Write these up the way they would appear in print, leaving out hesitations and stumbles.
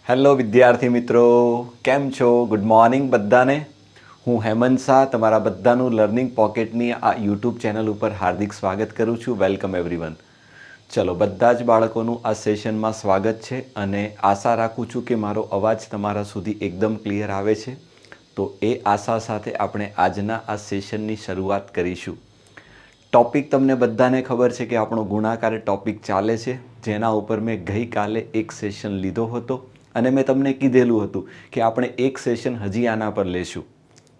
Hello વિદ્યાર્થી મિત્રો, કેમ છો? ગુડ મોર્નિંગ બધાને. હું હેમંત શાહ તમારા બધાનું લર્નિંગ પોકેટની આ યુટ્યુબ ચેનલ ઉપર હાર્દિક સ્વાગત કરું છું. Welcome everyone. ચલો, બધા જ બાળકોનું આ સેશનમાં સ્વાગત છે અને આશા રાખું છું કે મારો અવાજ તમારા સુધી એકદમ ક્લિયર આવે છે. તો એ આશા સાથે આપણે આજના આ સેશનની શરૂઆત કરીશું. ટૉપિક તમને બધાને ખબર છે કે આપણો ગુણાકાર ટૉપિક ચાલે છે, જેના ઉપર મેં ગઈકાલે એક સેશન લીધો હતો અને મેં તમને કીધેલું હતું કે આપણે એક સેશન હજી આના પર લેશું.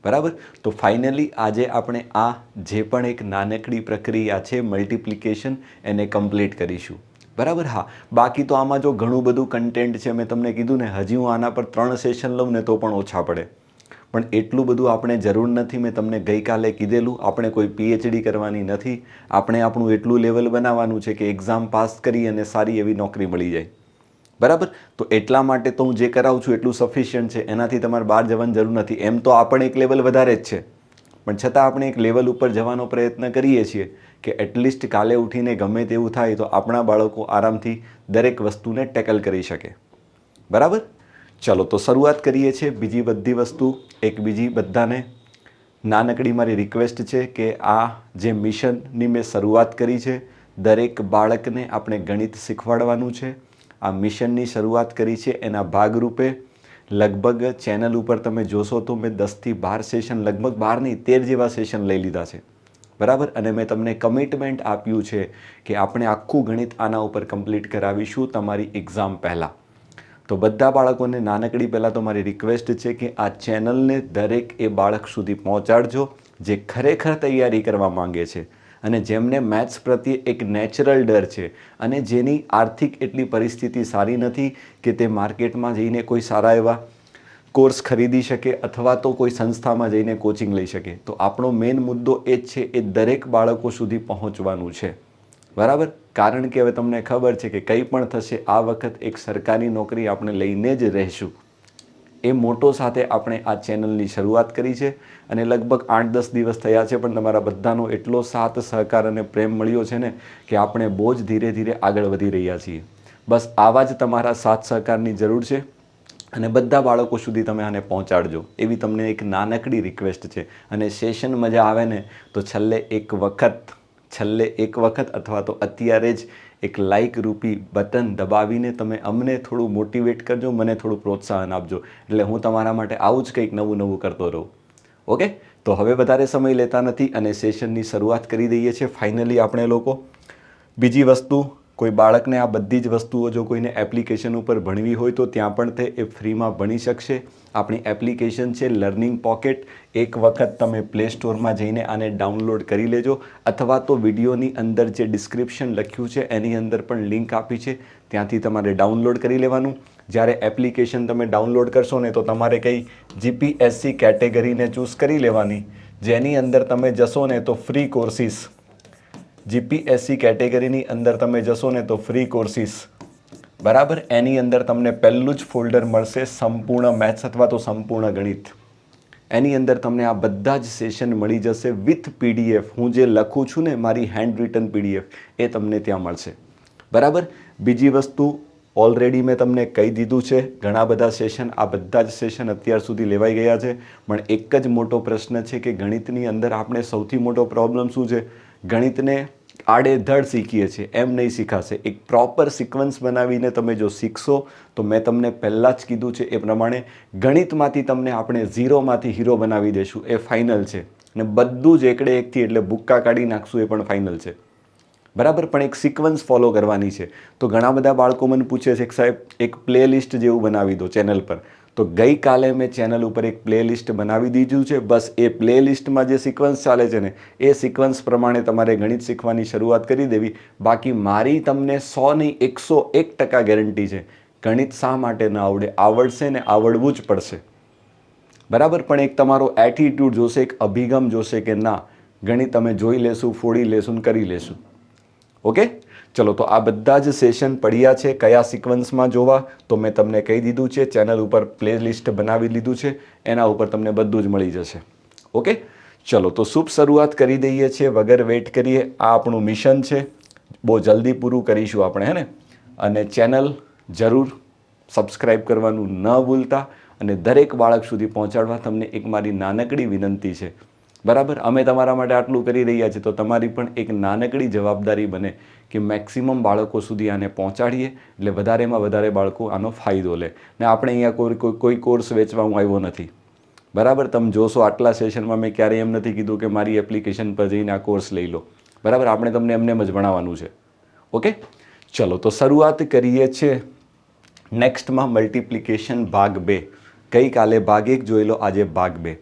બરાબર? તો ફાઇનલી આજે આપણે આ જે પણ એક નાનકડી પ્રક્રિયા છે મલ્ટિપ્લિકેશન એને કમ્પ્લીટ કરીશું. બરાબર? હા, બાકી તો આમાં જો ઘણું બધું કન્ટેન્ટ છે, મેં તમને કીધું ને, હજી હું આના પર 3 સેશન લઉં ને તો પણ ઓછા પડે. પણ એટલું બધું આપણે જરૂર નથી. મેં તમને ગઈકાલે કીધેલું, આપણે કોઈ પીએચડી કરવાની નથી. આપણે આપણું એટલું લેવલ બનાવવાનું છે કે એક્ઝામ પાસ કરી અને સારી એવી નોકરી મળી જાય. બરાબર? તો એટલા માટે તો હું જે કરાવું છું એટલું સફિશિયન્ટ છે, એનાથી તમારે બહાર જવાની જરૂર નથી. એમ તો આપણે એક લેવલ વધારે જ છે, પણ છતાં આપણે એક લેવલ ઉપર જવાનો પ્રયત્ન કરીએ છીએ કે એટલીસ્ટ કાલે ઉઠીને ગમે તેવું થાય તો આપણા બાળકો આરામથી દરેક વસ્તુને ટેકલ કરી શકે. બરાબર? ચલો, તો શરૂઆત કરીએ છીએ. બીજી બધી વસ્તુ, એક બીજી બધાને નાનકડી મારી રિક્વેસ્ટ છે કે આ જે મિશનની મેં શરૂઆત કરી છે, દરેક બાળકને આપણે ગણિત શીખવાડવાનું છે. આ મિશનની શરૂઆત કરી છે એના ભાગરૂપે લગભગ ચેનલ ઉપર તમે જોશો તો મેં 10થી 12 સેશન, લગભગ 12 નહીં 13 જેવા સેશન લઈ લીધા છે. બરાબર? અને મેં તમને કમિટમેન્ટ આપ્યું છે કે આપણે આખું ગણિત આના ઉપર કમ્પ્લીટ કરાવીશું તમારી એક્ઝામ પહેલાં. તો બધા બાળકોને નાનકડી પહેલાં તો મારી રિક્વેસ્ટ છે કે આ ચેનલને દરેક એ બાળક સુધી પહોંચાડજો જે ખરેખર તૈયારી કરવા માંગે છે અને જેમને મેથ્સ પ્રત્યે એક નેચરલ ડર છે અને જેની આર્થિક એટલી પરિસ્થિતિ સારી નથી કે તે માર્કેટમાં જઈને કોઈ સારા એવા કોર્સ ખરીદી શકે અથવા તો કોઈ સંસ્થામાં જઈને કોચિંગ લઈ શકે. તો આપણો મેઇન મુદ્દો એ જ છે, એ દરેક બાળકો સુધી પહોંચવાનું છે. બરાબર? કારણ કે હવે તમને ખબર છે કે કંઈ પણ થશે, આ વખત એક સરકારી નોકરી આપણે લઈને જ રહીશું. એ મોટો સાથે આપણે આ ચેનલની શરૂઆત કરી છે અને લગભગ 8-10 દિવસ થયા છે, પણ તમારા બધાનો એટલો સાથ સહકાર અને પ્રેમ મળ્યો છે ને કે આપણે બહુ જ ધીરે ધીરે આગળ વધી રહ્યા છીએ. બસ આવા જ તમારા સાથ સહકારની જરૂર છે અને બધા બાળકો સુધી તમે આને પહોંચાડજો, એવી તમને એક નાનકડી રિક્વેસ્ટ છે. અને સેશન મજા આવે ને તો છેલ્લે એક વખત અથવા તો અત્યારે જ એક લાઇક રૂપી બટન દબાવીને તમે અમને થોડું મોટિવેટ કરજો, મને થોડું પ્રોત્સાહન આપજો, એટલે હું તમારા માટે આવું જ કંઈક નવું નવું કરતો રહું. ઓકે? તો હવે વધારે સમય લેતા નથી અને સેશનની શરૂઆત કરી દઈએ છીએ ફાઇનલી આપણે લોકો. બીજી વસ્તુ, કોઈ બાળકને આ બધી જ વસ્તુઓ જો કોઈને એપ્લિકેશન ઉપર ભણવી હોય તો ત્યાં પણ તે એ ફ્રીમાં ભણી શકશે. આપણી એપ્લિકેશન છે લર્નિંગ પોકેટ. એક વખત તમે પ્લે સ્ટોરમાં જઈને આને ડાઉનલોડ કરી લેજો અથવા તો વિડીયોની અંદર જે ડિસ્ક્રિપ્શન લખ્યું છે એની અંદર પણ લિંક આપી છે, ત્યાંથી તમારે ડાઉનલોડ કરી લેવાનું. જ્યારે એપ્લિકેશન તમે ડાઉનલોડ કરશો ને તો તમારે કંઈ જીપીએસસી કેટેગરીને ચૂઝ કરી લેવાની, જેની અંદર તમે જશો ને તો ફ્રી કોર્સિસ, જીપીએસસી કેટેગરીની અંદર તમે જશો ને તો ફ્રી કોર્સિસ. બરાબર? એની અંદર તમને પહેલું જ ફોલ્ડર મળશે સંપૂર્ણ મેથ્સ અથવા તો સંપૂર્ણ ગણિત. એની અંદર તમને આ બધા જ સેશન મળી જશે વિથ પીડીએફ. હું જે લખું છું ને, મારી હેન્ડ રિટન પીડીએફ, એ તમને ત્યાં મળશે. બરાબર? બીજી વસ્તુ, ઓલરેડી મેં તમને કહી દીધું છે, ઘણા બધા સેશન, આ બધા જ સેશન અત્યાર સુધી લેવાઈ ગયા છે. પણ એક જ મોટો પ્રશ્ન છે કે ગણિતની અંદર આપણે સૌથી મોટો પ્રોબ્લેમ શું છે? ગણિતને આડેધડ શીખીએ છીએ, એમ નહીં શીખાશે. એક પ્રોપર સિક્વન્સ બનાવીને તમે જો શીખશો તો મેં તમને પહેલાં જ કીધું છે એ પ્રમાણે ગણિતમાંથી તમને આપણે ઝીરોમાંથી હીરો બનાવી દઈશું, એ ફાઇનલ છે. અને બધું જ એકડે એકથી, એટલે ભૂક્કા કાઢી નાખશું, એ પણ ફાઇનલ છે. બરાબર? પણ એક સિક્વન્સ ફોલો કરવાની છે. તો ઘણા બધા બાળકો મને પૂછે છે કે સાહેબ એક પ્લેલિસ્ટ જેવું બનાવી દો ચેનલ પર. તો ગઈકાલે મેં ચેનલ ઉપર એક પ્લેલિસ્ટ બનાવી દીધું છે. બસ એ પ્લેલિસ્ટમાં જે સિક્વન્સ ચાલે છે ને, એ સિક્વન્સ પ્રમાણે તમારે ગણિત શીખવાની શરૂઆત કરી દેવી. બાકી મારી તમને 100 નહીં 101% ગેરંટી છે, ગણિત શા માટે ન આવડે? આવડશે ને આવડવું જ પડશે. બરાબર? પણ એક તમારો એટીટ્યૂડ જોશે, એક અભિગમ જોશે કે ના, ગણિત અમે જોઈ લેશું, ફોડી લેશું ને કરી લેશું. ઓકે? ચલો, તો આ બધા જ સેશન પડ્યા છે. કયા સિક્વન્સમાં જોવા તો મેં તમને કહી દીધું છે, ચેનલ ઉપર પ્લેલિસ્ટ બનાવી લીધું છે, એના ઉપર તમને બધું જ મળી જશે. ઓકે? ચલો, તો શુભ શરૂઆત કરી દઈએ છીએ વગર વેઇટ કરીએ. આ આપણું મિશન છે, બહુ જલ્દી પૂરું કરીશું આપણે, હે ને? અને ચેનલ જરૂર સબસ્ક્રાઈબ કરવાનું ન ભૂલતા અને દરેક બાળક સુધી પહોંચાડવા તમને એક મારી નાનકડી વિનંતી છે. બરાબર, અમે તમારા માટે આટલું કરી રહ્યા છીએ તો તમારી પણ એક નાનકડી જવાબદારી બને કે મેક્સિમમ બાળકો સુધી આને પહોંચાડીએ એટલે વધારેમાં વધારે બાળકો આનો ફાયદો લે. ને આપણે અહીંયા કોઈ કોર્સ વેચવા હું આવ્યો નથી. બરાબર, તમે જોશો આટલા સેશનમાં મેં ક્યારેય એમ નથી કીધું કે મારી એપ્લિકેશન પર જઈને આ કોર્સ લઈ લો. બરાબર, આપણે તમને એમને જ ભણાવવાનું છે. ઓકે, ચલો તો શરૂઆત કરીએ છીએ નેક્સ્ટમાં મલ્ટિપ્લિકેશન ભાગ 2. ગઈકાલે ભાગ 1 જોઈ લો, આજે ભાગ 2.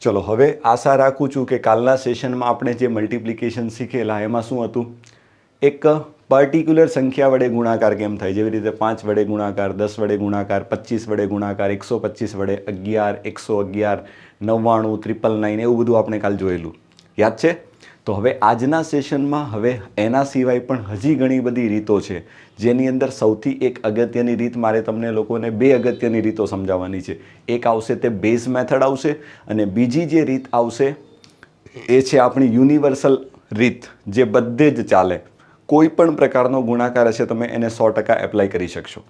ચલો હવે આશા રાખું છું કે કાલના સેશનમાં આપણે જે મલ્ટિપ્લિકેશન શીખેલા એમાં શું હતું, એક પર્ટિક્યુલર સંખ્યા વડે ગુણાકાર કેમ થાય, જેવી રીતે 5 વડે ગુણાકાર, 10 વડે ગુણાકાર, 25 વડે ગુણાકાર, 125 વડે, 11, 111, 99, 999 એવું બધું આપણે કાલ જોયેલું, યાદ છે? તો હવે આજના સેશનમાં હવે એના સિવાય પણ હજી ઘણી બધી રીતો છે, જેની અંદર સૌથી એક અગત્યની રીત મારે તમને લોકોને 2 અગત્યની રીતો સમજાવવાની છે. એક આવશે તે બેઝ મેથડ આવશે અને બીજી જે રીત આવશે એ છે આપણી યુનિવર્સલ રીત, જે બધે જ ચાલે. કોઈ પણ પ્રકારનો ગુણાકાર હશે તમે એને 100% એપ્લાય કરી શકશો.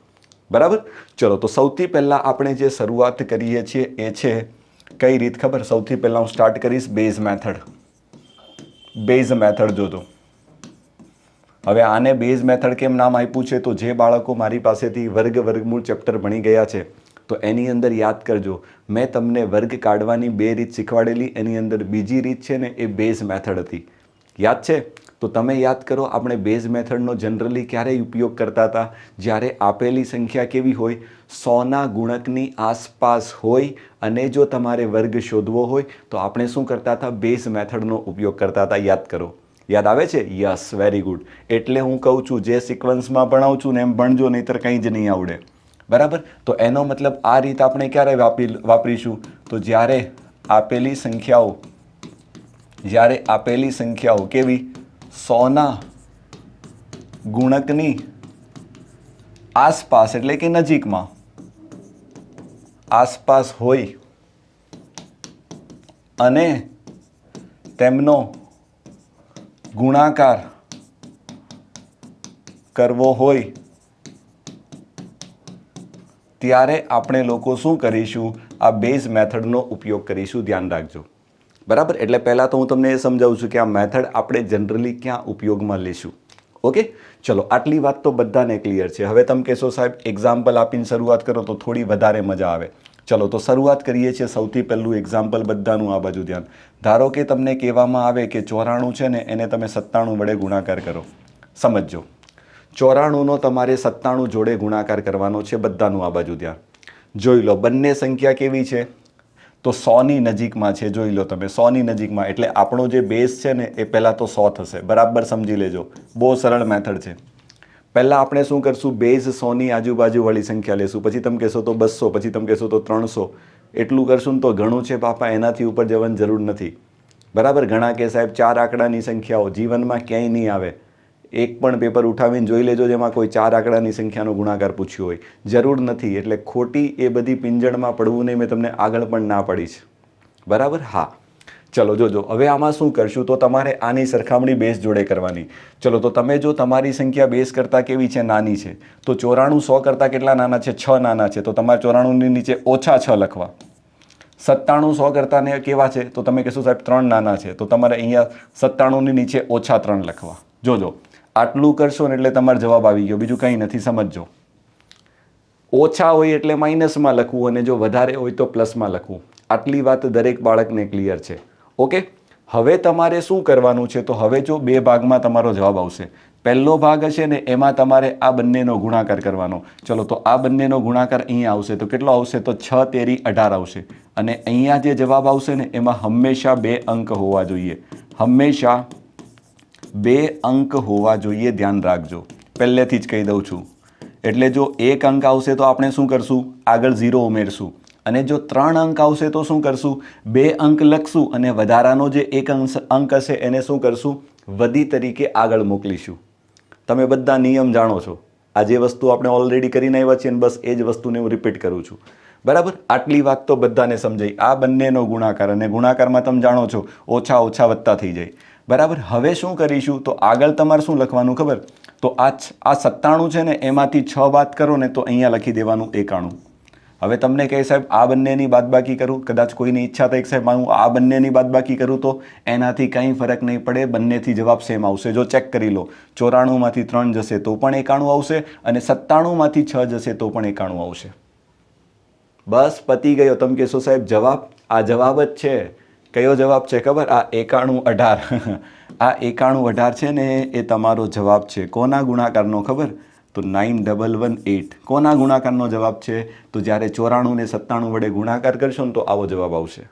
બરાબર, ચલો તો સૌથી પહેલાં આપણે જે શરૂઆત કરીએ છીએ એ છે કઈ રીત ખબર? સૌથી પહેલાં હું સ્ટાર્ટ કરીશ બેઝ મેથડ. બેઝ મેથડ જોજો. હવે આને બેઝ મેથડ કેમ નામ આપ્યું છે? તો જે બાળકો મારી પાસેથી વર્ગમૂળ ચેપ્ટર ભણી ગયા છે તો એની અંદર યાદ કરજો, મેં તમને વર્ગ કાઢવાની 2 રીત શીખવાડેલી, એની અંદર બીજી રીત છે ને એ બેઝ મેથડ હતી. યાદ છે? તો તમે યાદ કરો, આપણે બેઝ મેથડનો જનરલી ક્યારેય ઉપયોગ કરતા હતા? જ્યારે આપેલી સંખ્યા કેવી હોય, 100ના ગુણકની આસપાસ હોય અને જો તમારે વર્ગ શોધવો હોય તો આપણે શું કરતા હતા? બેઝ મેથડનો ઉપયોગ કરતા હતા. યાદ કરો, યાદ આવે છે? Yes, very good. એટલે હું કહું છું જે સિક્વન્સમાં ભણાવું છું ને એમ ભણજો, નહીંતર કંઈ જ નહીં આવડે. બરાબર, તો એનો મતલબ આ રીત આપણે ક્યારે વાપરીશું? તો જ્યારે આપેલી સંખ્યાઓ કેવી 100ના ગુણકની આસપાસ એટલે કે નજીકમાં આસપાસ હોય અને તેમનો ગુણાકાર કરવો હોય ત્યારે આપણે લોકો શું કરીશું? આ બેઝ મેથડનો ઉપયોગ કરીશું. ધ્યાન રાખજો. બરાબર, એટલે પહેલાં તો હું તમને એ સમજાવું છું કે આ મેથડ આપણે જનરલી ક્યાં ઉપયોગમાં લઈશું. ઓકે, ચલો આટલી વાત તો બધાને ક્લિયર છે. હવે તમે કહેશો સાહેબ એક્ઝામ્પલ આપીને શરૂઆત કરો તો થોડી વધારે મજા આવે. ચલો તો શરૂઆત કરીએ છીએ. સૌથી પહેલું એક્ઝામ્પલ બધાનું આ બાજુ ધ્યાન. ધારો કે તમને કહેવામાં આવે કે 94 છે ને એને તમે 97 વડે ગુણાકાર કરો. સમજજો, 94નો તમારે 97 જોડે ગુણાકાર કરવાનો છે. બધાનું આ બાજુ ધ્યાન. જોઈ લો બંને સંખ્યા કેવી છે? તો 100ની નજીકમાં છે. જોઈ લો તમે, 100ની નજીકમાં એટલે આપણો જે બેઝ છે ને એ પહેલાં તો 100 થશે. બરાબર સમજી લેજો, બહુ સરળ મેથડ છે. પહેલાં આપણે શું કરશું? બેઝ 100ની આજુબાજુવાળી સંખ્યા લેશું. પછી તમે કહેશો તો 200, પછી તમે કહેશો તો 300. એટલું કરશું ને તો ઘણું છે બાપા, એનાથી ઉપર જવાની જરૂર નથી. બરાબર, ઘણા કે સાહેબ 4 આંકડાની સંખ્યાઓ જીવનમાં ક્યાંય નહીં આવે. એક પણ પેપર ઉઠાવીને જોઈ લેજો જેમાં કોઈ 4 આંકડાની સંખ્યાનો ગુણાકાર પૂછ્યો હોય. જરૂર નથી, એટલે ખોટી એ બધી પિંજણમાં પડવું નહીં. મેં તમને આગળ પણ ના પડી છે. બરાબર, હા. ચલો જોજો હવે આમાં શું કરશું? તો તમારે આની સરખામણી બેઝ જોડે કરવાની. ચલો તો તમે જો તમારી સંખ્યા બેઝ કરતાં કેવી છે? નાની છે. તો 94 100 કરતાં કેટલા નાના છે? 6 નાના છે. તો તમારે 94ની નીચે -6 લખવા. 97 100 કરતાં કેવા છે? તો તમે કહેશો સાહેબ 3 નાના છે. તો તમારે અહીંયા 97ની નીચે -3 લખવા. જોજો આટલું કરશો ને એટલે તમારો જવાબ આવી ગયો. બીજું કંઈ નથી. સમજજો, ઓછા હોય એટલે માઇનસમાં લખવું અને જો વધારે હોય તો પ્લસમાં લખવું. આટલી વાત દરેક બાળકને ક્લિયર છે. ઓકે, હવે તમારે શું કરવાનું છે? તો હવે જો 2 ભાગમાં તમારો જવાબ આવશે. પહેલો ભાગ હશે ને એમાં તમારે આ બંનેનો ગુણાકાર કરવાનો. ચલો તો આ બંનેનો ગુણાકાર અહીંયા આવશે તો કેટલો આવશે? તો 6 તેરી 18 આવશે. અને અહીંયા જે જવાબ આવશે ને એમાં હંમેશા 2 અંક હોવા જોઈએ. હંમેશા 2 અંક હોવા જોઈએ. ધ્યાન રાખજો, પહેલેથી જ કહી દઉં છું. એટલે જો 1 અંક આવશે તો આપણે શું કરશું? આગળ 0 ઉમેરશું. અને જો 3 અંક આવશે તો શું કરશું? 2 અંક લખશું અને વધારાનો જે 1 અંક હશે એને શું કરશું? વધી તરીકે આગળ મોકલીશું. તમે બધા નિયમ જાણો છો. આ જે વસ્તુ આપણે ઓલરેડી કરીને આવ્યા છીએ બસ એ જ વસ્તુને હું રિપીટ કરું છું. બરાબર, આટલી વાત તો બધાને સમજાઈ. આ બંનેનો ગુણાકાર અને ગુણાકારમાં તમે જાણો છો ઓછા ઓછા વધતા થઈ જાય. બરાબર, હવે શું કરીશું? તો આગળ તમારે શું લખવાનું ખબર? તો આ 97 છે ને એમાંથી 6 બાદ કરો ને તો અહીંયા લખી દેવાનું 91. હવે તમને કહે સાહેબ આ બંનેની બાદબાકી કરું, કદાચ કોઈની ઈચ્છા થઈ સાહેબ હું આ બંનેની બાદબાકી કરું તો એનાથી કંઈ ફરક નહીં પડે, બંનેથી જવાબ સેમ આવશે. જો ચેક કરી લો, 94માંથી 3 જશે તો પણ 91 આવશે અને 97માંથી 6 જશે તો પણ 91 આવશે. બસ પતી ગયો. તમે કહેશો સાહેબ જવાબ, આ જવાબ જ છે. કયો જવાબ છે ખબર? આ 9118. આ 9118 છે ને એ તમારો જવાબ છે. કોના ગુણાકારનો ખબર? તો 9118. કોના ગુણાકારનો જવાબ છે? તો જ્યારે 94 ને 97 વડે ગુણાકાર કરશો ને તો આવો જવાબ આવશે.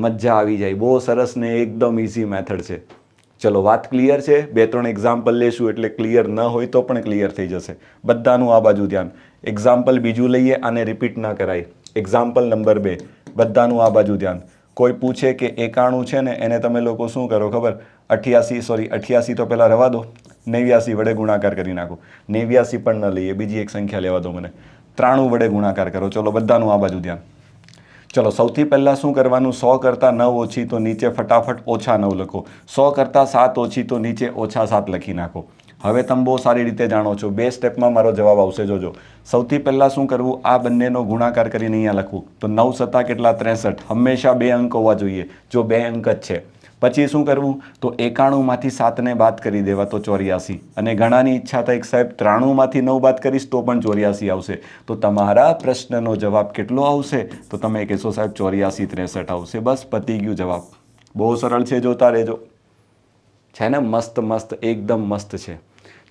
મજા આવી જાય. બહુ સરસ ને એકદમ ઇઝી મેથડ છે. ચલો વાત ક્લિયર છે? 2-3 એક્ઝામ્પલ લેશું એટલે ક્લિયર ન હોય તો પણ ક્લિયર થઈ જશે. બધાનું આ બાજુ ધ્યાન. એક્ઝામ્પલ બીજું લઈએ, આને રિપીટ ના કરાય. એક્ઝામ્પલ નંબર 2, બધાનું આ બાજુ ધ્યાન. કોઈ પૂછે કે 91 છે ને એને તમે લોકો શું કરો ખબર? 88 તો પહેલાં રવા દો, 89 વડે ગુણાકાર કરી નાખો. 89 પણ ન લઈએ, બીજી એક સંખ્યા લેવા દો મને. 93 વડે ગુણાકાર કરો. ચલો બધાનું આ બાજુ ધ્યાન. ચલો સૌથી પહેલાં શું કરવાનું? 100 કરતાં 9 ઓછી તો નીચે ફટાફટ -9 લખો. 100 કરતાં 7 ઓછી તો નીચે -7 લખી નાખો. હવે તમે બહુ સારી રીતે જાણો છો, 2 સ્ટેપમાં મારો જવાબ આવશે. જોજો, સૌથી પહેલાં શું કરવું? આ બંનેનો ગુણાકાર કરીને અહીંયા લખવું. તો 9 સત્તા કેટલા? 63. હંમેશા 2 અંક હોવા જોઈએ. જો 2 અંક જ છે. પછી શું કરવું? તો 91માંથી 7ને બાદ કરી દેવા તો 84. અને ઘણાની ઈચ્છા થાય કે સાહેબ 93માંથી 9 બાદ કરીશ તો પણ 84 આવશે. તો તમારા પ્રશ્નનો જવાબ કેટલો આવશે? તો તમે કહેશો સાહેબ 84 63 આવશે. બસ પતી ગયું જવાબ. બહુ સરળ છે, જોતા રહેજો. છે ને? મસ્ત મસ્ત, એકદમ મસ્ત છે.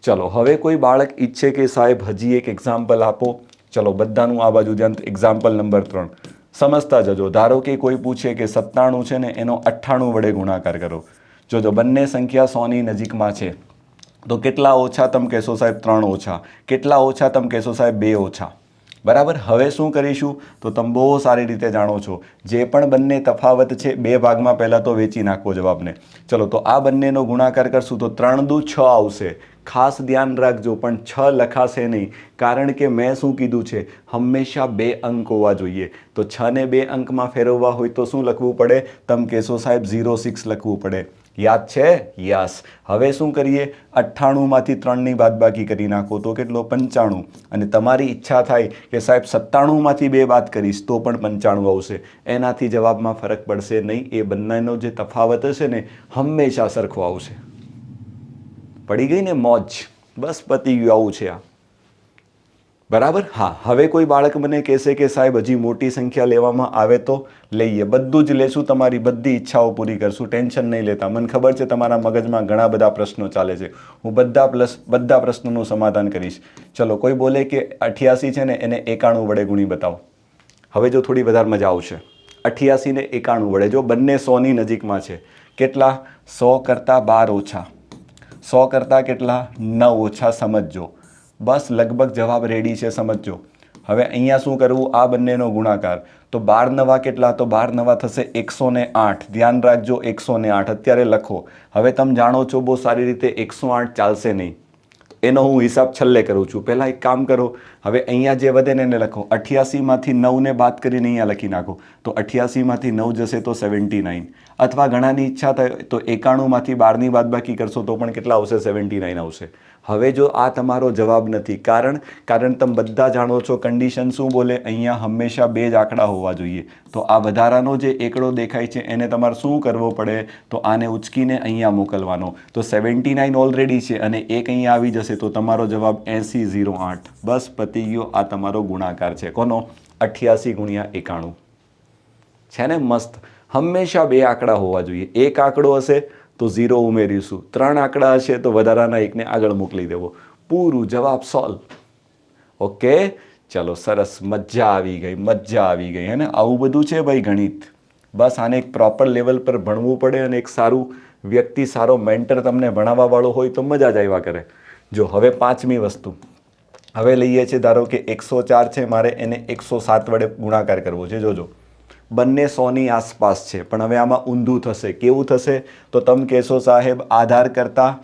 ચલો હવે કોઈ બાળક ઈચ્છે કે સાહેબ હજી એક એક્ઝામ્પલ આપો. ચલો બધાનું આ બાજુ ધ્યાન. એક્ઝામ્પલ નંબર 3 સમજતા જજો. ધારો કે કોઈ પૂછે કે 97 છે ને એનો 98 વડે ગુણાકાર કરો. જોજો બંને સંખ્યા 100ની નજીકમાં છે તો કેટલા ઓછા? તમે કહેશો સાહેબ 3 ઓછા. કેટલા ઓછા? તમે કહેશો સાહેબ 2 ઓછા. બરાબર. હવે શું કરીશું? તો તમે બહુ સારી રીતે જાણો છો, જે પણ બંને તફાવત છે 2 ભાગમાં પહેલાં તો વેચી નાખવો જવાબને. ચલો તો આ બંનેનો ગુણાકાર કરશું તો 3 દુ 6 આવશે. ખાસ ધ્યાન રાખજો, પણ 6 લખાશે નહીં, કારણ કે મેં શું કીધું છે? હંમેશા 2 અંક હોવા જોઈએ. તો 6 ને 2 અંકમાં ફેરવવા હોય તો શું લખવું પડે? તમે કહેશો સાહેબ 06 લખવું પડે. યાદ છે? યસ. હવે શું કરીએ? 98માંથી 3ની બાદબાકી કરી નાખો તો કેટલો? 95. અને તમારી ઈચ્છા થાય કે સાહેબ 97માંથી 2 બાદ કરીશ તો પણ 95 આવશે. એનાથી જવાબમાં ફરક પડશે નહીં. એ બંનેનો જે તફાવત હશે ને હંમેશા સરખો આવશે. પડી ગઈ ને મોજ? બસ પતી ગયું. આવું છે આ. બરાબર. હા, હવે કોઈ બાળક મને કહેશે કે સાહેબ હજી મોટી સંખ્યા લેવામાં આવે તો લઈએ. બધું જ લેશું, તમારી બધી ઈચ્છાઓ પૂરી કરશું. ટેન્શન નહીં લેતા. મને ખબર છે તમારા મગજમાં ઘણા બધા પ્રશ્નો ચાલે છે. હું બધા પ્રશ્નોનું સમાધાન કરીશ. ચલો કોઈ બોલે કે 88 છે ને એને 91 વડે ગુણી બતાવો. હવે જો થોડી વધારે મજા આવશે. 88 ને 91 વડે, જો બંને 100ની નજીકમાં છે. કેટલા? 100 કરતાં 12 ઓછા. 100 કરતાં કેટલા? 9 ઓછા. સમજજો. બસ લગભગ જવાબ રેડી છે, સમજજો. હવે અહીંયા શું કરવું? આ બંનેનો ગુણાકાર. તો 12 નવા કેટલા? તો 12 નવા થશે 108. ધ્યાન રાખજો, 108 અત્યારે લખો. હવે તમે જાણો છો બહુ સારી રીતે 108 ચાલશે નહીં. એનો હું હિસાબ છેલ્લે કરું છું. પહેલાં એક કામ કરો, હવે અહીંયા જે વધે ને એને લખો. 88માંથી 9ને બાદ કરીને અહીંયા લખી નાખો. તો 88માંથી 9 જશે તો 79. અથવા ઘણાની ઈચ્છા થાય તો 91માંથી 12ની બાદબાકી કરશો તો પણ કેટલા આવશે? 79 આવશે. હવે જો આ તમારો જવાબ નથી, કારણ તમે બધા જાણો છો કન્ડિશન શું બોલે? અહીંયા હંમેશા 2 જ આંકડા હોવા જોઈએ. તો આ વધારાનો જે એકડો દેખાય છે એને તમારે શું કરવો પડે? તો આને ઉચકીને અહીંયા મોકલવાનો. તો 79 ઓલરેડી છે અને એક અહીંયા આવી જશે તો તમારો જવાબ 8008. બસ પતી ગયો. આ તમારો ગુણાકાર છે. કોનો? 88 ગુણ્યા 91. છે ને મસ્ત? હંમેશા 2 આંકડા હોવા જોઈએ. એક આંકડો હશે તો 0 ઉમેરીશું. 3 આંકડા હશે તો વધારાના એકને આગળ મોકલી દેવો. પૂરું, જવાબ સોલ્વ. ઓકે, ચલો સરસ. મજા આવી ગઈ હે ને? આવું બધું છે ભાઈ ગણિત. બસ આને એક પ્રોપર લેવલ પર ભણવું પડે અને એક સારું વ્યક્તિ, સારો મેન્ટર તમને ભણાવવા વાળો હોય તો મજા જ આવ્યા કરે. જો હવે 5મી વસ્તુ હવે લઈએ છીએ. ધારો કે 104 છે, મારે એને 107 વડે ગુણાકાર કરવો છે. જોજો બંને 100ની આસપાસ છે, પણ હવે આમાં ઊંધું થશે. કેવું થશે? તો તમે કહેશો સાહેબ આધાર કરતાં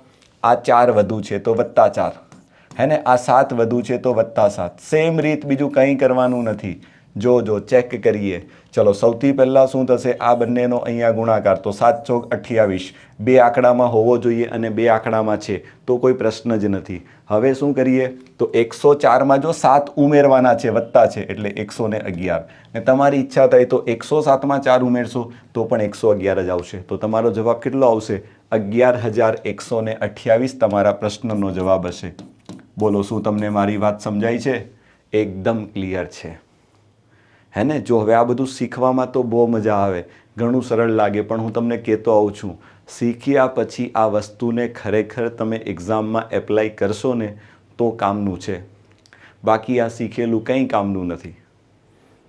આ 4 વધુ છે તો +4, હે ને? આ 7 વધુ છે તો +7. સેમ રીત, બીજું કંઈ કરવાનું નથી. જો ચેક કરીએ. ચલો સૌથી પહેલાં શું થશે, આ બંનેનો અહીંયા ગુણાકાર, તો 7 ચોક 28, બે આંકડામાં હોવો જોઈએ અને બે આંકડામાં છે તો કોઈ પ્રશ્ન જ નથી. હવે શું કરીએ, તો 104માં જો 7 ઉમેરવાના છે, વત્તા છે, એટલે 111, ને તમારી ઈચ્છા થાય તો 107માં 4 ઉમેરશો તો પણ 111 જ આવશે. તો તમારો જવાબ કેટલો આવશે, 11,128 તમારા પ્રશ્નનો જવાબ હશે. બોલો, શું તમને મારી વાત સમજાય છે? એકદમ ક્લિયર છે, હે ને? જો હવે આ બધું શીખવામાં તો બહુ મજા આવે, ઘણું સરળ લાગે, પણ હું તમને કહેતો આવું છું, શીખ્યા પછી આ વસ્તુને ખરેખર તમે એક્ઝામમાં એપ્લાય કરશો ને તો કામનું છે, બાકી આ શીખેલું કંઈ કામનું નથી,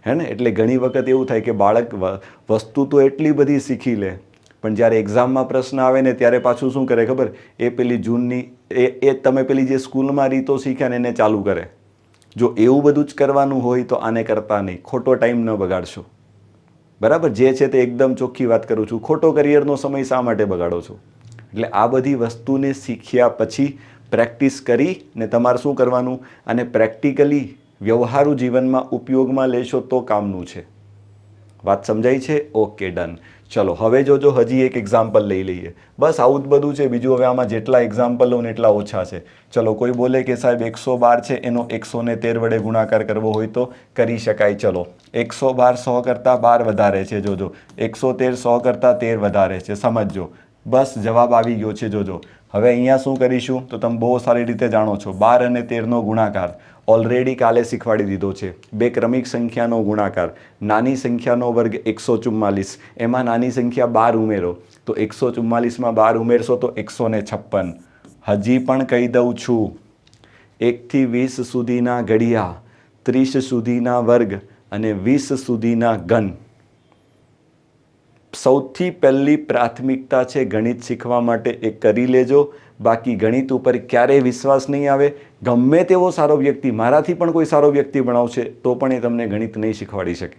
હે ને? એટલે ઘણી વખત એવું થાય કે બાળક વસ્તુ તો એટલી બધી શીખી લે, પણ જ્યારે એક્ઝામમાં પ્રશ્ન આવે ને ત્યારે પાછું શું કરે ખબર, એ પેલી જૂનની એ તમે પેલી જે સ્કૂલમાં રીતો શીખ્યા ને એને ચાલુ કરે. જો એવું બધું જ કરવાનું હોય તો આને કરતા નહીં, ખોટો ટાઈમ ન બગાડશો, બરાબર? જે છે તે એકદમ ચોખ્ખી વાત કરું છું, ખોટો કરિયરનો સમય શા માટે બગાડો છો? એટલે આ બધી વસ્તુને શીખ્યા પછી પ્રેક્ટિસ કરી ને તમારે શું કરવાનું, અને પ્રેક્ટિકલી વ્યવહારુ જીવનમાં ઉપયોગમાં લેશો તો કામનું છે. વાત સમજાય છે? Okay, done. ચલો હવે જોજો, હજી એક એક્ઝામ્પલ લઈ લઈએ. બસ આવું જ બધું છે, બીજું હવે આમાં જેટલા એક્ઝામ્પલ લો ને એટલા ઓછા છે. ચલો કોઈ બોલે કે સાહેબ 112 છે એનો 113 વડે ગુણાકાર કરવો હોય તો કરી શકાય. ચલો 112 100 કરતાં 12 વધારે છે, જોજો. 113 100 કરતાં 13 વધારે છે, સમજજો. બસ જવાબ આવી ગયો છે, જોજો. હવે અહીંયા શું કરીશું, તો તમે બહુ સારી રીતે જાણો છો, 12 અને 13નો ગુણાકાર ઓલરેડી કાલે શીખવાડી દીધો છે. બે ક્રમિક સંખ્યાનો ગુણાકાર, નાની સંખ્યાનો વર્ગ 144, એમાં નાની સંખ્યા 12 ઉમેરો તો 144માં 12 ઉમેરશો તો 156. હજી પણ કહી દઉં છું, 1 થી 20 સુધીના ઘડિયા, 30 સુધીના વર્ગ અને 20 સુધીના ઘન. સૌથી પહેલી પ્રાથમિકતા છે ગણિત શીખવા માટે, એ કરી લેજો. બાકી ગણિત ઉપર ક્યારેય વિશ્વાસ નહીં આવે. ગમે તેવો સારો વ્યક્તિ, મારાથી પણ કોઈ સારો વ્યક્તિ ભણાવશે તો પણ એ તમને ગણિત નહીં શીખવાડી શકે.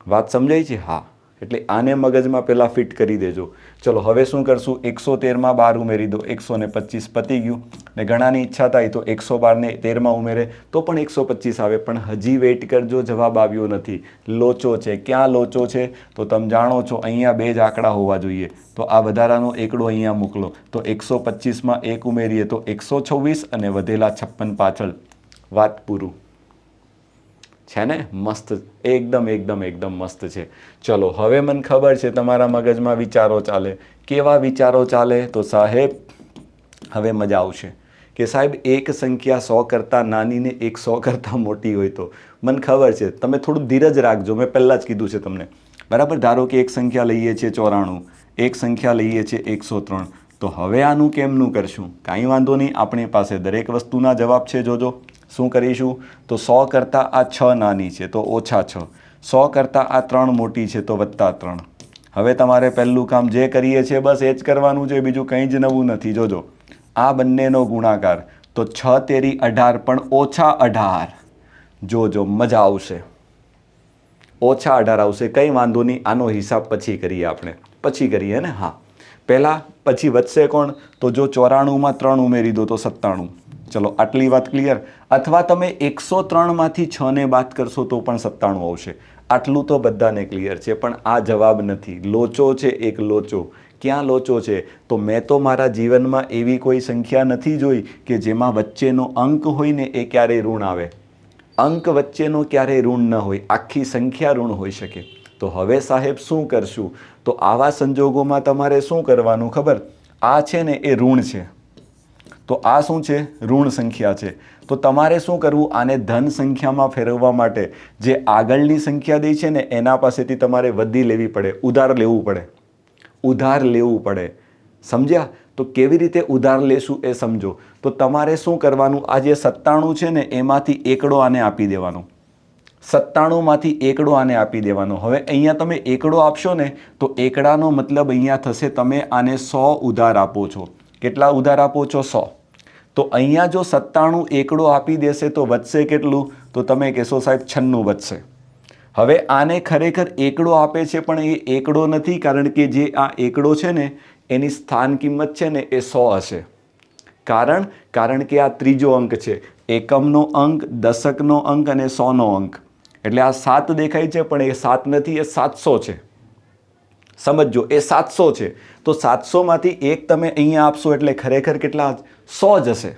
વાત સમજાય છે? હા. એટલે આને મગજમાં પહેલાં ફિટ કરી દેજો. ચલો હવે શું કરશું, 113માં 12 ઉમેરી દો, 125 પતી ગયું. ને ઘણાની ઈચ્છા થાય તો 112ને 13માં ઉમેરે તો પણ 125 આવે, પણ હજી વેઇટ કરજો, જવાબ આવ્યો નથી, લોચો છે. ક્યાં લોચો છે? તો તમે જાણો છો, અહીંયા બે જ આંકડા હોવા જોઈએ, તો આ વધારાનો એકડો અહીંયા મોકલો, તો 125માં 1 ઉમેરીએ તો 126 અને વધેલા 56 પાછળ. વાત પૂરું છે ને? મસ્ત, એકદમ મસ્ત છે. ચલો હવે મને ખબર છે તમારા મગજમાં વિચારો ચાલે. કેવા વિચારો ચાલે? તો સાહેબ હવે મજા આવશે કે સાહેબ એક સંખ્યા 100 કરતાં નાની ને એક 100 કરતાં મોટી હોય તો. મને ખબર છે, તમે થોડું ધીરજ રાખજો, મેં પહેલાં જ કીધું છે તમને, બરાબર? ધારો કે એક સંખ્યા લઈએ છીએ 94, એક સંખ્યા લઈએ છીએ 103, તો હવે આનું કેમનું કરશું? કાંઈ વાંધો નહીં, આપણી પાસે દરેક વસ્તુના જવાબ છે. જોજો શું કરીશું, તો 100 કરતાં આ 6 નાની છે તો ઓછા 6, 100 કરતાં આ 3 મોટી છે તો વત્તા 3. હવે તમારે પહેલું કામ જે કરીએ છીએ બસ એ જ કરવાનું છે, બીજું કંઈ જ નવું નથી. જોજો આ બંનેનો ગુણાકાર, તો 6 તેરી 18 પણ ઓછા 18. જોજો મજા આવશે, ઓછા 18 આવશે. કંઈ વાંધો નહીં, આનો હિસાબ પછી કરીએ, આપણે પછી કરીએ ને. હા, પહેલાં પછી વધશે કોણ, તો જો 94માં 3 ઉમેરી દો તો 97. ચલો આટલી વાત ક્લિયર. અથવા તમે 103માંથી 6ને બાદ કરશો તો પણ 97 આવશે. આટલું તો બધાને ક્લિયર છે, પણ આ જવાબ નથી. લોચો છે, એક લોચો. ક્યાં લોચો છે? તો મેં તો મારા જીવનમાં એવી કોઈ સંખ્યા નથી જોઈ કે જેમાં વચ્ચેનો અંક હોય ને એ ક્યારેય ઋણ આવે. અંક વચ્ચેનો ક્યારેય ઋણ ન હોય, આખી સંખ્યા ઋણ હોઈ શકે. તો હવે સાહેબ શું કરશું? તો આવા સંજોગોમાં તમારે શું કરવાનું ખબર? આ છે ને એ ઋણ છે, તો આ શું છે? ઋણ સંખ્યા છે. તો તમારે શું કરવું? આને ધન સંખ્યામાં ફેરવવા માટે જે આગળની સંખ્યા દઈ છે ને એના પાસેથી તમારે વધી લેવી પડે, ઉધાર લેવું પડે, ઉધાર લેવું પડે. સમજ્યા? તો કેવી રીતે ઉધાર લેશું એ સમજો. તો તમારે શું કરવાનું? આ જે 97 છે ને એમાંથી એકડો આને આપી દેવાનો, 97માંથી એકડો આને આપી દેવાનો. હવે અહીંયા તમે એકડો આપશો ને તો એકડાનો મતલબ અહીંયા થશે તમે આને 100 ઉધાર આપો છો. કેટલા ઉધાર આપો છો? 100. તો અહીંયા જો 97 એકડો આપી દેશે તો વધશે કેટલું? તો તમે કહેશો સાહેબ 96 વધશે. હવે આને ખરેખર એકડો આપે છે પણ એ એકડો નથી, કારણ કે જે આ એકડો છે ને એની સ્થાન કિંમત છે ને એ 100 હશે. કારણ કે આ ત્રીજો અંક છે, એકમનો અંક, દશકનો અંક અને 100નો અંક. એટલે આ 7 દેખાય છે પણ એ 7 નથી, એ 700 છે. સમજો, એ 700 છે. તો 700માંથી 1 તમે અહીંયા આપશો એટલે ખરેખર કેટલા? 100 જશે.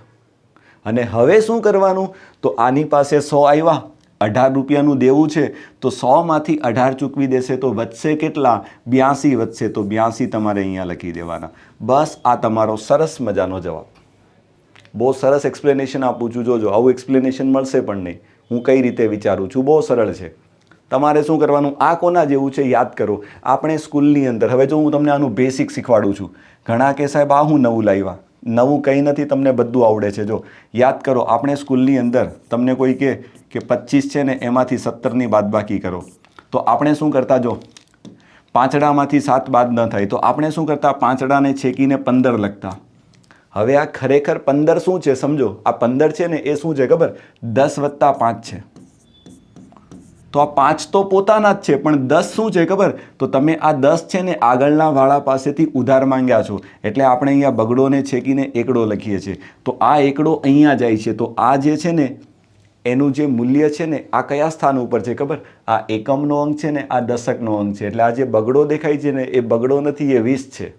અને હવે શું કરવાનું? તો આની પાસે 100 આવ્યા, 18 રૂપિયાનું દેવું છે, તો 100માંથી 18 ચૂકવી દેશે તો વધશે કેટલા? 82 વધશે. તો 82 તમારે અહીંયા લખી દેવાના. બસ આ તમારો સરસ મજાનો જવાબ. બહુ સરસ એક્સપ્લેનેશન આપું છું, જોજો. આવું એક્સપ્લેનેશન મળશે પણ નહીં. હું કઈ રીતે વિચારું છું, બહુ સરળ છે. તમારે શું કરવાનું? આ કોના જેવું છે યાદ કરો. આપણે સ્કૂલની અંદર, હવે જો હું તમને આનું બેસિક શીખવાડું છું. ઘણા કે સાહેબ આ હું નવું લાવ્યા. નવું કંઈ નથી, તમને બધું આવડે છે. જો યાદ કરો, આપણે સ્કૂલની અંદર તમને કોઈ કે 25 છે ને એમાંથી 17ની બાદબાકી કરો, તો આપણે શું કરતા? જો પાંચડામાંથી 7 બાદ ન થાય તો આપણે શું કરતા? પાંચડાને છેકીને 15 લખતા. હવે આ ખરેખર 15 શું છે સમજો. આ 15 છે ને એ શું છે ખબર? 10 વત્તા 5 છે. તો આ 5 તો પોતાના જ છે, પણ 10 શું છે ખબર? તો તમે આ 10 છે ને આગળના વાળા પાસેથી ઉધાર માંગ્યા છો, એટલે આપણે અહીંયા બગડોને છેકીને એકડો લખીએ છીએ. તો આ એકડો અહીંયા જાય છે, તો આ જે છે ને એનું જે મૂલ્ય છે ને આ કયા સ્થાન ઉપર છે ખબર? આ એકમનો અંક છે ને આ દશકનો અંક છે. એટલે આ જે બગડો દેખાય છે ને એ બગડો નથી, એ 20 છે.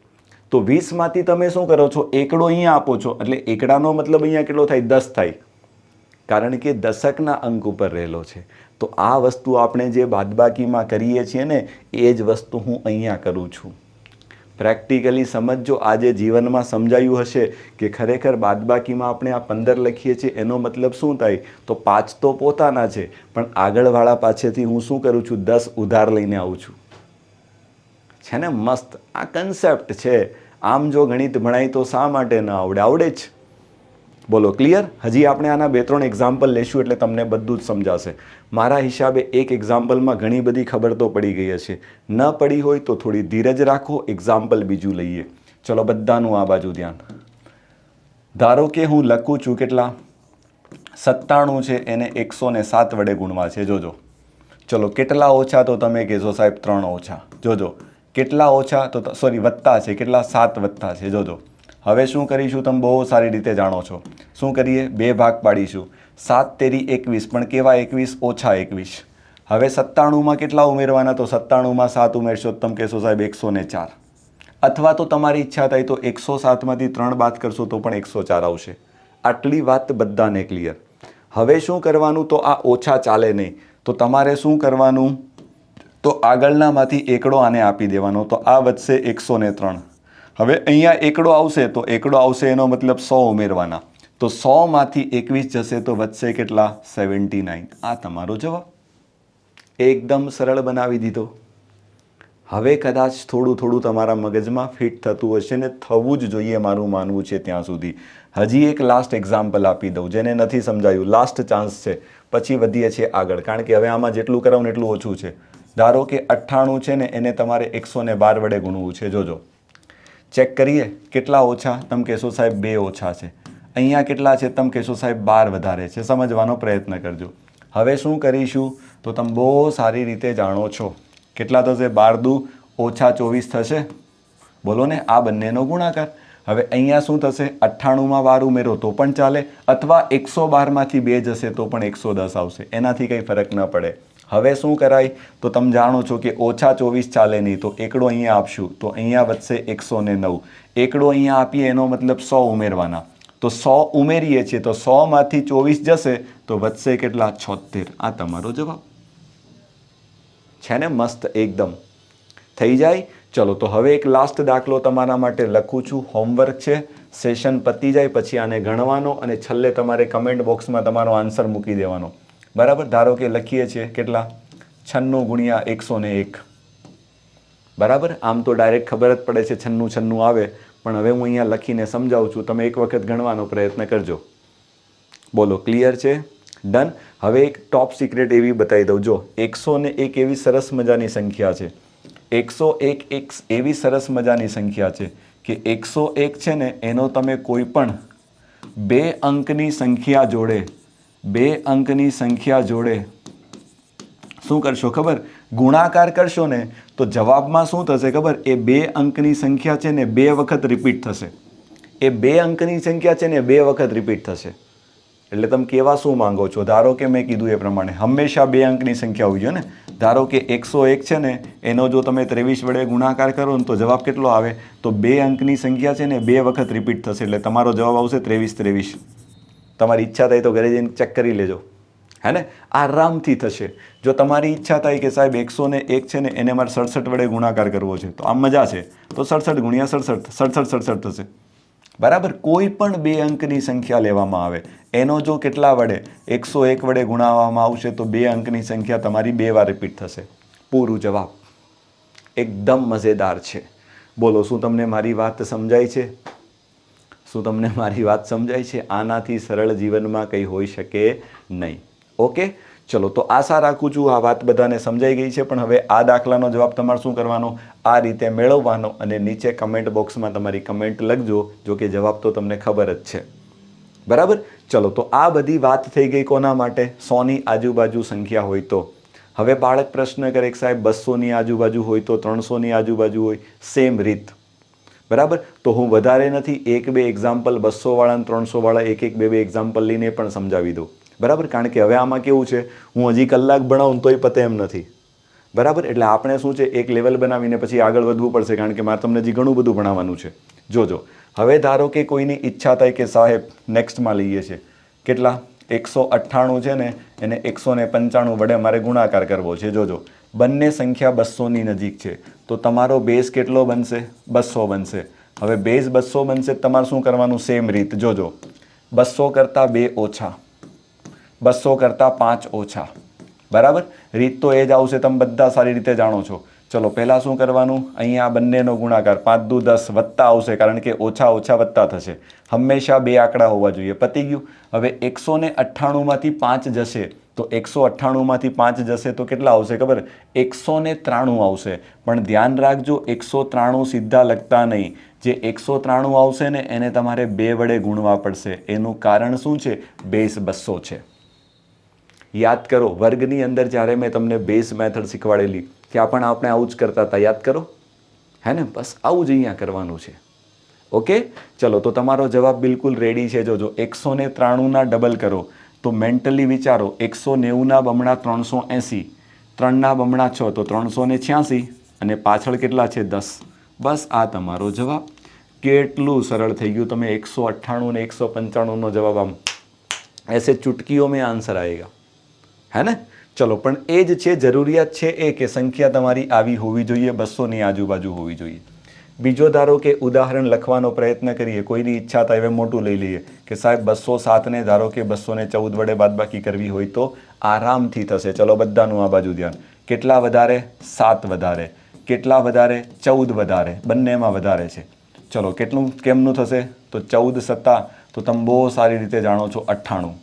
તો 20માંથી તમે શું કરો છો? એકડો અહીંયા આપો છો, એટલે એકડાનો મતલબ અહીંયા કેટલો થાય? 10 થાય, કારણ કે દશકના અંક ઉપર રહેલો છે. તો આ વસ્તુ આપણે જે બાદબાકીમાં કરીએ છીએ ને એ જ વસ્તુ હું અહીંયા કરું છું. પ્રેક્ટિકલી સમજજો. આજે જીવનમાં સમજાયું હશે કે ખરેખર બાદબાકીમાં આપણે આ 15 લખીએ છીએ એનો મતલબ શું થાય? તો 5 તો પોતાના છે, પણ આગળવાળા પાસેથી હું શું કરું છું? 10 ઉધાર લઈને આવું છું. છે ને મસ્ત? આ કન્સેપ્ટ છે. આમ જો ગણિત ભણાય તો શા માટે ન આવડે? આવડે જ. બોલો, ક્લિયર? હજી આપણે આના 2-3 એક્ઝામ્પલ લેશું એટલે તમને બધું જ સમજાશે. મારા હિસાબે એક એક્ઝામ્પલમાં ઘણી બધી ખબર તો પડી ગઈ હશે. ન પડી હોય તો થોડી ધીરજ રાખો, એક્ઝામ્પલ બીજું લઈએ. ચલો, બધાનું આ બાજુ ધ્યાન. ધારો કે હું લખું છું કેટલા? 97 છે, એને 107 વડે ગુણવા છે. જોજો. ચલો, કેટલા ઓછા? તો તમે કહેશો સાહેબ 3 ઓછા. જોજો, કેટલા ઓછા? તો સોરી વત્તા છે. કેટલા? 7 વત્તા છે. જોજો. હવે શું કરીશું? તમે બહુ સારી રીતે જાણો છો. શું કરીએ? 2 ભાગ પાડીશું. 7 તેરી 21, પણ કેવા 21? ઓછા 21. હવે 97માં કેટલા ઉમેરવાના? તો 97માં 7 ઉમેરશો તમે કહેશો સાહેબ 104. અથવા તો તમારી ઈચ્છા થાય તો 107માંથી 3 બાદ કરશો તો પણ 104 આવશે. આટલી વાત બધાને ક્લિયર. હવે શું કરવાનું? તો આ ઓછા ચાલે નહીં, તો તમારે શું કરવાનું? તો આગળનામાંથી એકડો આને આપી દેવાનો, તો આ વધશે 103. હવે અહીંયા એકડો આવશે, તો એકડો આવશે એનો મતલબ 100 ઉમેરવાના. તો 100માંથી 21 જશે તો વધશે કેટલા? 79. આ તમારો જવાબ. એકદમ સરળ બનાવી દીધો. હવે કદાચ થોડું થોડું તમારા મગજમાં ફિટ થતું હશે ને થવું જ જોઈએ, મારું માનવું છે ત્યાં સુધી. હજી એક લાસ્ટ એક્ઝામ્પલ આપી દઉં. જેને નથી સમજાયું, લાસ્ટ ચાન્સ છે, પછી વધીએ છીએ આગળ, કારણ કે હવે આમાં જેટલું કરાવું ને એટલું ઓછું છે. ધારો કે 98 છે ને એને તમારે 112 વડે ગુણવું છે. જોજો, ચેક કરીએ કેટલા ઓછા? તમે કહેશો સાહેબ 2 ઓછા છે. અહીંયા કેટલા છે? તમે કહેશો સાહેબ 12 વધારે છે. સમજવાનો પ્રયત્ન કરજો. હવે શું કરીશું? તો તમે બહુ સારી રીતે જાણો છો. કેટલા થશે? 12 દુ ઓછા 24 થશે. બોલો ને, આ બંનેનો ગુણાકાર. હવે અહીંયા શું થશે? 98માં 12 ઉમેરો તો પણ ચાલે, અથવા 112માંથી 2 જશે તો પણ 110 આવશે. એનાથી કંઈ ફરક ન પડે. હવે શું કરાય? તો તમે જાણો છો કે ઓછા 24 ચાલે નહીં, તો એકડો અહીંયા આપશું તો અહીંયા વધશે 109. એકડો અહીંયા આપીએ એનો મતલબ 100 ઉમેરવાના. તો 100 ઉમેરીએ છીએ તો 100માંથી 24 જશે તો વધશે કેટલા? 76. આ તમારો જવાબ છે ને મસ્ત? એકદમ થઈ જાય. ચલો, તો હવે એક લાસ્ટ દાખલો તમારા માટે લખું છું. હોમવર્ક છે. સેશન પતી જાય પછી આને ગણવાનો અને છેલ્લે તમારે કમેન્ટ બોક્સમાં તમારો આન્સર મૂકી દેવાનો. બરાબર? ધારો કે લખીએ છીએ કેટલા? 96 ગુણ્યા 101. બરાબર? આમ તો ડાયરેક્ટ ખબર જ પડે છે 96 આવે, પણ હવે હું અહીંયા લખીને સમજાવું છું. તમે એક વખત ગણવાનો પ્રયત્ન કરજો. બોલો, ક્લિયર છે? ડન. હવે એક ટોપ સિક્રેટ એવી બતાવી દઉં. જો 101 એવી સરસ મજાની સંખ્યા છે. 101 એક એવી સરસ મજાની સંખ્યા છે કે 101 છે ને એનો તમે કોઈ પણ 2 અંકની સંખ્યા જોડે 2 અંકની સંખ્યા જોડે શું કરશો ખબર? ગુણાકાર કરશો ને તો જવાબમાં શું થશે ખબર? એ 2 અંકની સંખ્યા છે ને 2 વખત રિપીટ થશે. એ 2 અંકની સંખ્યા છે ને 2 વખત રિપીટ થશે. એટલે તમે કેવા શું માંગો છો? ધારો કે મેં કીધું એ પ્રમાણે હંમેશા 2 અંકની સંખ્યા હોવી જોઈએ ને. ધારો કે 101 છે ને, એનો જો તમે 23 વડે ગુણાકાર કરો ને તો જવાબ કેટલો આવે? તો 2 અંકની સંખ્યા છે ને 2 વખત રિપીટ થશે, એટલે તમારો જવાબ આવશે 23. તમારી ઈચ્છા થાય તો ઘરે જઈને ચેક કરી લેજો, હે ને? આરામથી થશે. જો તમારી ઈચ્છા થાય કે સાહેબ 101 છે ને એને મારે 67 વડે ગુણાકાર કરવો છે, તો આમ મજા છે, તો 67 ગુણ્યા 67 થશે. બરાબર. કોઈ પણ 2 અંકની સંખ્યા લેવામાં આવે, એનો જો કેટલા વડે 101 વડે ગુણાવવામાં આવશે તો 2 અંકની સંખ્યા તમારી 2 વાર રિપીટ થશે. પૂરું જવાબ. એકદમ મજેદાર છે. બોલો, શું તમને મારી વાત સમજાય છે? શું તમને મારી વાત સમજાય છે? આનાથી સરળ જીવનમાં કંઈ હોઈ શકે નહીં. ઓકે, ચલો, તો આશા રાખું છું આ વાત બધાને સમજાઈ ગઈ છે. પણ હવે આ દાખલાનો જવાબ તમારે શું કરવાનો? આ રીતે મેળવવાનો અને નીચે કમેન્ટ બોક્સમાં તમારી કમેન્ટ લખજો. જો કે જવાબ તો તમને ખબર જ છે. બરાબર. ચલો, તો આ બધી વાત થઈ ગઈ કોના માટે? 100ની આજુબાજુ સંખ્યા હોય તો. હવે બાળક પ્રશ્ન કરે કે સાહેબ 200ની આજુબાજુ હોય તો, 300ની આજુબાજુ હોય, સેમ રીત. બરાબર. તો હું વધારે નથી, 1-2 એક્ઝામ્પલ 200 વાળા અને 300 વાળા 1-2 એક્ઝામ્પલ લઈને પણ સમજાવી દઉં. બરાબર. કારણ કે હવે આમાં કેવું છે, હું હજી કલાક ભણાવું તોય પતે એમ નથી. બરાબર. એટલે આપણે શું છે, એક લેવલ બનાવીને પછી આગળ વધવું પડશે, કારણ કે મારે તમને હજી ઘણું બધું ભણાવવાનું છે. જોજો. હવે ધારો કે કોઈની ઈચ્છા થાય કે સાહેબ નેક્સ્ટમાં લઈએ છે, કેટલા 198 છે ને એને 195 વડે મારે ગુણાકાર કરવો છે. જોજો, બંને સંખ્યા 200ની નજીક છે, તો તમારો બેઝ કેટલો બનશે? 200 બનશે. હવે બેઝ 200 બનશે, તમારે શું કરવાનું? સેમ રીત. જોજો, 200 કરતાં 2 ઓછા, 200 કરતાં 5 ઓછા. બરાબર. રીત તો એ જ આવશે, તમે બધા સારી રીતે જાણો છો. ચલો, પહેલાં શું કરવાનું? અહીંયા બંનેનો ગુણાકાર 5 દુ 10 વત્તા આવશે, કારણ કે ઓછા ઓછા વત્તા થશે. હંમેશા 2 આંકડા હોવા જોઈએ. પતી ગયું. હવે 198માંથી 5 જશે, તો 198માંથી 5 જશે તો કેટલા આવશે ખબર? 193 આવશે. પણ ધ્યાન રાખજો, 193 સીધા લખતા નહીં. જે 193 આવશે ને એને તમારે 2 વડે ગુણવા પડશે. એનું કારણ શું છે? બેઝ 200 છે. યાદ કરો, વર્ગની અંદર જ્યારે મેં તમને બેઝ મેથડ શીખવાડેલી, ત્યાં પણ આપણે આવું જ કરતા હતા. યાદ કરો, હે ને? બસ આવું જ અહીંયા કરવાનું છે. ઓકે, ચલો, તો તમારો જવાબ બિલકુલ રેડી છે. જોજો, 193ના ડબલ કરો તો મેન્ટલી વિચારો, 190ના બમણા 380, 3ના બમણા 6 તો 386, અને પાછળ કેટલા છે? 10. બસ આ તમારો જવાબ. કેટલું સરળ થઈ ગયું. તમે 198 ને 195નો જવાબ આમ ऐसे चुटकियों में आंसर आएगा, है ને? ચલો, પણ એ જ છે, જરૂરિયાત છે એ કે સંખ્યા તમારી આવી હોવી જોઈએ, 200ની આજુબાજુ હોવી જોઈએ. બીજો ધારો કે ઉદાહરણ લખવાનો પ્રયત્ન કરીએ. કોઈની ઈચ્છા થાય હવે મોટું લઈ લઈએ કે સાહેબ 207ને ધારો કે 214 વડે બાદબાકી કરવી હોય તો આરામથી થશે. ચલો, બધાનું આ બાજુ ધ્યાન. કેટલા વધારે? 7 વધારે. કેટલા વધારે? 14 વધારે. બંનેમાં વધારે છે. ચલો, કેટલું કેમનું થશે? તો 14 સત્તા, તો તમે બહુ સારી રીતે જાણો છો, 98.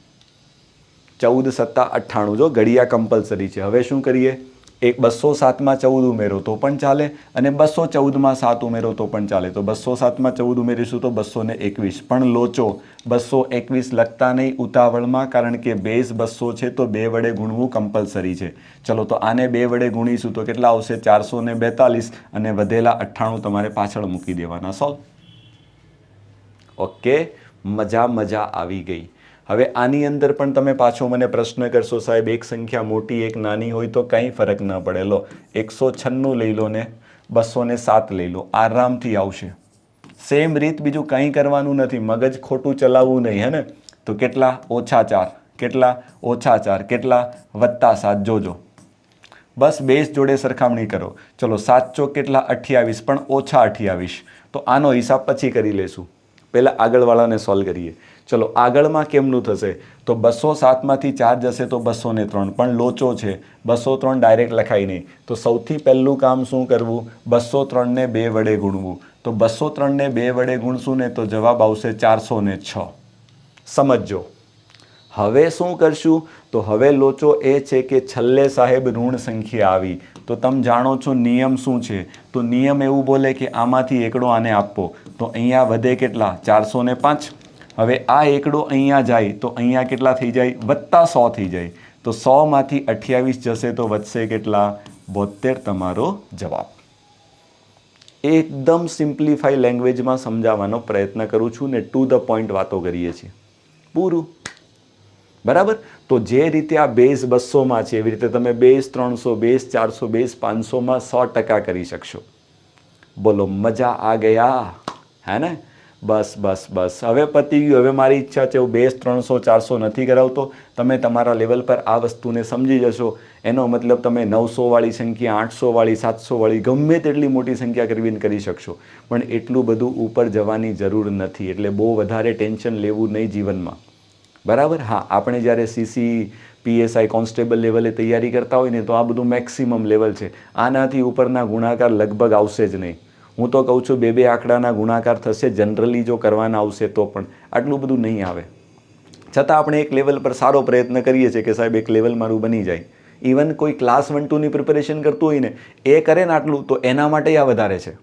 14 સત્તા 98. જો, ઘડિયા કમ્પલસરી છે. હવે શું કરીએ? 207માં 14 ઉમેરો તો પણ ચાલે, અને 214માં 7 ઉમેરો તો પણ ચાલે. તો 207માં 14 ઉમેરીશું તો 221. પણ લોચો, 221 લખતા નહીં ઉતાવળમાં, કારણ કે બેઝ 200 છે તો 2 વડે ગુણવું કમ્પલસરી છે. ચલો, તો આને 2 વડે ગુણીશું તો કેટલા આવશે? 442, અને વધેલા 98 તમારે પાછળ મૂકી દેવાના. સોલ્વ. ઓકે, મજા આવી ગઈ. હવે આની અંદર પણ તમે પાછો મને પ્રશ્ન કરશો, સાહેબ એક સંખ્યા મોટી એક નાની હોય તો કંઈ ફરક ન પડે. લો, 196 લઈ લો ને 207 લઈ લો, આરામથી આવશે. સેમ રીત, બીજું કંઈ કરવાનું નથી. મગજ ખોટું ચલાવવું નહીં, હે ને? તો કેટલા? -4. કેટલા? -4. કેટલા? +7. જોજો, બસ બેઝ જોડે સરખામણી કરો. ચલો, 7 ચોક કેટલા? 28, પણ -28. તો આનો હિસાબ પછી કરી લેશું. પહેલાં આગળવાળાને સોલ્વ કરીએ. ચલો, આગળમાં કેમનું થશે? તો 207માંથી 4 જશે તો 203, પણ લોચો છે, 203 ડાયરેક્ટ લખાય નહીં. તો સૌથી પહેલું કામ શું કરવું? 203ને 2 વડે ગુણવું. તો 203ને 2 વડે ગુણશું ને તો જવાબ આવશે 406. સમજો. હવે શું કરશું? તો હવે લોચો એ છે કે છેલ્લે સાહેબ ઋણ સંખ્યા આવી, તો તમે જાણો છો નિયમ શું છે? તો નિયમ એવું બોલે કે આમાંથી એકડો આને આપવો, તો અહીંયા વધે કેટલા? 405. હવે આ એકડો અહીંયા જાય તો અહીંયા કેટલા થઈ જાય? +100 થઈ જાય. તો 100માંથી 28 જશે તો વધશે કેટલા? 72. તમારો જવાબ. એકદમ સિમ્પ્લિફાઈ લેંગ્વેજમાં સમજાવવાનો પ્રયત્ન કરું છું ને ટુ ધ પોઈન્ટ વાતો કરીએ છીએ. પૂરું. બરાબર. તો જે રીતે આ બેઝ 200માં છે એવી રીતે તમે બેઝ 300, બેઝ 400, બેઝ 500માં 100% કરી શકશો. બોલો, મજા આ ગયા, હે ને? બસ બસ બસ, હવે પતી ગયું. હવે મારી ઈચ્છા છે હું બેઝ 300 400 નથી કરાવતો. તમે તમારા લેવલ પર આ વસ્તુને સમજી જશો. એનો મતલબ તમે 900વાળી સંખ્યા, 800વાળી, 700વાળી ગમે તેટલી મોટી સંખ્યા કરવીને કરી શકશો. પણ એટલું બધું ઉપર જવાની જરૂર નથી. એટલે બહુ વધારે ટેન્શન લેવું નહીં જીવનમાં. બરાબર. હા, આપણે જ્યારે CC, PSI, કોન્સ્ટેબલ લેવલે તૈયારી કરતા હોય ને તો આ બધું મેક્સિમમ લેવલ છે. આનાથી ઉપરના ગુણાકાર લગભગ આવશે જ નહીં. હું તો કહું છું 2-2 આંકડાના ગુણાકાર થશે જનરલી જો કરવાના આવશે તો, પણ આટલું બધું નહીં આવે. છતાં આપણે એક લેવલ પર સારો પ્રયત્ન કરીએ છીએ કે સાહેબ એક લેવલ મારું બની જાય. ઇવન કોઈ ક્લાસ 1-2ની પ્રિપેરેશન કરતું હોય ને એ કરે ને આટલું તો એના માટે આ વધારે છે.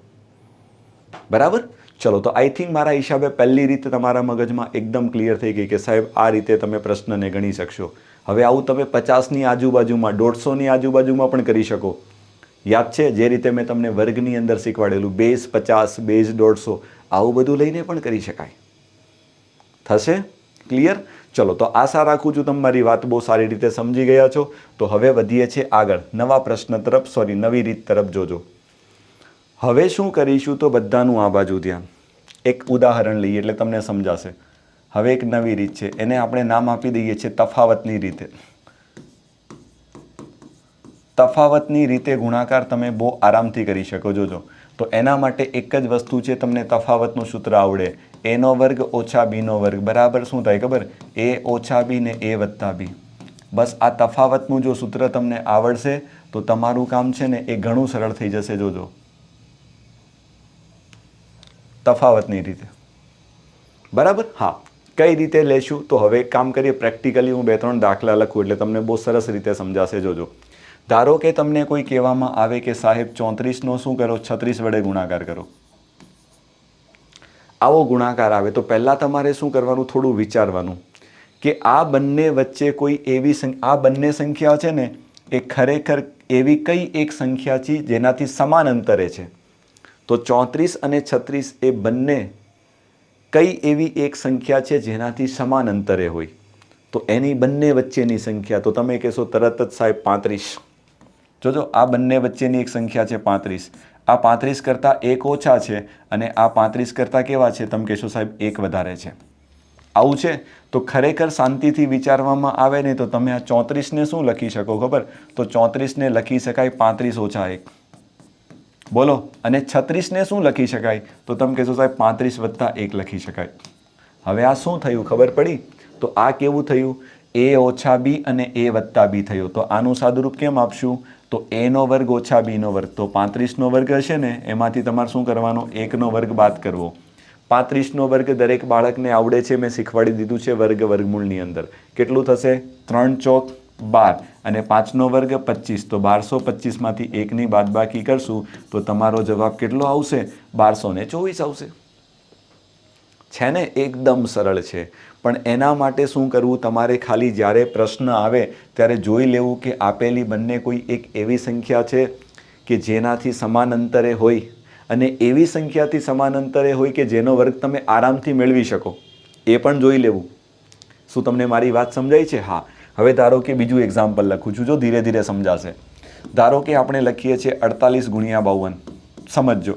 બરાબર. ચલો, તો આઈ થિંક મારા હિસાબે પહેલી રીતે તમારા મગજમાં એકદમ ક્લિયર થઈ ગઈ કે સાહેબ આ રીતે તમે પ્રશ્નને ગણી શકશો. હવે આવું તમે 50ની આજુબાજુમાં, 150ની આજુબાજુમાં પણ કરી શકો. યાદ છે જે રીતે મેં તમને વર્ગની અંદર શીખવાડેલું, બેઝ 50, બેઝ 150, આવું બધું લઈને પણ કરી શકાય. થશે ક્લિયર? ચલો, તો આશા રાખું છું તમારી વાત બહુ સારી રીતે સમજી ગયા છો. તો હવે વધીએ છીએ આગળ નવા પ્રશ્ન તરફ, નવી રીત તરફ. જોજો હવે શું કરીશું, તો બધાનું આ બાજુ ધ્યાન. એક ઉદાહરણ લઈએ એટલે તમને સમજાશે. હવે એક નવી રીત છે, એને આપણે નામ આપી દઈએ છીએ તફાવતની રીતે. તફાવતની રીતે ગુણાકાર તમે બહુ આરામથી કરી શકો. જોજો, તો એના માટે એક જ વસ્તુ છે, તમને તફાવતનું સૂત્ર આવડે. a² - b². બરાબર શું થાય ખબર? a - b ને a + b. બસ આ તફાવતનું જો સૂત્ર તમને આવડશે તો તમારું કામ છે ને એ ઘણું સરળ થઈ જશે. જોજો, તફાવતની રીતે. બરાબર. હા, કઈ રીતે લેશું? તો હવે એક કામ કરીએ, પ્રેક્ટિકલી હું 2-3 દાખલા લખું એટલે તમને બહુ સરસ રીતે સમજાશે. જોજો, ધારો કે તમને કોઈ કહેવામાં આવે કે સાહેબ 34નો શું કરો, 36 વડે ગુણાકાર કરો. આવો ગુણાકાર આવે તો પહેલાં તમારે શું કરવાનું, થોડું વિચારવાનું કે આ બંને વચ્ચે કોઈ એવી આ બંને સંખ્યા છે ને એ ખરેખર એવી કઈ એક સંખ્યા છે જેનાથી સમાન અંતરે છે. તો 34 અને 36 એ બંને કઈ એવી એક સંખ્યા છે જેનાથી સમાન અંતરે હોય. તો એની બંને વચ્ચેની સંખ્યા, તો તમે કહેશો તરત જ સાહેબ 35. જોજો, આ બંને વચ્ચેની એક સંખ્યા છે 35. આ 35 કરતાં 1 ઓછા છે અને આ 35 કરતાં કેવા છે? તમે કહેશો સાહેબ 1 વધારે છે. આવું છે. તો ખરેખર શાંતિથી વિચારવામાં આવે ને તો તમે આ 34ને શું લખી શકો ખબર? તો 34ને લખી શકાય 35 ઓછા 1. બોલો, અને 36ને શું લખી શકાય? તો તમે કહેશો સાહેબ 35 વત્તા 1 લખી શકાય. હવે આ શું થયું ખબર પડી? તો આ કેવું થયું? a ઓછા b અને a વત્તા b થયું. તો આનું સાદુરૂપ કેમ આપશું? તો a² ઓછા b². તો 35નો વર્ગ હશે ને એમાંથી તમારે શું કરવાનો? 1નો વર્ગ બાદ કરવો. 35નો વર્ગ દરેક બાળકને આવડે છે, મેં શીખવાડી દીધું છે વર્ગમૂળની અંદર. કેટલું થશે? 3 ચોક 12 અને 5નો વર્ગ 25. તો 1225માંથી 1ની બાદબાકી કરશું તો તમારો જવાબ કેટલો આવશે? 1224 આવશે. છે ને? એકદમ સરળ છે. પણ એના માટે શું કરવું? તમારે ખાલી જ્યારે પ્રશ્ન આવે ત્યારે જોઈ લેવું કે આપેલી બંને કોઈ એક એવી સંખ્યા છે કે જેનાથી સમાન અંતરે હોય, અને એવી સંખ્યાથી સમાન અંતરે હોય કે જેનો વર્ગ તમે આરામથી મેળવી શકો. એ પણ જોઈ લેવું. શું તમને મારી વાત સમજાય છે? હા. હવે ધારો કે બીજું એક્ઝામ્પલ લખું છું, જો ધીરે ધીરે સમજાશે. ધારો કે આપણે લખીએ છીએ 48 × 52. સમજો,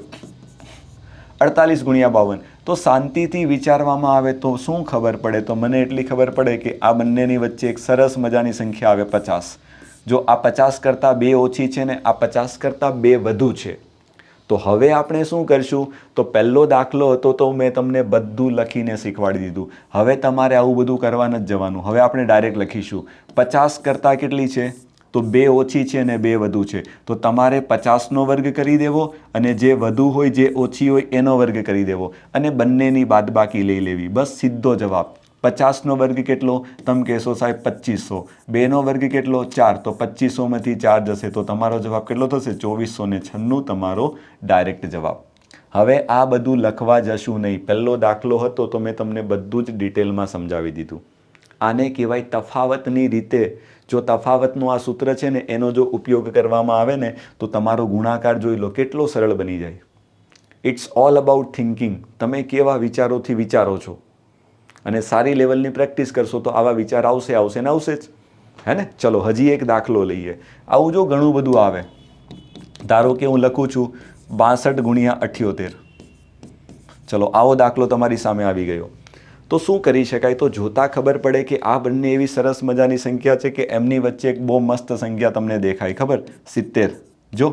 48 × 52. તો શાંતિથી વિચારવામાં આવે તો શું ખબર પડે? તો મને એટલી ખબર પડે કે આ બંનેની વચ્ચે એક સરસ મજાની સંખ્યા આવે 50. જો આ 50 કરતાં 2 ઓછી છે ને આ 50 કરતાં 2 વધુ છે. તો હવે આપણે શું કરશું? તો પહેલો દાખલો હતો તો મેં તમને બધું લખીને શીખવાડી દીધું. હવે તમારે આવું બધું કરવા નથી જવાનું. હવે આપણે ડાયરેક્ટ લખીશું 50 કરતાં કેટલી છે? તો 2 ઓછી છે અને 2 વધુ છે. તો તમારે 50નો વર્ગ કરી દેવો અને જે વધુ હોય, જે ઓછી હોય એનો વર્ગ કરી દેવો અને બંનેની બાદબાકી લઈ લેવી. બસ સીધો જવાબ. 50નો વર્ગ કેટલો? તમે કહેશો સાહેબ 2500. 2નો વર્ગ કેટલો? 4. તો 2500માંથી 4 જશે તો તમારો જવાબ કેટલો થશે? 2496 તમારો ડાયરેક્ટ જવાબ. હવે આ બધું લખવા જશું નહીં. પહેલો દાખલો હતો તો મેં તમને બધું જ ડિટેલમાં સમજાવી દીધું. આને કહેવાય તફાવતની રીતે. જો તફાવતનું આ સૂત્ર છે ને એનો જો ઉપયોગ કરવામાં આવે ને તો તમારો ગુણાકાર જોઈ લો કેટલો સરળ બની જાય. It's all about thinking. તમે કેવા વિચારોથી વિચારો છો અને સારી લેવલની પ્રેક્ટિસ કરશો તો આવા વિચાર આવશે ને આવશે જ, હે ને? ચલો હજી એક દાખલો લઈએ. આવું જો ઘણું બધું આવે. ધારો કે હું લખું છું 62 ગુણ્યા 78. ચલો આવો દાખલો તમારી સામે આવી ગયો. તો શું કરી શકાય? તો જોતાં ખબર પડે કે આ બંને એવી સરસ મજાની સંખ્યા છે કે એમની વચ્ચે એક બહુ મસ્ત સંખ્યા તમને દેખાય, ખબર? 70. જો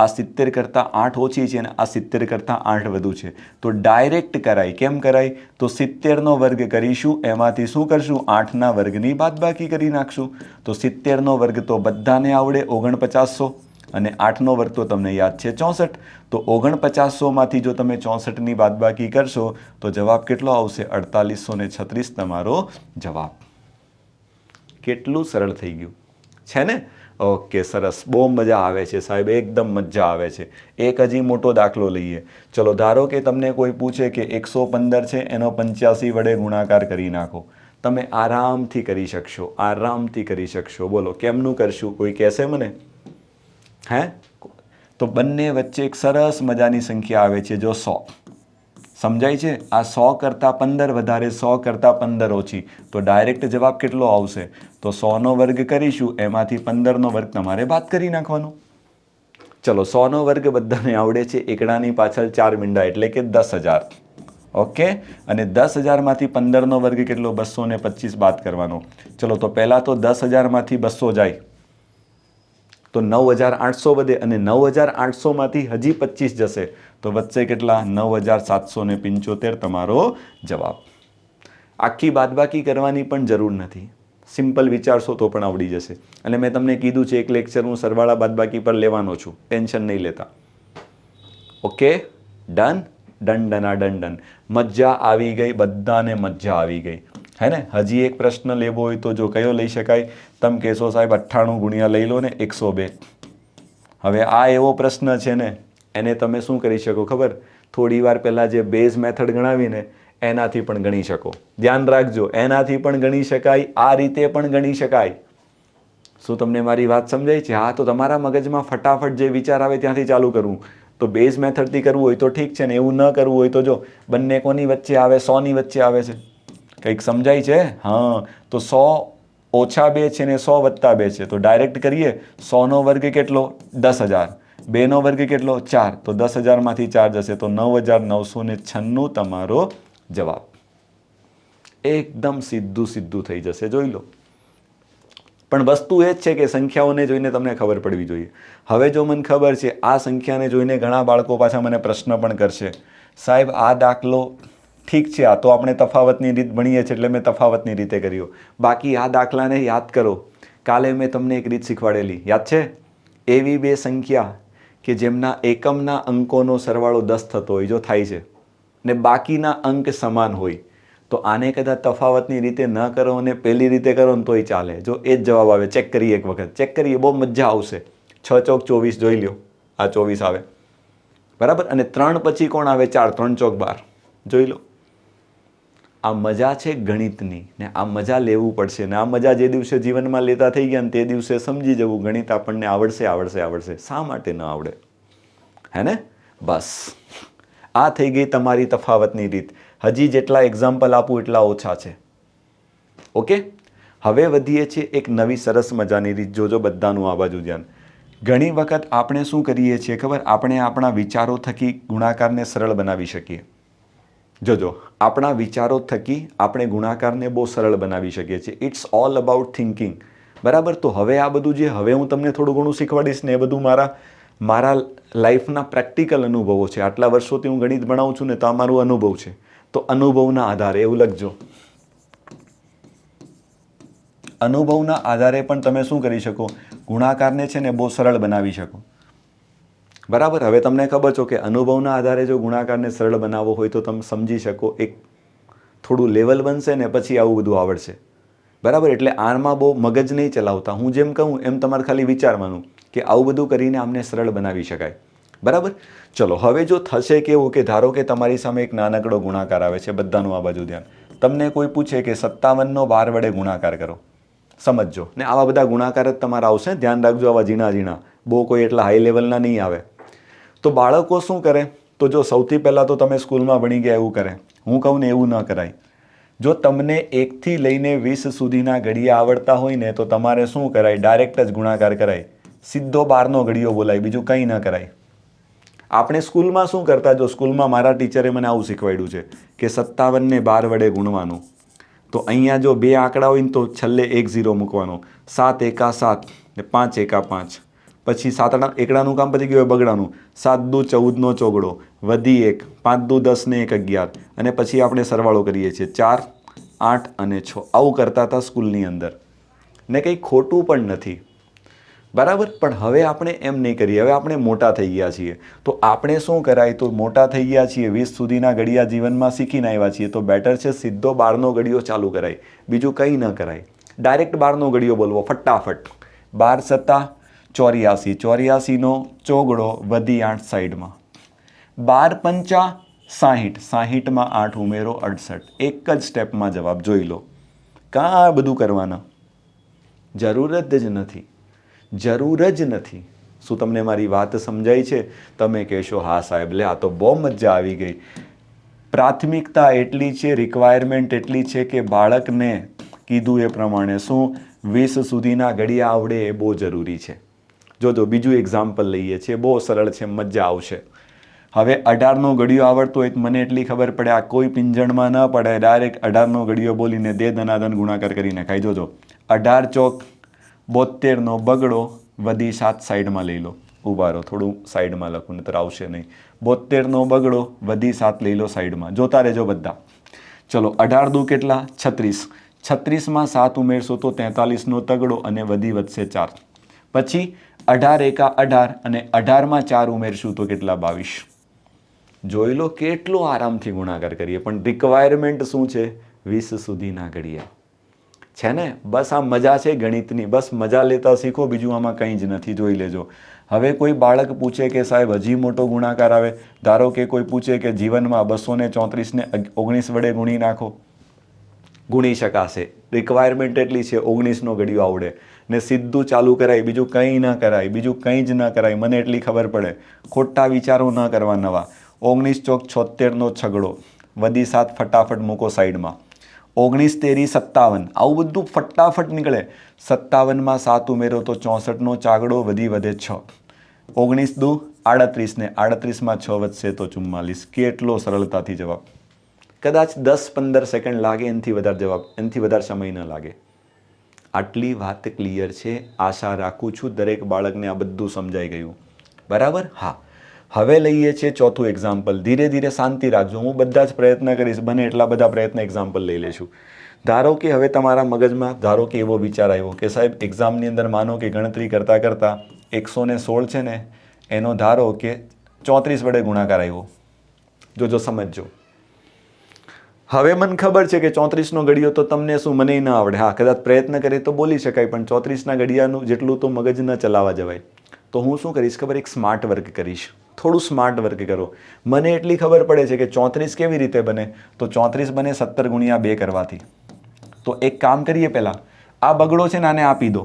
આ 70 કરતાં 8 ઓછી છે અને આ 70 કરતાં 8 વધુ છે. તો ડાયરેક્ટ કરાય. કેમ કરાય? તો 70નો વર્ગ કરીશું, એમાંથી શું કરશું? 8ના વર્ગની બાદબાકી કરી નાખશું. તો 70નો વર્ગ તો બધાને આવડે, 4900, અને 8નો વર્ગ તો તમને યાદ છે 64. તો 4900માંથી જો તમે 64ની બાદબાકી કરશો તો જવાબ કેટલો આવશે? 4836 તમારો જવાબ. કેટલું સરળ થઈ ગયું છે ને? ઓકે, સરસ, બહુ મજા આવે છે સાહેબ, એકદમ મજા આવે છે. એક હજી મોટો દાખલો લઈએ. ચલો ધારો કે તમને કોઈ પૂછે કે 115 છે, એનો 85 વડે ગુણાકાર કરી નાખો. તમે આરામથી કરી શકશો, આરામથી કરી શકશો. બોલો કેમનું કરશું? કોઈ કહેશે મને? હે? તો બંને વચ્ચે એક સરસ મજાની સંખ્યા આવે છે, જો 100. સમજાય છે? આ 100 કરતાં 15 વધારે, 100 કરતાં 15 ઓછી. તો ડાયરેક્ટ જવાબ કેટલો આવશે? તો 100નો વર્ગ કરીશું, એમાંથી 15નો વર્ગ તમારે બાદ કરી નાખવાનો. ચલો 100નો વર્ગ બધાને આવડે છે. એકડાની પાછળ 4 મીંડા એટલે કે 10,000. ઓકે, અને 10,000માંથી 15નો વર્ગ કેટલો? 225 બાદ કરવાનો. ચલો તો પહેલાં તો 10,000માંથી 200 જાય તો 9,800 વધે, અને 9,800માંથી હજી 25 જશે તો વચ્ચે કેટલા? 9,775 તમારો જવાબ. આખી બાદબાકી કરવાની પણ જરૂર નથી, સિમ્પલ વિચારશો તો પણ આવડી જશે. અને મેં તમને કીધું છે એક લેક્ચર હું સરવાળા બાદબાકી પર લેવાનો છું, ટેન્શન નહીં લેતા. ઓકે, ડન ડન ડના ડન ડન. મજા આવી ગઈ, બધાને મજા આવી ગઈ, હે ને? હજી એક પ્રશ્ન લેવો હોય તો જો કયો લઈ શકાય? તમે કહેશો સાહેબ 98 ગુણ્યા લઈ લો ને 102. હવે આ એવો પ્રશ્ન છે ને, એને તમે શું કરી શકો ખબર? થોડી વાર પહેલાં જે બેઝ મેથડ ગણાવીને એનાથી પણ ગણી શકો. ધ્યાન રાખજો, એનાથી પણ ગણી શકાય, આ રીતે પણ ગણી શકાય. શું તમને મારી વાત સમજાય છે? હા, તો તમારા મગજમાં ફટાફટ જે વિચાર આવે ત્યાંથી ચાલુ કરવું. તો બેઝ મેથડથી કરવું હોય તો ઠીક છે ને, એવું ન કરવું હોય તો જો બંને કોની વચ્ચે આવે? 100ની વચ્ચે આવે છે. કંઈક સમજાય છે? હા, તો 100 ઓછા 2 છે ને 100 વત્તા 2 છે. તો ડાયરેક્ટ કરીએ. 100નો વર્ગ કેટલો? 10,000. 2નો વર્ગ કેટલો? 4. તો 10,000માંથી 4 જશે તો 9,996 તમારો જવાબ. એકદમ સીધું સીધું થઈ જશે, જોઈ લો. પણ વસ્તુ એ જ છે કે સંખ્યાઓને જોઈને તમને ખબર પડવી જોઈએ. હવે જો મને ખબર છે આ સંખ્યાને જોઈને ઘણા બાળકો પાછા મને પ્રશ્ન પણ કરશે, સાહેબ આ દાખલો ઠીક છે, આ તો આપણે તફાવતની રીત ભણીએ છીએ એટલે મેં તફાવતની રીતે કર્યો, બાકી આ દાખલાને યાદ કરો. કાલે મેં તમને એક રીત શીખવાડેલી, યાદ છે? એવી બે સંખ્યા કે જેમના એકમના અંકોનો સરવાળો 10 થતો હોય, જો થાય છે, ને બાકીના અંક સમાન હોય, તો આને કદાચ તફાવતની રીતે ન કરો અને પહેલી રીતે કરો ને તોય ચાલે. જો એ જ જવાબ આવે. ચેક કરીએ, એક વખત ચેક કરીએ, બહુ મજા આવશે. 6 ચોક 24 જોઈ લો, આ 24 આવે, બરાબર? અને 3 પછી કોણ આવે? 4. 3 ચોક 12 જોઈ લો. આ મજા છે ગણિતની, ને આ મજા લેવું પડશે. ને આ મજા જે દિવસે જીવનમાં લેતા થઈ ગયા ને તે દિવસે સમજી જવું ગણિત આપણને આવડશે આવડશે આવડશે. શા માટે ન આવડે? હે ને? બસ આ થઈ ગઈ તમારી તફાવતની રીત. હજી જેટલા એક્ઝામ્પલ આપું એટલા ઓછા છે. ઓકે, હવે વધીએ છીએ એક નવી સરસ મજાની રીત. જોજો બધાનું આ બાજુ ધ્યાન. ઘણી વખત આપણે શું કરીએ છીએ ખબર? આપણે આપણા વિચારો થકી ગુણાકારને સરળ બનાવી શકીએ. જોજો, આપણા વિચારો થકી આપણે ગુણાકારને બહુ સરળ બનાવી શકીએ છીએ. ઇટ્સ ઓલ અબાઉટ થિંકિંગ, બરાબર? તો હવે આ બધું જે હવે હું તમને થોડું ઘણું શીખવાડીશ ને એ બધું મારા લાઈફના પ્રેક્ટિકલ અનુભવો છે. આટલા વર્ષોથી હું ગણિત ભણાવું છું ને તો આ મારો અનુભવ છે. તો અનુભવના આધારે એવું લખજો. અનુભવના આધારે પણ તમે શું કરી શકો? ગુણાકારને છે ને બહુ સરળ બનાવી શકો, બરાબર? હવે તમને ખબર છો કે અનુભવના આધારે જો ગુણાકારને સરળ બનાવવો હોય તો તમે સમજી શકો એક થોડું લેવલ બનશે ને પછી આવું બધું આવડશે, બરાબર? એટલે આમાં બહુ મગજ નહીં ચલાવતા. હું જેમ કહું એમ તમારે ખાલી વિચારવાનું કે આવું બધું કરીને આમને સરળ બનાવી શકાય, બરાબર? ચલો હવે જો થશે કેવું કે ધારો કે તમારી સામે એક નાનકડો ગુણાકાર આવે છે. બધાનું આ બાજુ ધ્યાન. તમને કોઈ પૂછે કે 57નો 12 વડે ગુણાકાર કરો, સમજજો. ને આવા બધા ગુણાકાર જ તમારા આવશે, ધ્યાન રાખજો. આવા ઝીણા ઝીણા, બહુ કોઈ એટલા હાઈ લેવલના નહીં આવે. તો બાળકો શું કરે? તો જો સૌથી પહેલાં તો તમે સ્કૂલમાં ભણી ગયા એવું કરે. હું કહું ને એવું ન કરાય. જો તમને 1થી લઈને 20 સુધીના ઘડિયા આવડતા હોય ને તો તમારે શું કરાય? ડાયરેક્ટ જ ગુણાકાર કરાય, સીધો 12નો ઘડિયો બોલાય, બીજું કંઈ ન કરાય. આપણે સ્કૂલમાં શું કરતા? જો સ્કૂલમાં મારા ટીચરે મને આવું શીખવાડ્યું છે કે 57 ને 12 વડે ગુણવાનું. તો અહીંયા જો બે આંકડા હોય ને તો છેલ્લે 1 0 મૂકવાનો. 7 એકા 7 ને 5 એકા 5. પછી 7 એકડાનું કામ પતી ગયું, બગડાનું. 7 દુ 14નો ચોગડો, વધી 1, 5 દુ 10 ને 1 11. અને પછી આપણે સરવાળો કરીએ છીએ 4, 8 અને 6. આવું કરતા હતા સ્કૂલની અંદર, ને કંઈ ખોટું પણ નથી, બરાબર. પણ હવે આપણે એમ નહીં કરીએ. હવે આપણે મોટા થઈ ગયા છીએ, તો આપણે શું કરાય? તો મોટા થઈ ગયા છીએ, 20 સુધીના ઘડિયા જીવનમાં શીખીને આવ્યા છીએ, તો બેટર છે સીધો 12નો ઘડિયો ચાલુ કરાય, બીજું કંઈ ન કરાય. ડાયરેક્ટ 12નો ઘડિયો બોલવો ફટાફટ. 12 સત્તા 84, 84નો ચોગડો વધી 8 સાઈડમાં. 12 પંચા 60, 60માં 8 ઉમેરો 68. એક જ સ્ટેપમાં જવાબ જોઈ લો. કાં આ બધું કરવાના જરૂરત જ નથી, જરૂર જ નથી. શું તમને મારી વાત સમજાય છે? તમે કહેશો હા સાહેબ, લે આ તો બહુ મજા આવી ગઈ. પ્રાથમિકતા એટલી છે, રિક્વાયરમેન્ટ એટલી છે કે બાળકને કીધું એ પ્રમાણે શું 20 સુધીના ઘડિયા આવડે એ બહુ જરૂરી છે. જો બીજું એક્ઝામ્પલ લઈએ છીએ, બહુ સરળ છે, મજા આવશે. હવે 18નો ઘડિયો આવડતો હોય તો મને એટલી ખબર પડે, આ કોઈ પિંજણમાં ન પડે, ડાયરેક્ટ 18નો ઘડિયો બોલીને દે ધનાધન ગુણાકાર કરી નાખાય. જોજો 18 ચોક 72નો બગડો વધી 7 સાઈડમાં લઈ લો. ઊભા રહો, થોડું સાઈડમાં લખું નહીતર આવશે નહીં. 72નો બગડો વધી 7 લઈ લો સાઈડમાં. જોતા રહેજો બધા. ચલો 18 દુ કેટલા? 36. 36માં 7 ઉમેરશો તો 43નો તગડો અને વધી વધશે 4. પછી 18 એકા 18 અને 18માં 4 ઉમેરશું તો કેટલા? 22. જોઈ લો કેટલો આરામથી ગુણાકાર કરીએ. પણ રિક્વાયરમેન્ટ શું છે? 20 સુધીના ઘડિયા છે ને. બસ આ મજા છે ગણિતની, બસ મજા લેતા શીખો, બીજું આમાં કંઈ જ નથી. જોઈ લેજો. હવે કોઈ બાળક પૂછે કે સાહેબ હજી મોટો ગુણાકાર આવે, ધારો કે કોઈ પૂછે કે જીવનમાં 234 ને 19 વડે ગુણી નાખો, ગુણી શકાશે. રિક્વાયરમેન્ટ એટલી છે, 19નો ઘડિયો આવડે ને સીધું ચાલુ કરાય, બીજું કંઈ ન કરાય, બીજું કંઈ જ ન કરાય. મને એટલી ખબર પડે, ખોટા વિચારો ન કરવા નવા. 19 ચોક 76નો છગડો વધી 7 ફટાફટ મૂકો સાઈડમાં. 19 તેરી 57, આવું બધું ફટાફટ નીકળે. 57માં 7 ઉમેરો તો 64નો ચાગડો વધી વધે 6. 19 દુ 38 ને 38માં 6 વધશે તો 44. કેટલો સરળતાથી જવાબ. કદાચ 10-15 સેકન્ડ લાગે, એનાથી વધારે જવાબ, એનાથી વધારે સમય ન લાગે. આટલી વાત ક્લિયર છે. આશા રાખું છું દરેક બાળકને આ બધું સમજાઈ ગયું, બરાબર? હા. હવે લઈએ છીએ ચોથું એક્ઝામ્પલ. ધીરે ધીરે શાંતિ રાખજો, હું બધા જ પ્રયત્ન કરીશ, બને એટલા બધા પ્રયત્ન એક્ઝામ્પલ લઈ લઈશું. ધારો કે હવે તમારા મગજમાં ધારો કે એવો વિચાર આવ્યો કે સાહેબ એક્ઝામની અંદર માનો કે ગણતરી કરતાં કરતાં 116 છે ને, એનો ધારો કે 34 વડે ગુણાકાર આવ્યો. જો સમજજો. હવે મને ખબર છે કે 34નો ઘડિયો તો તમને શું મને ન આવડે. હા, કદાચ પ્રયત્ન કરે તો બોલી શકાય, પણ 34ના ઘડિયાનું જેટલું તો મગજ ન ચલાવવા જવાય. તો હું શું કરીશ ખબર? એક સ્માર્ટ વર્ક કરીશ. થોડું સ્માર્ટ વર્ક કરો. મને એટલી ખબર પડે છે કે 34 કેવી રીતે બને? તો 34 બને 17 ગુણ્યા 2 કરવાથી. તો એક કામ કરીએ, પહેલાં આ બગડો છે ને આને આપી દો.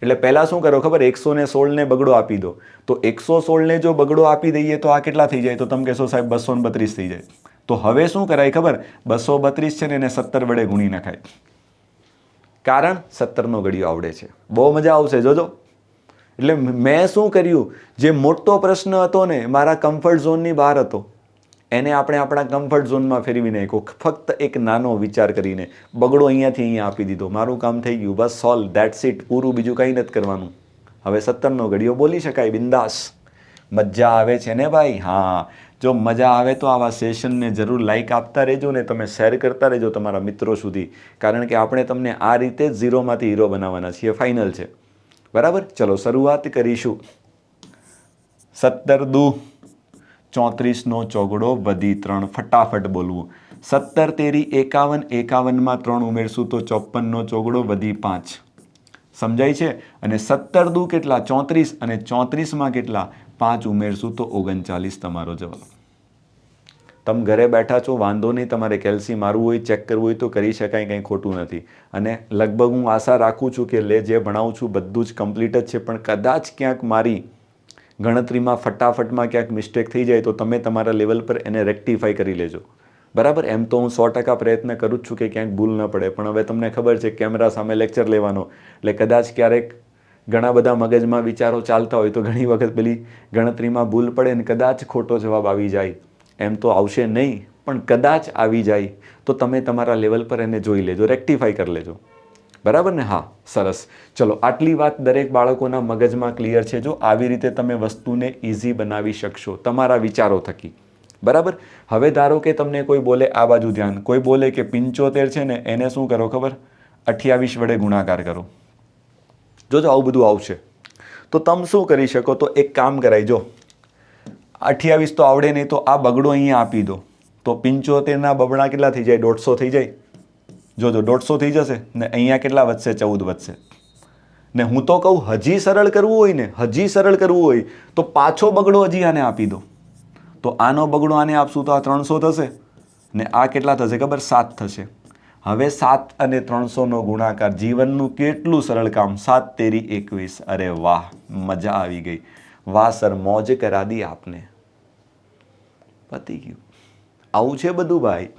એટલે પહેલાં શું કરો ખબર? 116ને બગડો આપી દો. તો 116ને જો બગડો આપી દઈએ તો આ કેટલા થઈ જાય? તો તમે કહેશો સાહેબ 232 થઈ જાય. તો હવે શું કરાય ખબર? 232 છે ને એને 17 વડે ગુણી નખાય. કારણ 17નો ઘડિયો આવડે છે. બહુ મજા આવશે, જોજો. એટલે મેં શું કર્યું? જે મોટો પ્રશ્ન હતો ને, મારા કમ્ફર્ટ ઝોનની બહાર હતો, એને આપણે આપણા કમ્ફર્ટ ઝોનમાં ફેરવી નાખ્યો. ફક્ત એક નાનો વિચાર કરીને બગડો અહીંયાથી અહીંયા આપી દીધો, મારું કામ થઈ ગયું. બસ સોલ્વ, ધેટ્સ ઇટ, પૂરું. બીજું કંઈ નથી કરવાનું. હવે 17નો ઘડિયો બોલી શકાય બિંદાસ. મજા આવે છે ને ભાઈ? હા. જો મજા આવે તો આવા સેશનને જરૂર લાઈક આપતા રહેજો ને તમે શેર કરતા રહેજો તમારા મિત્રો સુધી, કારણ કે આપણે તમને આ રીતે જ ઝીરોમાંથી હીરો બનાવવાના છીએ. ફાઇનલ છે, બરાબર? ચલો શરૂઆત કરીશું. 17 દુ 34નો ચોગડો વધી 3. ફટાફટ બોલવું. 17 તેરી 51, 51માં 3 ઉમેરશું તો 54નો ચોગડો વધી 5. સમજાય છે? અને 17 દુ કેટલા? 34 અને 34માં કેટલા? 5 ઉમેરશું તો 39 તમારો જવાબ. તમે ઘરે બેઠા છો, વાંધો નહીં. તમારે કેલ્સી મારવું હોય, ચેક કરવું હોય તો કરી શકાય, કંઈ ખોટું નથી. અને લગભગ હું આશા રાખું છું કે જે ભણાવું છું બધું જ કમ્પ્લીટ જ છે, પણ કદાચ ક્યાંક મારી ગણતરીમાં ફટાફટમાં ક્યાંક મિસ્ટેક થઈ જાય તો તમે તમારા લેવલ પર એને રેક્ટિફાઈ કરી લેજો. બરાબર. એમ તો હું 100% પ્રયત્ન કરું જ છું કે ક્યાંક ભૂલ ન પડે, પણ હવે તમને ખબર છે કેમેરા સામે લેક્ચર લેવાનો એટલે કદાચ ક્યારેક ઘણા બધા મગજમાં વિચારો ચાલતા હોય તો ઘણી વખત પેલી ગણતરીમાં ભૂલ પડે ને કદાચ ખોટો જવાબ આવી જાય. એમ તો આવશે નહીં, પણ કદાચ આવી જાય તો તમે તમારા લેવલ પર એને જોઈ લેજો, રેક્ટિફાઈ કરી લેજો. બરાબર ને? હા, સરસ. ચલો, આટલી વાત દરેક બાળકોના મગજમાં ક્લિયર છે. જો આવી રીતે તમે વસ્તુને ઇઝી બનાવી શકશો તમારા વિચારો થકી. બરાબર. હવે ધારો કે તમને કોઈ બોલે, આ બાજુ ધ્યાન, કોઈ બોલે કે 75 છે ને એને શું કરો ખબર? 28 વડે ગુણાકાર કરો. જોજો આવું બધું આવશે તો તમે શું કરી શકો? તો એક કામ કરાય, જો 28 તો આવડે નહીં તો આ બગડો અહીંયા આપી દો, તો 75ના બબડા કેટલા થઈ જાય? 150 થઈ જાય. જોજો 150 થઈ જશે ને અહીંયા કેટલા વધશે? 14 વધશે. ને હું તો કહું હજી સરળ કરવું હોય ને, હજી સરળ કરવું હોય તો પાછો બગડો હજી આને આપી દો. તો આનો બગડો આને આપશું તો આ 300 થશે ને આ કેટલા થશે ખબર? 7 થશે. હવે 7 અને 300નો ગુણાકાર, જીવનનું કેટલું સરળ કામ. 7 તેરી 21. અરે વાહ, મજા આવી ગઈ. વાહ સર, મોજ કરા દી આપને. પતી ગયું. આવું છે બધું ભાઈ,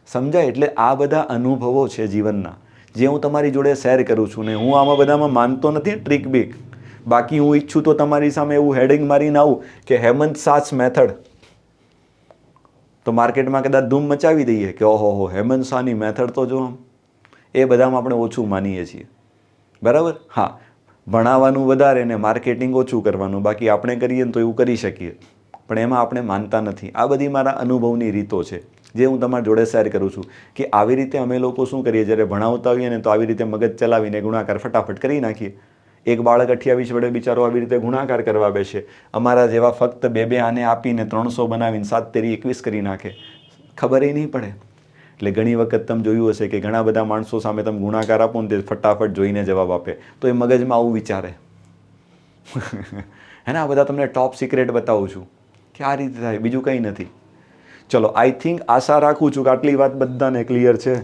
સમજાય? એટલે આ બધા અનુભવો છે જીવનના જે હું તમારી જોડે શેર કરું છું ને હું આમાં બધામાં માનતો નથી ટ્રીક બીક. બાકી હું ઈચ્છું તો તમારી સામે એવું હેડિંગ મારીને આવું કે હેમંત શાહ's મેથડ, તો માર્કેટમાં કદાચ ધૂમ મચાવી દઈએ કે ઓહો હેમંત શાહની મેથડ તો જો. એ બધામાં આપણે ઓછું માનીએ છીએ. બરાબર. હા, ભણાવવાનું વધારે ને માર્કેટિંગ ઓછું કરવાનું, બાકી આપણે કરીએ ને તો એવું કરી શકીએ, પણ એમાં આપણે માનતા નથી. આ બધી મારા અનુભવની રીતો છે જે હું તમારી જોડે શેર કરું છું કે આવી રીતે અમે લોકો શું કરીએ, જ્યારે ભણાવતા હોઈએ ને તો આવી રીતે મગજ ચલાવીને ગુણાકાર ફટાફટ કરી નાખીએ. એક બાળક 28 વડે બિચારો આવી રીતે ગુણાકાર કરવા બેસે, અમારા જેવા ફક્ત બે આને આપીને 300 બનાવીને 7 તેરી 21 કરી નાખે, ખબર નહીં પડે. એટલે ઘણી વખત તમે જોયું હશે કે ઘણા બધા માણસો સામે તમે ગુણાકાર આપો ને તે ફટાફટ જોઈને જવાબ આપે, તો એ મગજમાં આવું વિચારે. હે ને? આ બધા તમને ટોપ સિક્રેટ બતાવું છું કે આ રીતે થાય, બીજું કંઈ નથી. ચલો, આઈ થિંક આશા રાખું છું કે આટલી વાત બધાને ક્લિયર છે.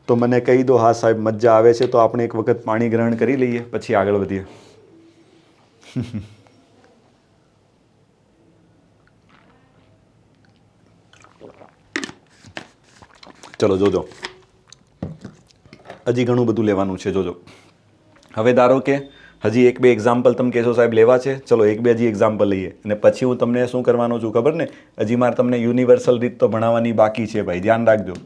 તો મને કહી દો હા સાહેબ મજા આવે છે, તો આપણે એક વખત પાણી ગ્રહણ કરી લઈએ પછી આગળ વધીએ. ચલો જોજો, હજી ઘણું બધું લેવાનું છે. જોજો, હવે ધારો કે હજી 1-2 એક્ઝામ્પલ તમે કહેશો સાહેબ લેવા છે, ચલો 1-2 હજી એક્ઝામ્પલ લઈએ અને પછી હું તમને શું કરવાનું છું ખબર ને? હજી મારે તમને યુનિવર્સલ રીત તો ભણાવવાની બાકી છે ભાઈ, ધ્યાન રાખજો.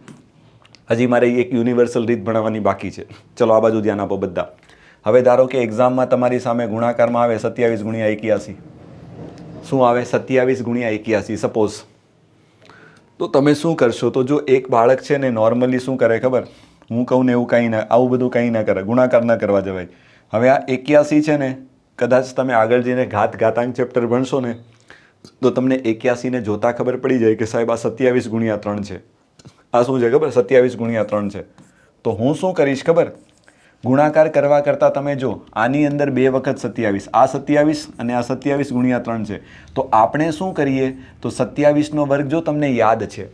હજી મારે એક યુનિવર્સલ રીત ભણાવવાની બાકી છે. ચલો આ બાજુ ધ્યાન આપો બધા. હવે ધારો કે એક્ઝામમાં તમારી સામે ગુણાકારમાં આવે 27 ગુણ્યા 81. શું આવે? 27 ગુણ્યા 81 સપોઝ. તો તમે શું કરશો? તો જો એક બાળક છે ને નોર્મલી શું કરે ખબર? હું કહું ને એવું કંઈ ના, આવું બધું કંઈ ના કરે, ગુણાકાર ના કરવા જવાય. હવે આ 81 છે ને, કદાચ તમે આગળ જઈને ઘાતાંક ચેપ્ટર ભણશો ને તો તમને 81ને જોતા ખબર પડી જાય કે સાહેબ આ 27 ગુણ્યા 3 છે. આ શું છે ખબર? 27 ગુણ્યા 3 છે. તો હું શું કરીશ ખબર? ગુણાકાર કરવા કરતાં તમે જો આની અંદર 2 વખત 27, આ 27 અને આ 27 ગુણ્યા 3 છે, તો આપણે શું કરીએ? તો 27નો વર્ગ જો તમને યાદ છે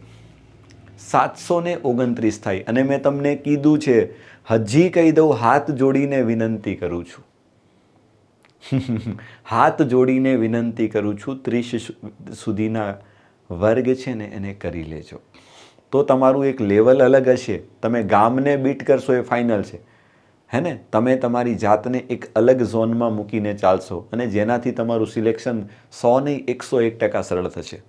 729 થાય. અને મેં તમને કીધું છે, હજી કહી દઉં, હાથ જોડીને વિનંતી કરું છું. હાથ જોડીને વિનંતી કરું છું, 30 સુધીના વર્ગ છે ને એને કરી લેજો. તો તમારું એક લેવલ અલગ હશે. તમે ગામને બીટ કરશો એ ફાઇનલ છે, હે ને? તમે તમારી જાતને એક અલગ ઝોનમાં મૂકીને ચાલશો અને જેનાથી તમારું સિલેક્શન 100 નહીં 101% સરળ થશે.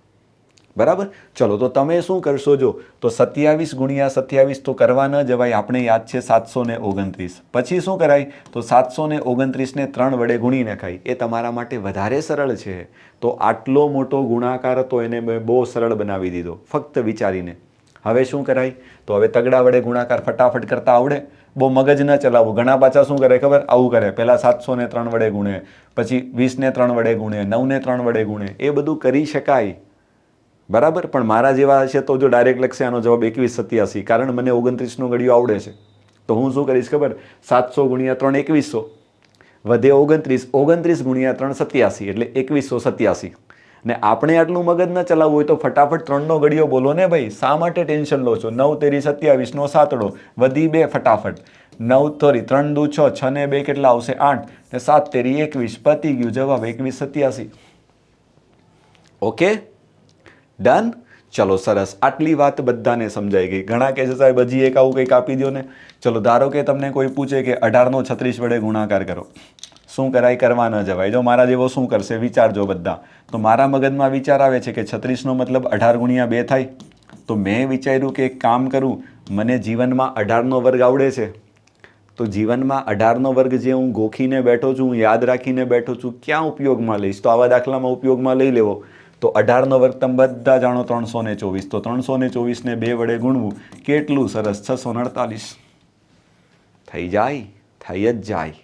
બરાબર. ચલો, તો તમે શું કરશો? જો તો 27 ગુણ્યા 27 તો કરવા ન જવાય, આપણે યાદ છે 729. પછી શું કરાય? તો 729ને 3 વડે ગુણી નખાય. એ તમારા માટે વધારે સરળ છે. તો આટલો મોટો ગુણાકાર હતો એને મેં બહુ સરળ બનાવી દીધો ફક્ત વિચારીને. હવે શું કરાય? તો હવે તગડા વડે ગુણાકાર ફટાફટ કરતા આવડે, બહુ મગજ ન ચલાવો. ઘણા પાછા શું કરે ખબર? આવું કરે, પહેલાં 700ને 3 વડે ગુણે, પછી 20ને 3 વડે ગુણે, 9ને 3 વડે ગુણે. એ બધું કરી શકાય, બરાબર. પણ મારા જેવા હશે તો જો ડાયરેક્ટ લખશે આનો જવાબ 2187, કારણ મને 29નો ઘડિયો આવડે છે. તો હું શું કરીશ ખબર? 700 ગુણ્યા 3 2100 વધે 29, 29 ગુણ્યા 3 87 એટલે 2187. ને આપણે આટલું મગજ ન ચલાવવું હોય તો ફટાફટ 3નો ઘડિયો બોલો ને ભાઈ. શા માટે ટેન્શન લો છો? 9 તેરી 27નો સાતડો વધી 2 ફટાફટ. 9 તોરી 3 દુ 6, 6 ને 2 કેટલા આવશે? 8 ને 7 તેરી 21. પતી ગયું, જવાબ 2187. Okay, done. ચલો સરસ, આટલી વાત બધાને સમજાઈ ગઈ. ઘણા કહે છે સાહેબ હજી એક આવું કંઈક આપી દો ને. ચલો ધારો કે તમને કોઈ પૂછે કે 18નો 36 વડે ગુણાકાર કરો, શું કરાય? કરવા ન જવાય. જો મારા જેવો શું કરશે વિચારજો બધા. તો મારા મગજમાં વિચાર આવે છે કે 36નો મતલબ 18 ગુણ્યા 2 થાય. તો મેં વિચાર્યું કે એક કામ કરું, મને જીવનમાં 18નો વર્ગ આવડે છે, તો જીવનમાં 18નો વર્ગ જે હું ગોખીને બેઠો છું, હું યાદ રાખીને બેઠો છું, ક્યાં ઉપયોગમાં લઈશ? તો આવા દાખલામાં ઉપયોગમાં લઈ લેવો. તો 18નો વર્ગ તમે બધા જાણો 324. તો 324ને 2 વડે ગુણવું કેટલું સરસ, 648 થઈ જાય, થઈ જ જાય.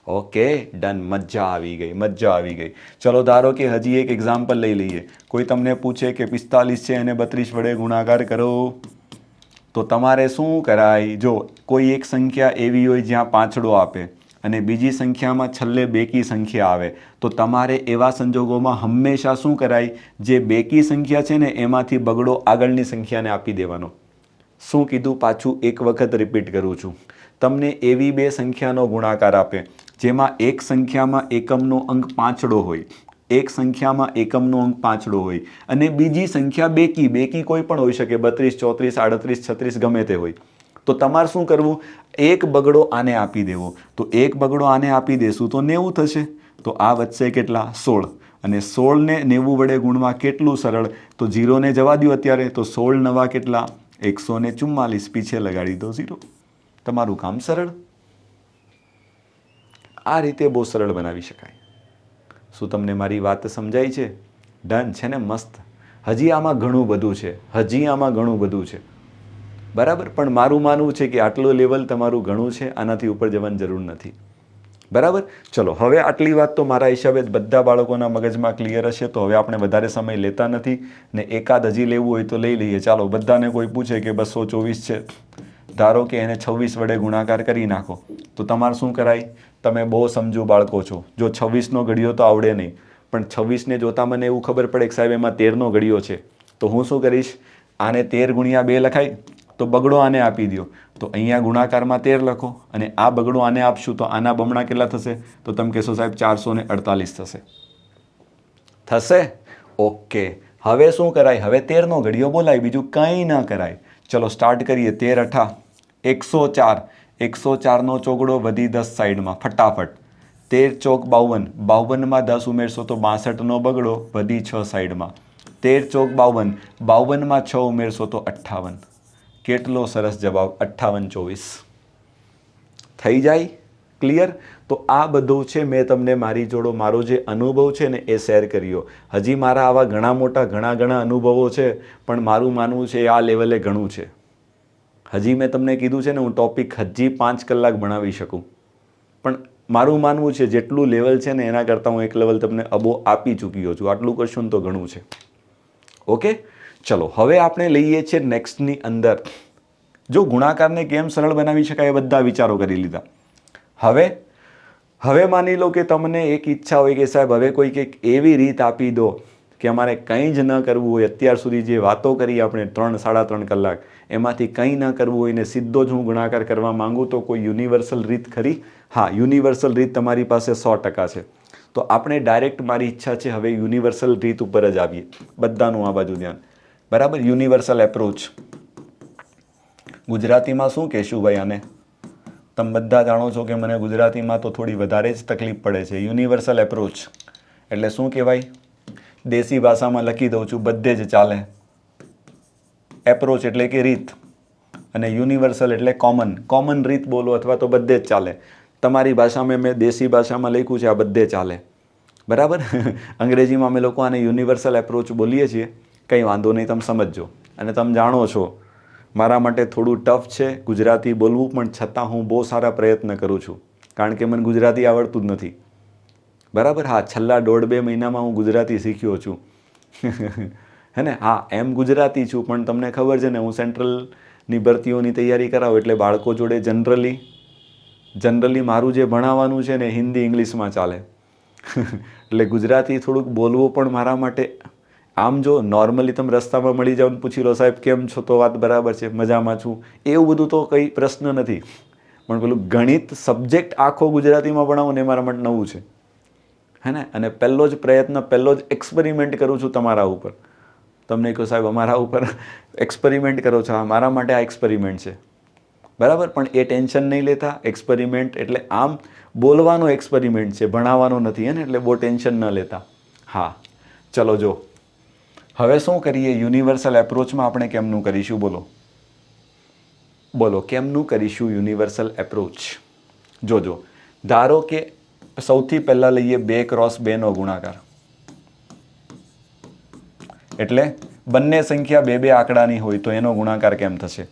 ઓકે ડન, મજા આવી ગઈ, મજા આવી ગઈ. ચલો ધારો કે હજી એક એક્ઝામ્પલ લઈ લઈએ. કોઈ તમને પૂછે કે 45 છે એને 32 વડે ગુણાકાર કરો, તો તમારે શું કરાય? જો કોઈ એક સંખ્યા એવી હોય જ્યાં પાંચડો આપે અને બીજી સંખ્યામાં છેલ્લે બેકી સંખ્યા આવે, તો તમારે એવા સંજોગોમાં હંમેશા શું કરાય? જે બેકી સંખ્યા છે ને એમાંથી બગડો આગળની સંખ્યાને આપી દેવાનો. શું કીધું? પાછું એક વખત રિપીટ કરું છું. તમને એવી બે સંખ્યાનો ગુણાકાર આપે જેમાં એક સંખ્યામાં એકમનો અંક પાંચડો હોય, એક સંખ્યામાં એકમનો અંક પાંચડો હોય અને બીજી સંખ્યા બેકી, બેકી કોઈ પણ હોઈ શકે, 32, 34, 38, 36 ગમે તે હોય. તો તમારે શું કરવું? એક બગડો આને આપી દેવો. તો એક બગડો આને આપી દેશું તો 90 થશે. તો આ વધશે કેટલા? 16. અને 16ને 90 વડે ગુણવા કેટલું સરળ? તો 0ને જવા દો અત્યારે. તો 16 નવા કેટલા? 144. પીછે લગાડી દો 0. તમારું કામ સરળ. આ રીતે બહુ સરળ બનાવી શકાય. શું તમને મારી વાત સમજાય છે? ડન છે ને? મસ્ત. હજી આમાં ઘણું બધું છે, હજી આમાં ઘણું બધું છે, બરાબર. પણ મારું માનવું છે કે આટલું લેવલ તમારું ઘણું છે, આનાથી ઉપર જવાની જરૂર નથી, બરાબર. ચલો હવે આટલી વાત તો મારા હિસાબે બધા બાળકોના મગજમાં ક્લિયર હશે. તો હવે આપણે વધારે સમય લેતા નથી ને એકાદ હજી લેવું હોય તો લઈ લઈએ. ચાલો, બધાને કોઈ પૂછે કે 224 છે, ધારો કે એને 26 વડે ગુણાકાર કરી નાખો, તો તમારે શું કરાય? તમે બહુ સમજુ બાળકો છો. જો 26નો ઘડિયો તો આવડે નહીં, પણ 26ને જોતા મને એવું ખબર પડે કે સાહેબ એમાં 13નો ઘડિયો છે, તો હું શું કરીશ? આને 13 ગુણ્યા 2 લખાય, તો બગડો આને આપી દો. તો અહીંયા ગુણાકારમાં 13 લખો અને આ બગડો આને આપશું તો આના બમણા કેટલા થશે? તો તમે કહેશો સાહેબ 448 થશે. થશે? ઓકે. હવે શું કરાય? હવે 13નો ઘડિયો બોલાય, બીજું કંઈ ના કરાય. ચલો સ્ટાર્ટ કરીએ. 13 અઠા 104. 104નો ચોગડો વધી 10 સાઈડમાં ફટાફટ. 13 ચોક 52. 52માં 10 ઉમેરશો તો 62નો બગડો વધી 6 સાઈડમાં. 13 ચોક 52. 52માં 6 ઉમેરશો તો 58. કેટલો સરસ જવાબ, 5824. થઈ જાય? ક્લિયર? તો આ બધું છે મેં તમને મારી જોડો મારો જે અનુભવ છે ને એ શેર કર્યો. હજી મારા આવા ઘણા મોટા ઘણા અનુભવો છે, પણ મારું માનવું છે આ લેવલે ઘણું છે. હજી મેં તમને કીધું છે ને હું ટોપિક હજી 5 કલાક ભણાવી શકું, પણ મારું માનવું છે જેટલું લેવલ છે ને એના કરતાં હું એક લેવલ તમને અબો આપી ચૂક્યો છું. આટલું કરશું ને તો ઘણું છે. ઓકે, ચલો હવે આપણે લઈએ છીએ નેક્સ્ટની અંદર. જો ગુણાકારને કેમ સરળ બનાવી શકાય એ બધા વિચારો કરી લીધા. હવે માની લો કે તમને એક ઈચ્છા હોય કે સાહેબ હવે કોઈ કંઈક એવી રીત આપી દો કે અમારે કંઈ જ ન કરવું હોય. અત્યાર સુધી જે વાતો કરી આપણે 3-3.5 કલાક, એમાંથી કંઈ ન કરવું હોય ને સીધો જ હું ગુણાકાર કરવા માંગુ, તો કોઈ યુનિવર્સલ રીત ખરી? હા, યુનિવર્સલ રીત તમારી પાસે 100% છે. તો આપણે ડાયરેક્ટ, મારી ઈચ્છા છે હવે યુનિવર્સલ રીત ઉપર જ આવીએ. બધાનું આ બાજુ ધ્યાન, બરાબર. યુનિવર્સલ એપ્રોચ ગુજરાતીમાં શું કહેશું ભાઈ આને? તમે બધા જાણો છો કે મને ગુજરાતીમાં તો થોડી વધારે જ તકલીફ પડે છે. યુનિવર્સલ એપ્રોચ એટલે શું કહેવાય? દેશી ભાષામાં લખી દઉં છું, બધે જ ચાલે. એપ્રોચ એટલે કે રીત, અને યુનિવર્સલ એટલે કોમન રીત બોલો અથવા તો બધે જ ચાલે. તમારી ભાષામાં મેં દેશી ભાષામાં લખ્યું છે આ બધે ચાલે, બરાબર. અંગ્રેજીમાં અમે લોકો આને યુનિવર્સલ એપ્રોચ બોલીએ છીએ. કંઈ વાંધો નહીં, તમે સમજજો. અને તમે જાણો છો મારા માટે થોડું ટફ છે ગુજરાતી બોલવું, પણ છતાં હું બહુ સારા પ્રયત્ન કરું છું, કારણ કે મને ગુજરાતી આવડતું જ નથી, બરાબર. હા, છેલ્લા 1.5-2 મહિનામાં હું ગુજરાતી શીખ્યો છું. હે ને? હા, એમ ગુજરાતી છું, પણ તમને ખબર છે ને હું સેન્ટ્રલની ભરતીઓની તૈયારી કરાવું એટલે બાળકો જોડે જનરલી મારું જે ભણાવવાનું છે ને હિન્દી ઇંગ્લિશમાં ચાલે. એટલે ગુજરાતી થોડુંક બોલવું પણ મારા માટે, આમ જો નોર્મલી તમે રસ્તામાં મળી જાઓ ને પૂછી લો સાહેબ કેમ છો, તો વાત બરાબર છે, મજામાં છું, એવું બધું તો કંઈ પ્રશ્ન નથી. પણ પેલું ગણિત સબ્જેક્ટ આખો ગુજરાતીમાં ભણાવું ને એ મારા માટે નવું છે, હે ને? અને પહેલો જ પ્રયત્ન, પહેલો જ એક્સપેરિમેન્ટ કરું છું તમારા ઉપર. તમને કહો સાહેબ અમારા ઉપર એક્સપેરિમેન્ટ કરો છો, મારા માટે આ એક્સપેરિમેન્ટ છે, બરાબર, પણ એ ટેન્શન નહીં લેતા. એક્સપેરિમેન્ટ એટલે આમ બોલવાનો એક્સપેરિમેન્ટ છે, ભણાવવાનો નથી, ને એટલે બહુ ટેન્શન ન લેતા. હા, ચલો જો હવે શું કરીએ, યુનિવર્સલ એપ્રોચમાં આપણે કેમનું કરીશું, બોલો બોલો કેમનું કરીશું યુનિવર્સલ એપ્રોચ. જોજો, ધારો કે સૌથી પહેલાં લઈએ 2 × 2 નો ગુણાકાર, એટલે બંને સંખ્યા 2 આંકડાની હોય તો એનો ગુણાકાર કેમ થશે.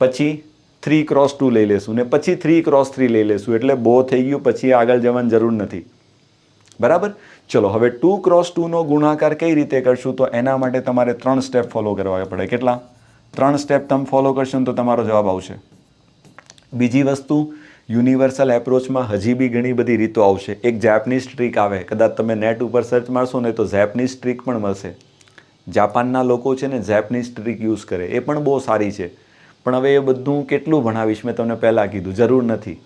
પછી 3 × 2 લઈ લેશું ને પછી 3 × 3 લઈ લેશું, એટલે બહુ થઈ ગયું, પછી આગળ જવાની જરૂર નથી, બરાબર. ચલો હવે 2 × 2 નો ગુણાકાર કઈ રીતે કરશું, તો એના માટે તમારે 3 સ્ટેપ ફોલો કરવા પડે. કેટલા? 3 સ્ટેપ તમે ફોલો કરશો ને તો તમારો જવાબ આવશે. બીજી વસ્તુ, યુનિવર્સલ એપ્રોચમાં હજી બી ઘણી બધી રીતો આવશે. એક જાપાનીઝ ટ્રીક આવે, કદાચ તમે નેટ ઉપર સર્ચ મારશો ને તો જાપાનીઝ ટ્રીક પણ મળશે. જાપાનના લોકો છે ને જાપાનીઝ ટ્રીક યુઝ કરે, એ પણ બહુ સારી છે. પણ હવે એ બધું કેટલું ભણાવીશ, મેં તમને પહેલાં કીધું, જરૂર નથી,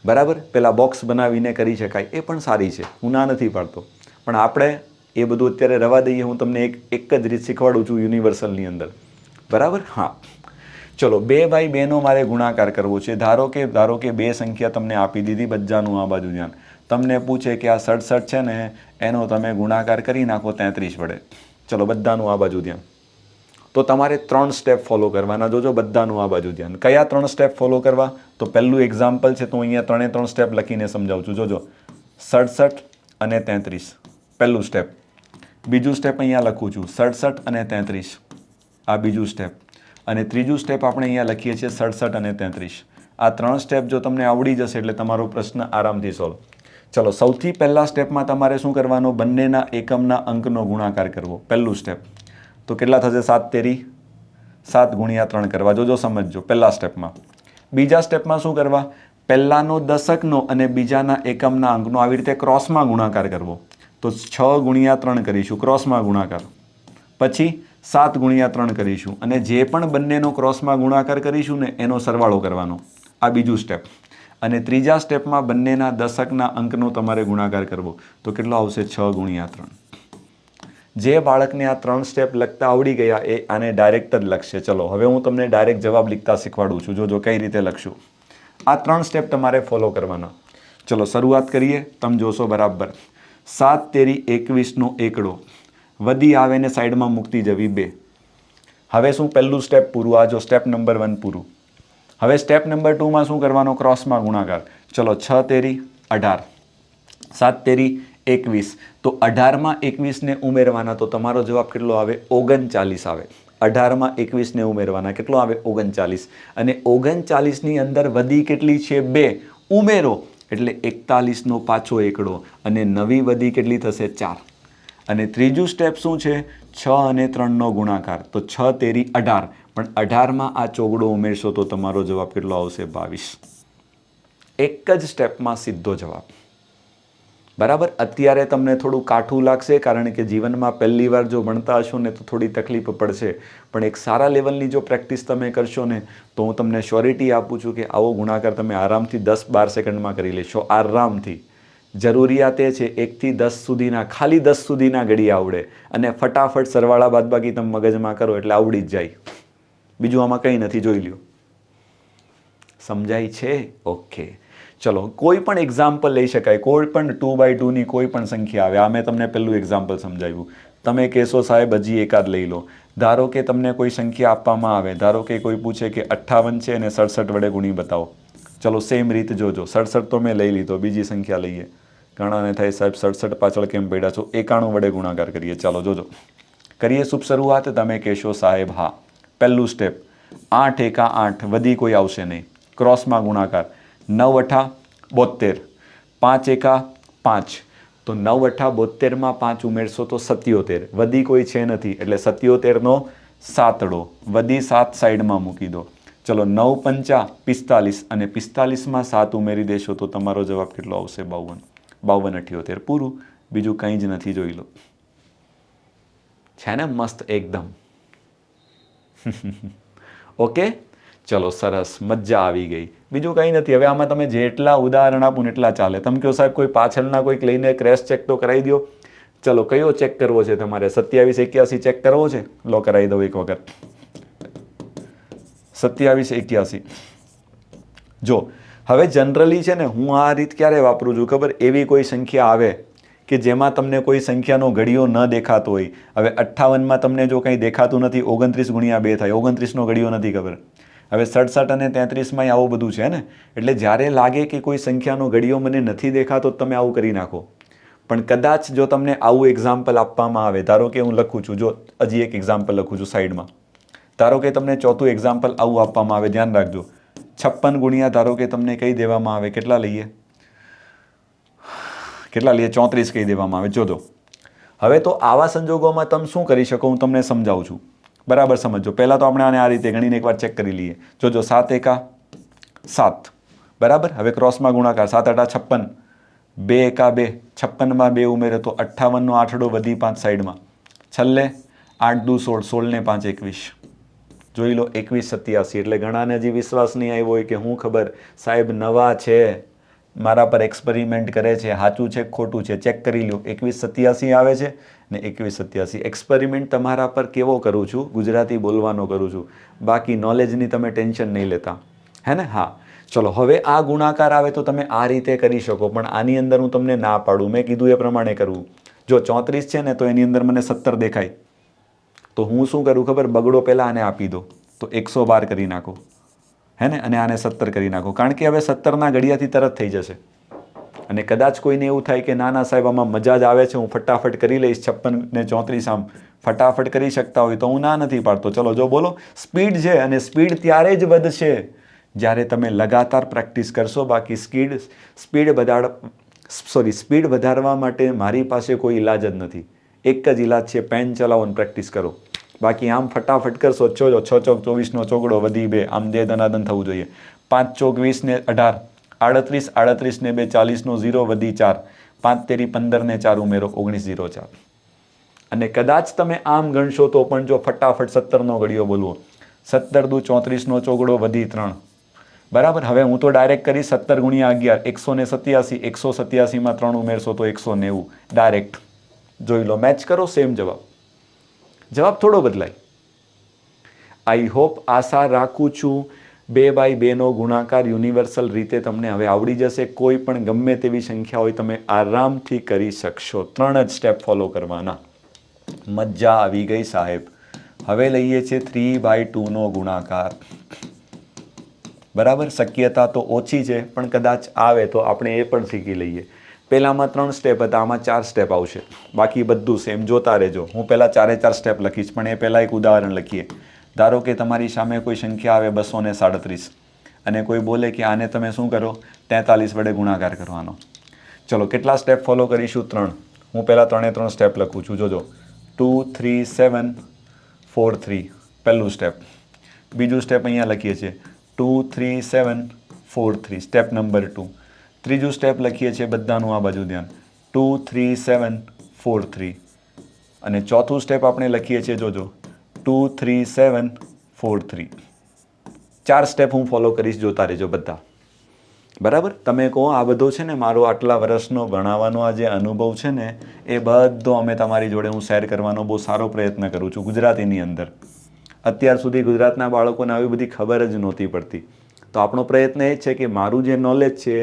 બરાબર. પહેલાં બોક્સ બનાવીને કરી શકાય, એ પણ સારી છે, હું ના નથી પાડતો, પણ આપણે એ બધું અત્યારે રવા દઈએ. હું તમને એક જ રીત શીખવાડું છું યુનિવર્સલની અંદર, બરાબર. હા, ચલો 2/2 નો મારે ગુણાકાર કરવો છે. ધારો કે 2 સંખ્યા તમને આપી દીધી, બધાનું આ બાજુ ધ્યાન. તમને પૂછે કે આ 67 છે ને, એનો તમે ગુણાકાર કરી નાખો 33 વડે. ચલો બધાનું આ બાજુ ધ્યાન. તો તમારે 3 સ્ટેપ ફોલો કરવાના. જોજો, બધાનું આ બાજુ ધ્યાન. કયા 3 સ્ટેપ ફોલો કરવા, તો પહેલું એક્ઝામ્પલ છે, તો હું અહીંયા 3 સ્ટેપ લખીને સમજાવું છું. જોજો, 67 અને 33 પહેલું સ્ટેપ. બીજું સ્ટેપ અહીંયા લખું છું, 67 અને 33, આ બીજું સ્ટેપ. અને ત્રીજું સ્ટેપ આપણે અહીંયા લખીએ છીએ 67 અને 33. આ 3 સ્ટેપ જો તમને આવડી જશે એટલે તમારો પ્રશ્ન આરામથી સોલ્વ. ચલો, સૌથી પહેલા સ્ટેપમાં તમારે શું કરવાનું, બંનેના એકમના અંકનો ગુણાકાર કરવો. પહેલું સ્ટેપ. તો કેટલા થશે, 7 તેરી 7 × 3 કરવા. જોજો, સમજજો, પહેલા સ્ટેપમાં. બીજા સ્ટેપમાં શું કરવા, પહેલાનો દશકનો અને બીજાના એકમના અંકનો આવી રીતે ક્રોસમાં ગુણાકાર કરવો. તો 6 × 3 કરીશું, ક્રોસમાં ગુણાકાર. પછી 7 × 3 કરીશું, અને જે પણ બંનેનો ક્રોસમાં ગુણાકાર કરીશું ને એનો સરવાળો કરવાનો. આ બીજું સ્ટેપ. અને ત્રીજા સ્ટેપમાં બંનેના દશકના અંકનો તમારે ગુણાકાર કરવો. તો કેટલો આવશે, 6 × 3. જે બાળકને આ 3 સ્ટેપ લખતા આવડી ગયા એ આને ડાયરેક્ટ જ લખશે. ચલો હવે હું તમને ડાયરેક્ટ જવાબ લખતા શીખવાડું છું. જોજો કઈ રીતે લખશું. આ 3 સ્ટેપ તમારે ફોલો કરવાના. ચલો શરૂઆત કરીએ, તમે જોશો બરાબર. 7 તેરી 21 નો એકડો, વધી આવે ને સાઈડમાં મૂકતી જવી 2. હવે શું, પહેલું સ્ટેપ પૂરું. આ જો સ્ટેપ નંબર 1 પૂરું. હવે સ્ટેપ નંબર 2માં શું કરવાનો, ક્રોસમાં ગુણાકાર. ચલો 6 તેરી 18, 7 તેરી 21. તો 18માં 21 ને ઉમેરવાના, તો તમારો જવાબ કેટલો આવે, 39 આવે. 18માં 21 ને ઉમેરવાના, કેટલો આવે, 39. અને 39ની અંદર વધી કેટલી છે, 2. ઉમેરો એટલે 41 નો પાછો એકડો, અને નવી વધી કેટલી થશે, 4. અને ત્રીજું સ્ટેપ શું છે, 6 અને 3 નો ગુણાકાર. તો 6 તેરી 18, પણ 18માં આ ચોગડો ઉમેરશો તો તમારો જવાબ કેટલો આવશે, 22. એક જ સ્ટેપમાં સીધો જવાબ, બરાબર. અત્યારે તમને થોડું કાઠું લાગશે, કારણ કે જીવનમાં પહેલી વાર જો ભણતા હશો ને તો થોડી તકલીફ પડશે, પણ એક સારા લેવલની જો પ્રેક્ટિસ તમે કરશો ને તો હું તમને શ્યોરિટી આપું છું કે આવો ગુણાકાર તમે આરામથી 10-12 સેકન્ડમાં કરી લેશો, આરામથી. જરૂરિયાત એ છે 1 થી 10 સુધીના, ખાલી 10 સુધીના ઘડી આવડે, અને ફટાફટ સરવાળા બાદબાકી તમે મગજમાં કરો એટલે આવડી જ જાય. બીજું આમાં કંઈ નથી, જોઈ લ્યો. સમજાય છે? ઓકે. ચલો કોઈ પણ એક્ઝામ્પલ લઈ શકાય, કોઈ પણ 2/2ની કોઈ પણ સંખ્યા આવે. આ મેં તમને પહેલું એક્ઝામ્પલ સમજાવ્યું. તમે કહેશો સાહેબ હજી એકાદ લઈ લો. ધારો કે તમને કોઈ સંખ્યા આપવામાં આવે, ધારો કે કોઈ પૂછે કે 58 છે અને 67 વડે ગુણી બતાવો. ચલો સેમ રીત જોજો. 67 તો મેં લઈ લીધો, બીજી સંખ્યા લઈએ. ઘણાને થાય સાહેબ 67 પાછળ કેમ પડ્યા છો, 91 વડે ગુણાકાર કરીએ. ચાલો જોજો, કરીએ શુભ શરૂઆત. તમે કહેશો સાહેબ હા. પહેલું સ્ટેપ, 8 × 8, વધી કોઈ આવશે નહીં, ક્રોસમાં ગુણાકાર. 9 × 8 72, 5 × 5. તો 9 × 72માં 5 ઉમેરશો તો 77. વધી કોઈ છે નથી એટલે 77નો સાતડો, વધી 7 સાઈડમાં મૂકી દો. ચલો 9 × 5 = 45, અને 45માં 7 ઉમેરી દેશો તો તમારો જવાબ કેટલો આવશે, 52. 52 × 78 પૂરું. બીજું કંઈ જ નથી, જોઈ લો. છે ને મસ્ત એકદમ. ઓકે, ચલો સરસ, મજા આવી ગઈ. બીજું કંઈ નથી. હવે આમાં તમે જેટલા ઉદાહરણ આપો ને એટલા ચાલે. તમે કહો સાહેબ કોઈ પાછળના કોઈક લઈને ક્રેશ ચેક તો કરાવી દો. ચલો કયો ચેક કરવો છે તમારે? 27 81 ચેક કરવો છે? લો કરાવી દઉં એક વખત. 27 81. જો હવે જનરલી છે ને હું આ રીત ક્યારે વાપરું છું ખબર? એવી કોઈ સંખ્યા આવે કે જેમાં તમને કોઈ સંખ્યાનો ઘડિયો ન દેખાતો હોય. હવે 58માં તમને જો કંઈ દેખાતું નથી, 29 ગુણ્યા 2 થાય, 29નો ઘડિયો નથી ખબર. હવે 67 અને 33માં આવું બધું છે ને. એટલે જ્યારે લાગે કે કોઈ સંખ્યાનો ઘડિયો મને નથી દેખાતો, તમે આવું કરી નાખો. પણ કદાચ જો તમને આવું એક્ઝામ્પલ આપવામાં આવે, ધારો કે હું લખું છું, જો હજી એક એક્ઝામ્પલ લખું છું સાઈડમાં. ધારો કે તમને ચોથું એક્ઝામ્પલ આવું આપવામાં આવે, ધ્યાન રાખજો. 56 ગુણ્યા ધારો કે તમને કહી દેવામાં આવે, કેટલા લઈએ? 34 કહી દેવામાં આવે. જોજો હવે તો આવા સંજોગોમાં તમે શું કરી શકો, હું તમને સમજાવું છું. બરાબર સમજો. પહેલાં તો આપણે આને આ રીતે ગણીને એકવાર ચેક કરી લઈએ. જોજો 7 એકા 7, બરાબર. હવે ક્રોસમાં ગુણાકાર, 7 આઠા 56, 2 એકા 2, 56માં 2 ઉમેરે તો 58નો આઠડો વધી 5 સાઈડમાં, છેલ્લે 8 દુ 16, 16 ને 5 21. જોઈ લો 21 87. એટલે ઘણાને હજી વિશ્વાસ નહીં આવ્યો હોય કે હું ખબર સાહેબ નવા છે, મારા પર એક્સપેરિમેન્ટ કરે છે, સાચું છે ખોટું છે, ચેક કરી લો. 21 87 આવે છે ને 21 87. એક્સપેરિમેન્ટ તમારા પર કેવો કરું છું? ગુજરાતી બોલવાનો કરું છું. બાકી નોલેજની તમે ટેન્શન નહીં લેતા, હે ને? હા ચલો. હવે આ ગુણાકાર આવે તો તમે આ રીતે કરી શકો, પણ આની અંદર હું તમને ના પાડું. મેં કીધું એ પ્રમાણે કરવું. જો 34 છે ને તો એની અંદર મને 17 દેખાય, તો હું શું કરું ખબર? બગડો પહેલાં આને આપી દો તો 112 કરી નાખો, હે ને? અને આને 17 કરી નાખો, કારણ કે હવે 17ના ઘડિયાથી તરત થઈ જશે. અને કદાચ કોઈને એવું થાય કે ના ના સાહેબ આમાં મજા જ આવે છે, હું ફટાફટ કરી લઈશ, 56 ને 34 આમ ફટાફટ કરી શકતા હોય, તો હું ના નથી પાડતો. ચલો જો બોલો, સ્પીડ છે, અને સ્પીડ ત્યારે જ વધશે જ્યારે તમે લગાતાર પ્રેક્ટિસ કરશો. બાકી સ્પીડ વધારવા માટે મારી પાસે કોઈ ઈલાજ જ નથી. એક જ ઈલાજ છે, પેન ચલાવો અને પ્રેક્ટિસ કરો. બાકી આમ ફટાફટ કરશો, 6 ચોક 24નો ચોગડો વધી 2, આમ દે ધનાધન થવું જોઈએ. 5 ચોક 20 ને 18, 38, 38 ને 2 40નો 0 વધી 4, 5 તેરી 15 ને 4 ઉમેરો 19 0 4. અને કદાચ તમે આમ ગણશો તો પણ જો ફટાફટ 17નો ઘડિયો બોલવો, 17 દુ 34નો ચોગડો વધી 3, બરાબર. હવે હું તો ડાયરેક્ટ કરી 17 ગુણ્યા 11 187, 187માં 3 ઉમેરશો તો 190 ડાયરેક્ટ. જોઈ લો, મેચ કરો, સેમ જવાબ થોડો બદલાય. આઈ હોપ, આશા રાખું છું 2/2નો ગુણાકાર યુનિવર્સલ રીતે તમને હવે આવડી જશે. કોઈ પણ ગમે તેવી સંખ્યા હોય તમે આરામથી કરી શકશો. 3 જ સ્ટેપ ફોલો કરવાના. મજા આવી ગઈ સાહેબ. હવે લઈએ છીએ 3/2નો ગુણાકાર. બરાબર. શક્યતા તો ઓછી છે, પણ કદાચ આવે તો આપણે એ પણ શીખી લઈએ. પહેલામાં 3 સ્ટેપ હતા, આમાં 4 સ્ટેપ આવશે. બાકી બધું સેમ. જોતા રહેજો. હું પહેલાં 4 સ્ટેપ લખીશ, પણ એ પહેલાં એક ઉદાહરણ લખીએ. ધારો કે તમારી સામે કોઈ સંખ્યા આવે 237, અને કોઈ બોલે કે આને તમે શું કરો? 43 વડે ગુણાકાર કરવાનો. ચલો કેટલા સ્ટેપ ફોલો કરીશું? 3. હું પહેલાં 3 સ્ટેપ લખું છું. જોજો 2 3 7 4 3 પહેલું સ્ટેપ. બીજું સ્ટેપ અહીંયા લખીએ છીએ 2 3 7 4 3 સ્ટેપ નંબર 2. ત્રીજું સ્ટેપ લખીએ છીએ બધાનું આ બાજુ ધ્યાન, 2 3 7 4 3. અને ચોથું સ્ટેપ આપણે લખીએ છીએ, જોજો 2 3 7 4 3. 4 સ્ટેપ હું ફોલો કરીશ, જોતા રહેજો બધા. બરાબર. તમે કહો આ બધો છે ને મારો આટલા વર્ષનો ભણાવવાનો આ જે અનુભવ છે ને, એ બધો અમે તમારી જોડે હું શેર કરવાનો બહુ સારો પ્રયત્ન કરું છું ગુજરાતીની અંદર. અત્યાર સુધી ગુજરાતના બાળકોને આવી બધી ખબર જ નહોતી પડતી. તો આપણો પ્રયત્ન એ જ છે કે મારું જે નોલેજ છે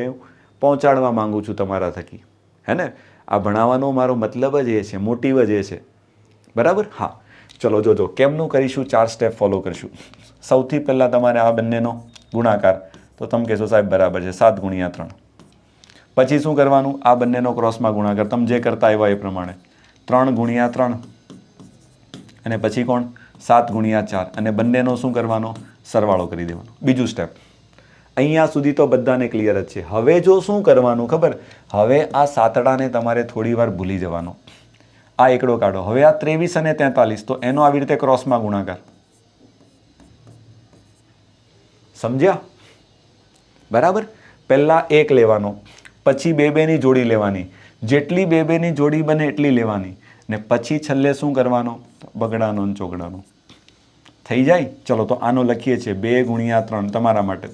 પહોંચાડવા માંગુ છું તમારા થકી, હે ને? આ ભણાવવાનો મારો મતલબ જ એ છે, મોટિવ જ એ છે. બરાબર. હા ચલો જોજો કેમનું કરીશું. 4 સ્ટેપ ફોલો કરીશું. સૌથી પહેલાં તમારે આ બંનેનો ગુણાકાર, તો તમે કહેશો સાહેબ બરાબર છે, 7 ગુણ્યા 3. પછી શું કરવાનું? આ બંનેનો ક્રોસમાં ગુણાકાર, તમે જે કરતા આવ્યા એ પ્રમાણે 3 ગુણ્યા 3, અને પછી કોણ? 7 ગુણ્યા 4, અને બંનેનો શું કરવાનો? સરવાળો કરી દેવાનો. બીજું સ્ટેપ. અહીંયા સુધી તો બધાને ક્લિયર જ છે. હવે જો શું કરવાનું ખબર? હવે આ સાતડાને તમારે થોડી વાર ભૂલી જવાનો. આ એકડો કાઢો. હવે આ 23 અને 43, તો એનો આવી રીતે ક્રોસમાં ગુણાકાર. સમજ્યા? બરાબર. પહેલાં 1 લેવાનો, પછી 2-2ની જોડી લેવાની, જેટલી 2-2ની જોડી બને એટલી લેવાની, ને પછી છેલ્લે શું કરવાનો? બગડાનો અને ચોગડાનો. થઈ જાય. ચલો તો આનો લખીએ છીએ 2 ગુણ્યા 3 તમારા માટે,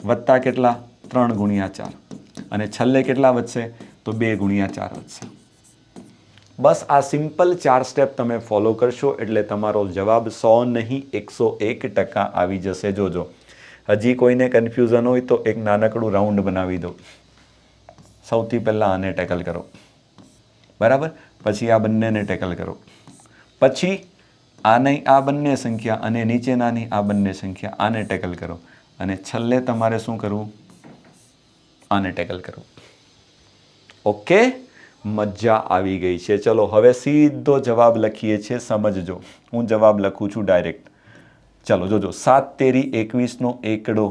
વત્તા કેટલા? 3 ગુણ્યા 4, અને છેલ્લે કેટલા વધશે? તો 2 ગુણ્યા 4 વધશે. બસ આ સિમ્પલ 4 સ્ટેપ તમે ફોલો કરશો એટલે તમારો જવાબ 100 નહીં 101% આવી જશે. જોજો, હજી કોઈને કન્ફ્યુઝન હોય તો એક નાનકડું રાઉન્ડ બનાવી દો. સૌથી પહેલાં આને ટેકલ કરો, બરાબર, પછી આ બંનેને ટેકલ કરો, પછી આની આ બંને સંખ્યા અને નીચેનાની આ બંને સંખ્યા આને ટેકલ કરો, અને છેલ્લે તમારે શું કરવું? આને ટેકલ કરો. ઓકે, મજા આવી ગઈ છે. ચલો હવે સીધો જવાબ લખીએ છીએ. સમજજો, હું જવાબ લખું છું ડાયરેક્ટ. ચલો જોજો, 7 તેરી 21નો એકડો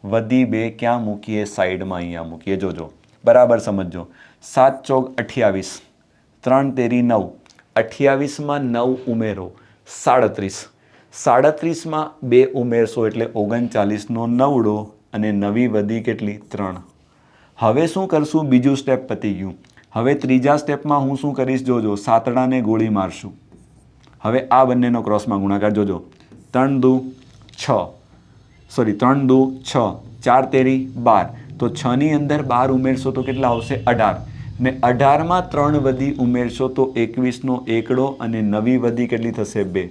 વધી 2 ક્યાં મૂકીએ? સાઈડમાં અહીંયા મૂકીએ. જોજો બરાબર સમજજો. 7 ચોક 28, 3 તેરી 9, 28માં 9 ઉમેરો 37, 37માં 2 ઉમેરશો એટલે 39નો 9ડો, અને નવી વધી કેટલી? 3. હવે શું કરશું? બીજું સ્ટેપ પતી ગયું. હવે ત્રીજા સ્ટેપમાં હું શું કરીશ? જોજો, સાતડાને ગોળી મારશું. હવે આ બંનેનો ક્રોસમાં ગુણાકાર. જોજો, 3 દુ 6, સોરી 3 દુ 6, 4 તેરી 12, તો 6ની અંદર 12 ઉમેરશો તો કેટલા આવશે? 18, ને 18માં 3 વધી ઉમેરશો તો 21નો એકડો, અને નવી વધી કેટલી થશે? 2.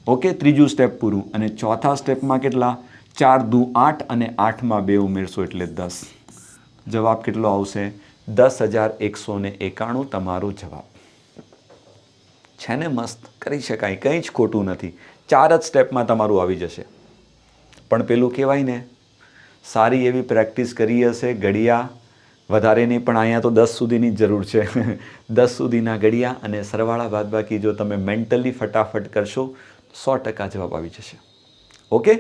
ઓકે, ત્રીજું સ્ટેપ પૂરું. અને ચોથા સ્ટેપમાં કેટલા? 4 દુ 8, અને 8માં 2 ઉમેરશો એટલે 10. જવાબ કેટલો આવશે? 10,191 તમારો જવાબ છે ને? મસ્ત, કરી શકાય, કંઈ જ ખોટું નથી. 4 જ સ્ટેપમાં તમારું આવી જશે. પણ પેલું કહેવાય ને, સારી એવી પ્રેક્ટિસ કરી હશે. ઘડિયા વધારે નહીં, પણ અહીંયા તો 10 સુધીની જ જરૂર છે. 10 સુધીના ઘડિયા અને સરવાળા બાદબાકી જો તમે મેન્ટલી ફટાફટ કરશો 100% જવાબ આવી જશે. ઓકે,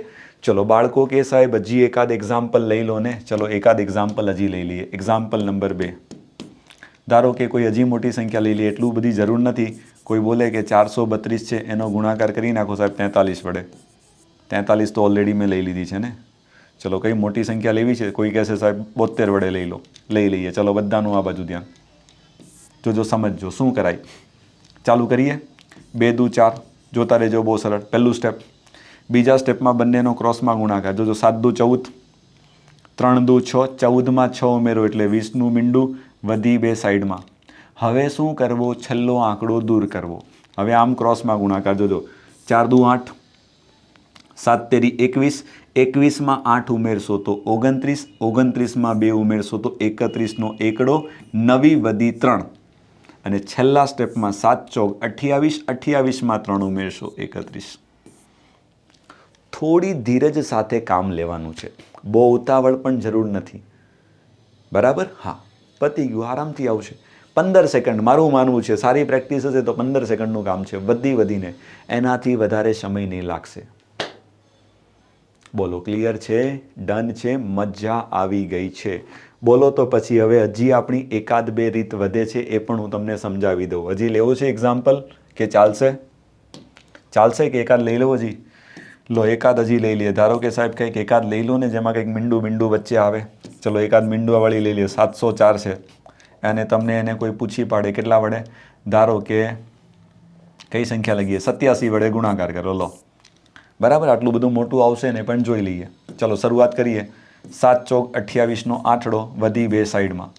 ચલો બાળકો કે સાહેબ હજી એકાદ એક્ઝામ્પલ લઈ લો ને. ચલો એકાદ એક્ઝામ્પલ હજી લઈ લઈએ. Example number 2. ધારો કે કોઈ હજી મોટી સંખ્યા લઈ લઈએ, એટલું બધી જરૂર નથી. કોઈ બોલે કે 432 છે, એનો ગુણાકાર કરી નાખો સાહેબ 43 વડે. 43 તો ઓલરેડી મેં લઈ લીધી છે ને. ચલો કઈ મોટી સંખ્યા લેવી છે? કોઈ કહેશે સાહેબ 72 વડે લઈ લો. લઈ લઈએ. ચલો બધાનું આ બાજુ ધ્યાન. જોજો, સમજજો શું કરાય. ચાલુ કરીએ. 2 દુ 4, જોતા રહેજો, બહુ સરળ. પહેલું સ્ટેપ. બીજા સ્ટેપમાં બંનેનો ક્રોસમાં ગુણાકાર. જોજો, 7 દુ 14, 3 દુ 6, 14માં 6 ઉમેરો એટલે 20નું મીંડું, વધી 2 સાઈડમાં. હવે શું કરવો? છેલ્લો આંકડો દૂર કરવો. હવે આમ ક્રોસમાં ગુણાકાર. જોજો, 4 દુ 8, 7 તેરી 21, 21માં 8 ઉમેરશો તો 29, 29માં 2 ઉમેરશો તો 31નો એકડો, નવી વધી 3, અને છેલ્લા સ્ટેપમાં 7 ચોક 28, 28માં 3 ઉમેરશો 31. થોડી ધીરજ સાથે કામ લેવાનું છે. બહુ ઉતાવળ પણ જરૂર નથી. બરાબર? હા, પતી ગયું, આરામથી આવશે. 15 સેકન્ડ મારું માનવું છે. સારી પ્રેક્ટિસ હશે તો 15 સેકન્ડનું કામ છે. વધીને એનાથી વધારે સમય નહીં લાગશે. બોલો, ક્લિયર છે? ડન છે? મજા આવી ગઈ છે? બોલો તો પછી હવે હજી આપણી એકાદ 2 રીત વધે છે, એ પણ હું તમને સમજાવી દઉં. હજી લેવો છે એક્ઝામ્પલ કે ચાલશે? ચાલશે કે એકાદ લઈ લો? હજી લો, એકાદ હજી લઈ લઈએ. ધારો કે સાહેબ કંઈક એકાદ લઈ લો ને જેમાં કંઈક મીંડું વચ્ચે આવે. ચલો એકાદ મીંડુવાળી લઈ લઈએ. 704 છે, અને તમને એને કોઈ પૂછી પાડે કેટલા વડે? ધારો કે કઈ સંખ્યા લગીએ? 87 વડે ગુણાકાર કરો. લો, બરાબર, આટલું બધું મોટું આવશે ને, પણ જોઈ લઈએ. ચલો શરૂઆત કરીએ. 7 ચોક 28નો આઠડો, વધી 2 સાઈડમાં.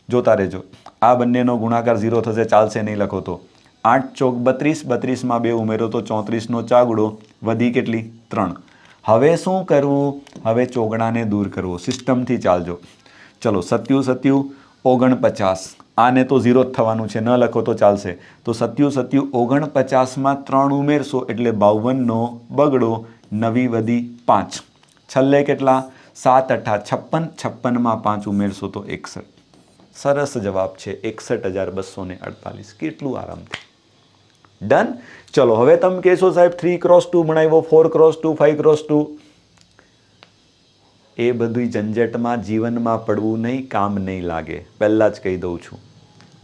જોતા રહેજો, આ બંનેનો ગુણાકાર 0 થશે, ચાલશે નહીં લખો તો. 8 ચોક 32, 32માં 2 ઉમેરો તો 34નો ચાગડો, વધી કેટલી? 3. હવે શું કરવું? હવે ચોગડાને દૂર કરવો. સિસ્ટમથી ચાલજો. ચલો 77 49, આને તો 0 જ થવાનું છે, ન લખો તો ચાલશે. તો 77 49માં 3 ઉમેરશો એટલે 52નો બગડો, નવી વધી 5. છેલ્લે કેટલા? 7 8 56, 56માં 5 ઉમેરશો તો 61. સરસ જવાબ છે 61,248. કેટલું આરામથી. ડન. ચલો હવે તમે કહેશો સાહેબ 3x2 બનાવ્યો, 4x2, 5x2. એ બધી ઝંઝટમાં જીવનમાં પડવું નહીં, કામ નહીં લાગે, પહેલાં જ કહી દઉં છું.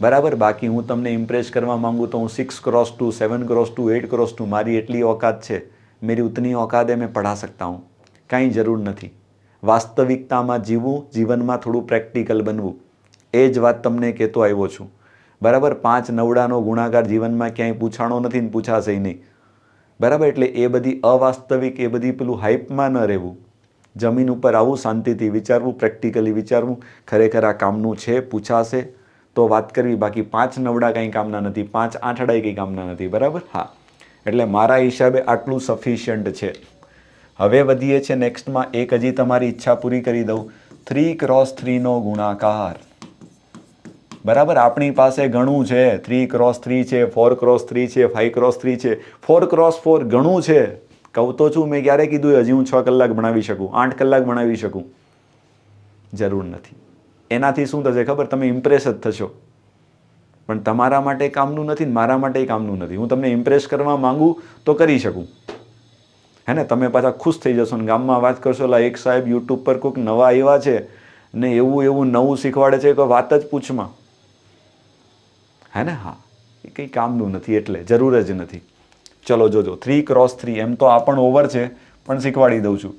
બરાબર? બાકી હું તમને ઇમ્પ્રેસ કરવા માંગુ તો હું 6x2, 7x2, 8x2, મારી એટલી औकात છે, मेरी उतनी औकात है, मैं पढ़ा सकता हूँ. કાંઈ જરૂર નથી. વાસ્તવિકતામાં જીવવું, જીવનમાં થોડું પ્રેક્ટિકલ બનવું, એ જ વાત તમને કહેતો આવ્યો છું. બરાબર? 5 9ડાનો ગુણાકાર જીવનમાં ક્યાંય પૂછાણો નથી ને પૂછાશે નહીં. બરાબર? એટલે એ બધી અવાસ્તવિક, એ બધી પેલું હાઇપમાં ન રહેવું. જમીન ઉપર આવું, શાંતિથી વિચારવું, પ્રેક્ટિકલી વિચારવું, ખરેખર આ કામનું છે, પૂછાશે તો વાત કરવી, બાકી 5 નવડા કંઈ કામના નથી, 5 આઠડાય કંઈ કામના નથી. બરાબર? હા, એટલે મારા હિસાબે આટલું સફિશિયન્ટ છે. હવે વધીએ છીએ નેક્સ્ટમાં. એક હજી તમારી ઈચ્છા પૂરી કરી દઉં. 3x3 નો ગુણાકાર. બરાબર? આપણી પાસે ઘણું છે. 3x3 છે, 4x3 છે, 5x3 છે, 4x4 ઘણું છે. કહું તો છું, મેં ક્યારે કીધું હજી હું 6 કલાક ભણાવી શકું, 8 કલાક ભણાવી શકું? જરૂર નથી. એનાથી શું થશે ખબર? તમે ઇમ્પ્રેસ જ થશો, પણ તમારા માટે કામનું નથી ને મારા માટે કામનું નથી. હું તમને ઇમ્પ્રેસ કરવા માંગુ તો કરી શકું, હે ને? તમે પાછા ખુશ થઈ જશો ને ગામમાં વાત કરશો, લા એક સાહેબ યુટ્યુબ પર કોઈક નવા આવ્યા છે ને એવું નવું શીખવાડે છે કે વાત જ પૂછમાં, હે ને? હા, એ કંઈ કામનું નથી, એટલે જરૂર જ નથી. ચલો જોજો, 3x3 એમ તો આ પણ ઓવર છે, પણ શીખવાડી દઉં છું.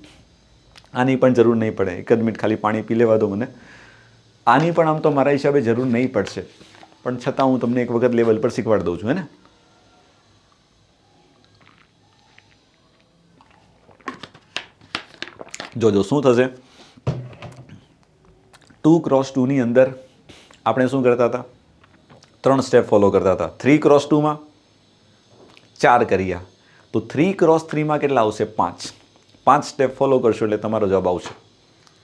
આની પણ જરૂર નહીં પડે. એક જ મિનિટ ખાલી પાણી પી લેવા દો મને. આની પણ આમ તો મારા હિસાબે જરૂર નહીં પડશે, પણ છતાં હું તમને એક વખત લેવલ પર શીખવાડી દઉં છું, હે ને? જોજો શું થશે. 2x2 ની અંદર આપણે શું કરતા હતા? 3 સ્ટેપ ફોલો કરતા હતા. 3x2 માં 4 કર્યા, તો 3x3 માં કેટલા આવશે? 5. 5 સ્ટેપ ફોલો કરશો એટલે તમારો જવાબ આવશે.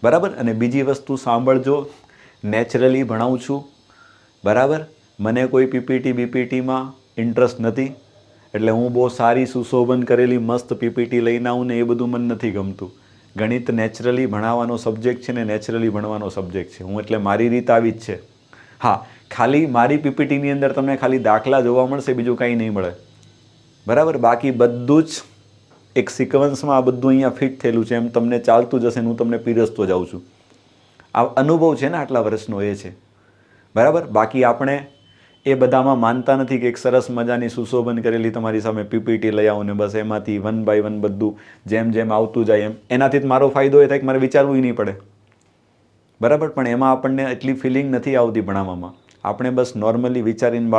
બરાબર? અને બીજી વસ્તુ સાંભળજો, નેચરલી ભણાવું છું. બરાબર? મને કોઈ બીપીટીમાં ઇન્ટરેસ્ટ નથી, એટલે હું બહુ સારી સુશોભન કરેલી મસ્ત પીપીટી લઈને આવું ને એ બધું મને નથી ગમતું. ગણિત નેચરલી ભણાવવાનો સબ્જેક્ટ છે ને નેચરલી ભણવાનો સબ્જેક્ટ છે. હું એટલે મારી રીત આવી જ છે. હા, ખાલી મારી પીપીટીની અંદર તમને ખાલી દાખલા જોવા મળશે, બીજું કંઈ નહીં મળે. બરાબર? બાકી બધું જ એક સિક્વન્સમાં આ બધું અહીંયા ફિટ થયેલું છે, એમ તમને ચાલતું જશે ને હું તમને પીરસતો જાઉં છું. આ અનુભવ છે ને આટલા વર્ષનો, એ છે. બરાબર? બાકી આપણે એ બધામાં માનતા નથી કે એક સરસ મજાની સુશોભન કરેલી તમારી સામે પીપીટી લઈ આવું ને બસ એમાંથી 1 બાય 1 બધું જેમ જેમ આવતું જાય એમ. એનાથી જ મારો ફાયદો એ થાય કે મારે વિચારવું નહીં પડે. બરાબર? પણ એમાં આપણને એટલી ફિલિંગ નથી આવતી ભણાવવામાં. આપણે બસ નોર્મલી વિચારીને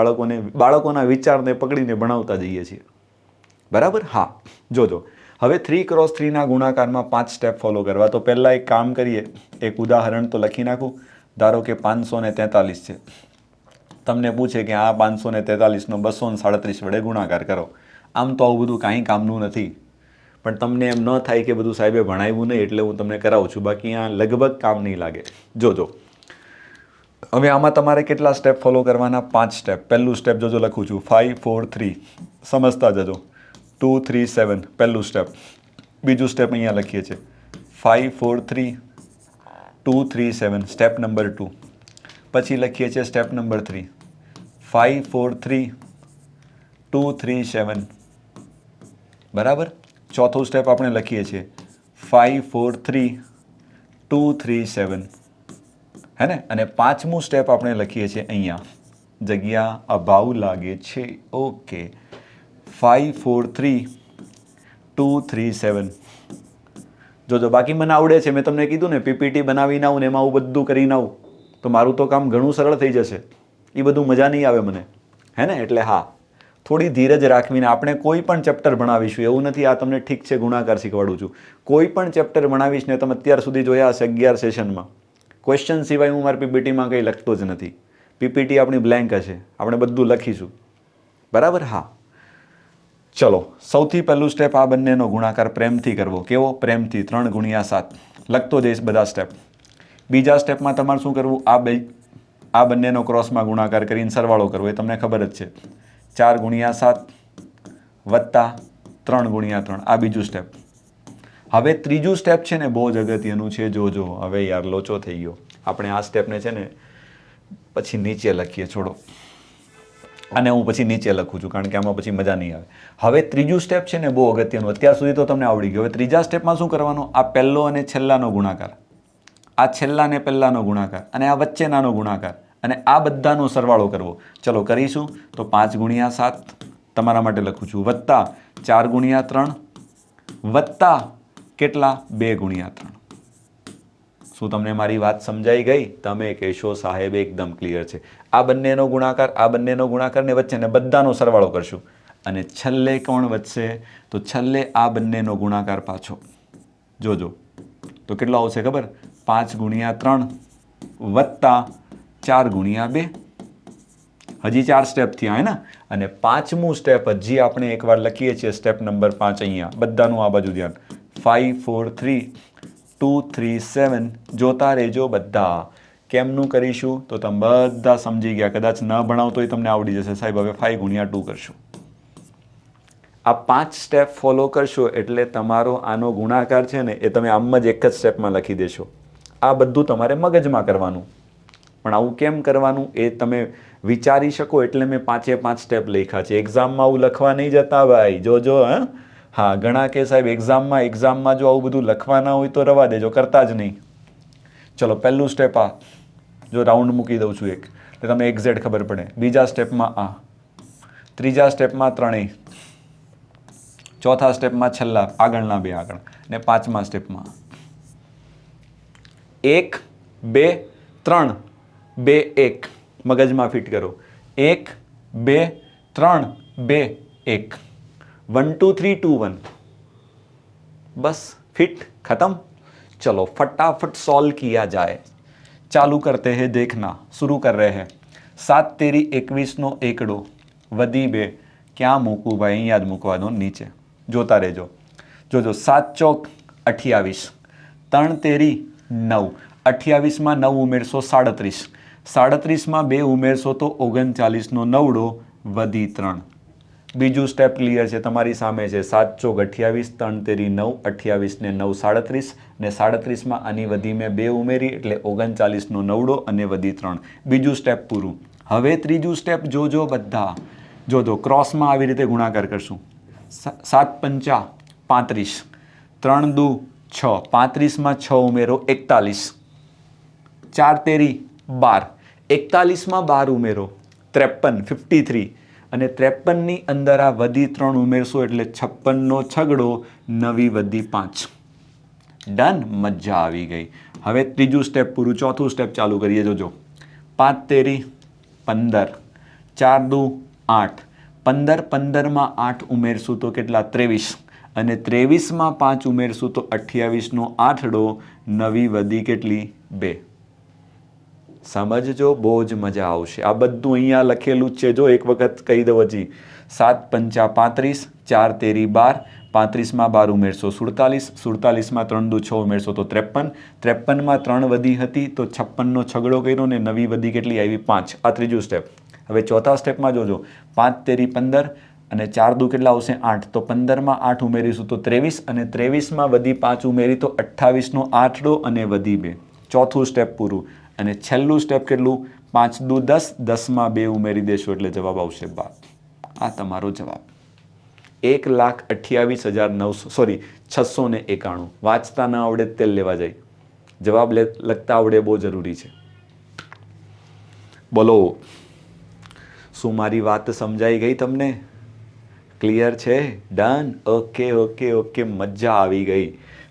બાળકોના વિચારને પકડીને ભણાવતા જઈએ છીએ. બરાબર? હા, જોજો. હવે 3x3 ના ગુણાકારમાં 5 સ્ટેપ ફોલો કરવા. તો પહેલાં એક કામ કરીએ, એક ઉદાહરણ તો લખી નાખું. ધારો કે 543 છે. તમને પૂછે કે આ 543 નો 237 વડે ગુણાકાર કરો. આમ તો આવું બધું કાંઈ કામનું નથી, પણ તમને એમ ન થાય કે બધું સાહેબે ભણાવ્યું નહીં એટલે હું તમને કરાવું છું, બાકી આ લગભગ કામ નહીં લાગે. જોજો, હવે આમાં તમારે કેટલા સ્ટેપ ફોલો કરવાના? 5 સ્ટેપ. પહેલું સ્ટેપ જોજો લખું છું, 5 4 3. સમજતા જજો. 2 3 7 પહેલું સ્ટેપ. બીજું સ્ટેપ અહીંયા લખીએ છીએ, 5 4 3 2 3 7 સ્ટેપ નંબર 2. પછી લખીએ છીએ સ્ટેપ નંબર 3, 5 4 3 2 3 7. બરાબર? ચોથું સ્ટેપ આપણે લખીએ છીએ 5 4 3 2 3 7, હે ને? અને પાંચમું સ્ટેપ આપણે લખીએ છીએ અહીંયા, જગ્યા અભાવ લાગે છે, ઓકે, 5 4 3 2 3 7. જોજો, બાકી મને આવડે છે, મેં તમને કીધું ને પીપીટી બનાવીને આવું ને એમાં આવું બધું કરીને આવું તો મારું તો કામ ઘણું સરળ થઈ જશે. એ બધું મજા નહીં આવે મને, હે ને? એટલે હા, થોડી ધીરજ રાખવીને આપણે કોઈ પણ ચેપ્ટર ભણાવીશું. એવું નથી આ તમને ઠીક છે ગુણાકાર શીખવાડું છું, કોઈ પણ ચેપ્ટર ભણાવીશ ને તમે અત્યાર સુધી જોયા હશે 11 સેશનમાં, ક્વેશ્ચન સિવાય હું મારી પીપીટીમાં કંઈ લખતો જ નથી. પીપીટી આપણી બ્લેન્ક હશે, આપણે બધું લખીશું. બરાબર? હા, ચલો. સૌથી પહેલું સ્ટેપ, આ બંનેનો ગુણાકાર પ્રેમથી કરવો. કેવો? પ્રેમથી. 3 × 7 લખતો જઈશ બધા સ્ટેપ. બીજા સ્ટેપમાં તમારે શું કરવું? આ બંનેનો ક્રોસમાં ગુણાકાર કરીને સરવાળો કરવો, એ તમને ખબર જ છે. 4 × 7 વત્તા 3 × 3, આ બીજું સ્ટેપ. હવે ત્રીજું સ્ટેપ છે ને, બહુ જ અગત્યનું છે. જોજો, હવે યાર લોચો થઈ ગયો. આપણે આ સ્ટેપને છે ને પછી નીચે લખીએ, છોડો. અને હું પછી નીચે લખું છું કારણ કે આમાં પછી મજા નહીં આવે. હવે ત્રીજું સ્ટેપ છે ને, બહુ અગત્યનું. અત્યાર સુધી તો તમને આવડી ગયું. હવે ત્રીજા સ્ટેપમાં શું કરવાનું? આ પહેલો અને છેલ્લાનો ગુણાકાર, આ છેલ્લા ને પહેલાનો ગુણાકાર, અને આ વચ્ચેનાનો ગુણાકાર, અને આ બધાનો સરવાળો કરવો. ચલો કરીશું. તો 5 × 7 તમારા માટે લખું છું, વત્તા 4 × 3 વત્તા કેટલા? 2 × 3. શું તમને મારી વાત સમજાઈ ગઈ? તમે કહેશો સાહેબ એકદમ ક્લિયર છે. આ બંનેનો ગુણાકાર, આ બંનેનો ગુણાકાર ને વચ્ચેને બધાનો સરવાળો કરશું. અને છેલ્લે કોણ વધશે? તો છેલ્લે આ બંનેનો ગુણાકાર પાછો. જોજો તો કેટલો આવશે ખબર? 5 × 3 વત્તા 4 × 2. હજી 4 સ્ટેપ થયા હે ને. અને પાંચમું સ્ટેપ હજી આપણે એકવાર લખીએ છીએ, સ્ટેપ નંબર 5 અહીંયા. બધાનું આ બાજુ ધ્યાન. 5 4 3 2 3 7. જોતા રહેજો બધા. કેમનું કરીશું તો તમે બધા સમજી ગયા. કદાચ ન ભણાવતો હોય તમને આવડી જશે. સાહેબ હવે 5 ગુણ્યા 2 કરશું. આ 5 સ્ટેપ ફોલો કરશો એટલે તમારો આનો ગુણાકાર છે ને એ તમે આમ જ એક જ સ્ટેપમાં લખી દેશો. આ બધું તમારે મગજમાં કરવાનું. પણ આવું કેમ કરવાનું એ તમે વિચારી શકો એટલે મેં 5 સ્ટેપ લખ્યા છે. એક્ઝામમાં આવું લખવા નહીં જતા ભાઈ. જોજો. હા, ઘણા કે સાહેબ એક્ઝામમાં જો આવું બધું લખવાના હોય તો રવા દેજો, કરતા જ નહીં. ચલો, પહેલું સ્ટેપ આ. જો રાઉન્ડ મૂકી દઉં છું એક, એટલે તમને એક્ઝેક્ટ ખબર પડે. બીજા સ્ટેપમાં આ, ત્રીજા સ્ટેપમાં 3, ચોથા સ્ટેપમાં છેલ્લા આગળના 2 આગળ, ને પાંચમા સ્ટેપમાં 1 2 3 2 1. મગજમાં ફિટ કરો. 1 2 3 2 1. 1 2 3 2 1. बस फिट, खत्म. चलो फटाफट सॉल्व किया जाए. चालू करते हैं. देखना, शुरू कर रहे हैं. 7 तेरी 21 નો એકડો વધી 2. ક્યાં મૂકું ભાઈ? અહીંયા જ મૂકવા દો, નીચે. જોતા રહેજો. જોજો. 7 ચોક 28, 3 તેરી 9. 28માં 9 ઉમેરશો 37. 37માં 2 ઉમેરશો તો 39 નો 9ડો વધી 3. બીજું સ્ટેપ ક્લિયર છે, તમારી સામે છે. 7 ચોક 28, 3 તેરી 9, 28 ને 9 37, ને 37માં આની વધી મેં 2 ઉમેરી એટલે 39 નો 9ડો અને વધી 3. બીજું સ્ટેપ પૂરું. હવે ત્રીજું સ્ટેપ જોજો બધા. જોજો, ક્રોસમાં આવી રીતે ગુણાકાર કરશું. 7 પંચા 35, 3 દુ 6, 35માં 6 ઉમેરો 41, 4 તેરી 12, 41માં 12 ઉમેરો 53, 53, અને 53ની અંદર આ વધી 3 ઉમેરશો એટલે 56 નો છગડો, નવી વધી 5. ડન. મજા આવી ગઈ. હવે ત્રીજું સ્ટેપ પૂરું. ચોથું સ્ટેપ ચાલુ કરીએ. જોજો. 5 તેરી 15, 4 દુ 8, 15, 15માં 8 ઉમેરશું તો કેટલા? 23, અને 23માં 5 ઉમેરશું તો 28 નો 8ડો, નવી વધી કેટલી? 2. સમજજો, બહુ જ મજા આવશે. આ બધું અહીંયા લખેલું જ છે. જો એક વખત કહી દઉં હજી. 7 પંચા 35, 4 તેરી 12, 35માં 12 ઉમેરશો 47, 47માં 3 દુ 6 ઉમેરશો તો 53, 53માં 3 વધી હતી તો 56 નો છગડો કર્યો ને નવી વધી કેટલી આવી? 5. આ ત્રીજું સ્ટેપ. હવે ચોથા સ્ટેપમાં જોજો. 5 તેરી 15 અને 4 દુ કેટલા આવશે? 8. તો 15માં 8 ઉમેરીશું તો 23, અને 23માં વધી 5 ઉમેરી તો 28 નો 8ડો અને વધી 2. ચોથું સ્ટેપ પૂરું. અને છેલ્લું સ્ટેપ કેટલું? 5 દુ 10, 10માં 2 ઉમેરી દેશો એટલે જવાબ આવશે 12. આ તમારો જવાબ. 1,28,691. વાંચતા ના આવડે તેલ લેવા જાય. જવાબ લખતા આવડે બહુ જરૂરી છે. બોલો, શું મારી વાત સમજાઈ ગઈ તમને? ક્લિયર છે? ડન. Okay okay okay. મજા આવી ગઈ.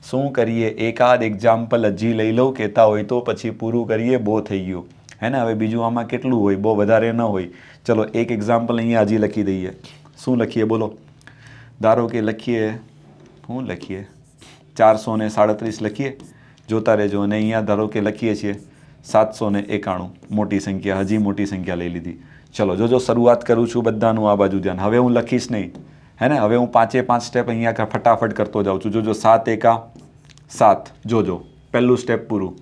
શું કરીએ? એકાદ એક્ઝામ્પલ હજી લઈ લો. કહેતા હોય તો પછી પૂરું કરીએ. બહુ થઈ ગયું હે ને. હવે બીજું આમાં કેટલું હોય? બહુ વધારે ન હોય. ચલો એક એક્ઝામ્પલ અહીંયા હજી લખી દઈએ. શું લખીએ બોલો? ધારો કે લખીએ, શું લખીએ? 437 લખીએ. જોતા રહેજો. અને અહીંયા ધારો કે લખીએ છીએ 791. મોટી સંખ્યા, હજી મોટી સંખ્યા લઈ લીધી. ચલો જોજો, શરૂઆત કરું છું. બધાનું આ બાજુ ધ્યાન. હવે હું લખીશ નહીં હે ને. હવે હું 5 સ્ટેપ અહીંયા ફટાફટ કરતો જાઉં છું. જોજો. 7 એકા 7. જોજો, પહેલું સ્ટેપ પૂરું.